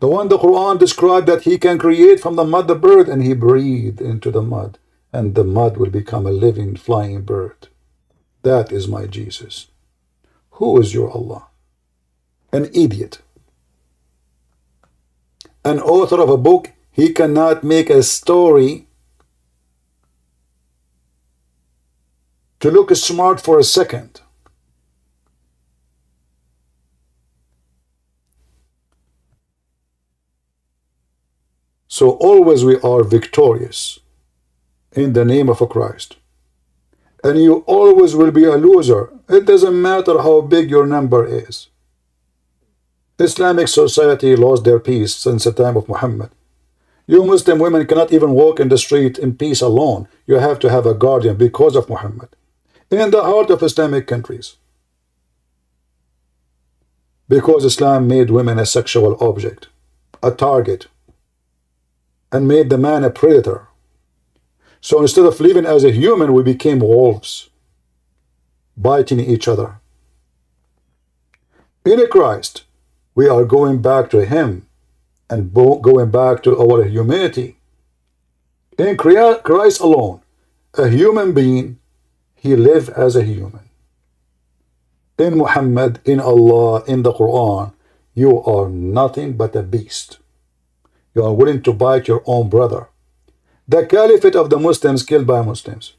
Speaker 1: The one the Quran described that he can create from the mud the bird, and he breathed into the mud, and the mud will become a living flying bird. That is my Jesus. Who is your Allah? An idiot. An author of a book, he cannot make a story to look smart for a second. So always we are victorious in the name of a Christ. And you always will be a loser. It doesn't matter how big your number is. Islamic society lost their peace since the time of Muhammad. You Muslim women cannot even walk in the street in peace alone. You have to have a guardian because of Muhammad. In the heart of Islamic countries. Because Islam made women a sexual object, a target, and made the man a predator. So instead of living as a human, we became wolves, biting each other. In Christ, we are going back to him and going back to our humanity. In Christ alone, a human being, he lived as a human. In Muhammad, in Allah, in the Quran, you are nothing but a beast. You are willing to bite your own brother. The caliphate of the Muslims killed by Muslims.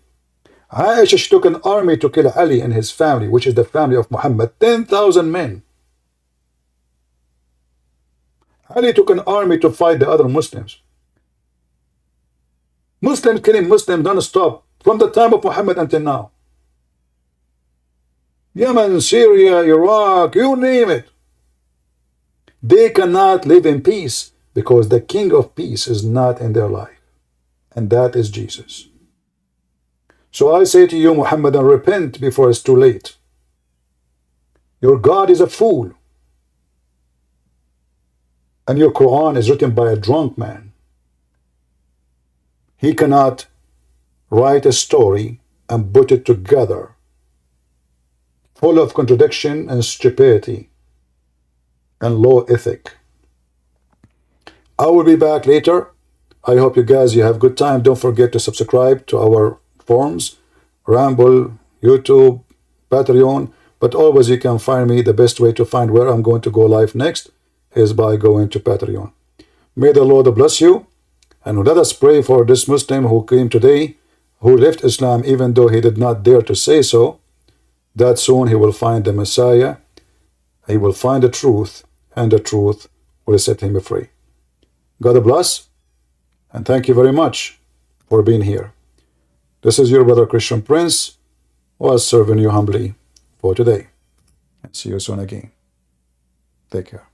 Speaker 1: Aisha took an army to kill Ali and his family, which is the family of Muhammad, 10,000 men. Ali took an army to fight the other Muslims. Muslims killing Muslims non-stop from the time of Muhammad until now. Yemen, Syria, Iraq, you name it. They cannot live in peace because the King of Peace is not in their life. And that is Jesus. So I say to you, Muhammadan, repent before it's too late. Your God is a fool. And your Quran is written by a drunk man. He cannot write a story and put it together, full of contradiction and stupidity and low ethic. I will be back later. I hope you have good time. Don't forget to subscribe to our forums, Ramble, YouTube, Patreon. But always you can find me. The best way to find where I'm going to go live next is by going to Patreon. May the Lord bless you. And let us pray for this Muslim who came today, who left Islam even though he did not dare to say so, that soon he will find the Messiah, he will find the truth, and the truth will set him free. God bless, and thank you very much for being here. This is your brother Christian Prince, was serving you humbly for today. And see you soon again. Take care.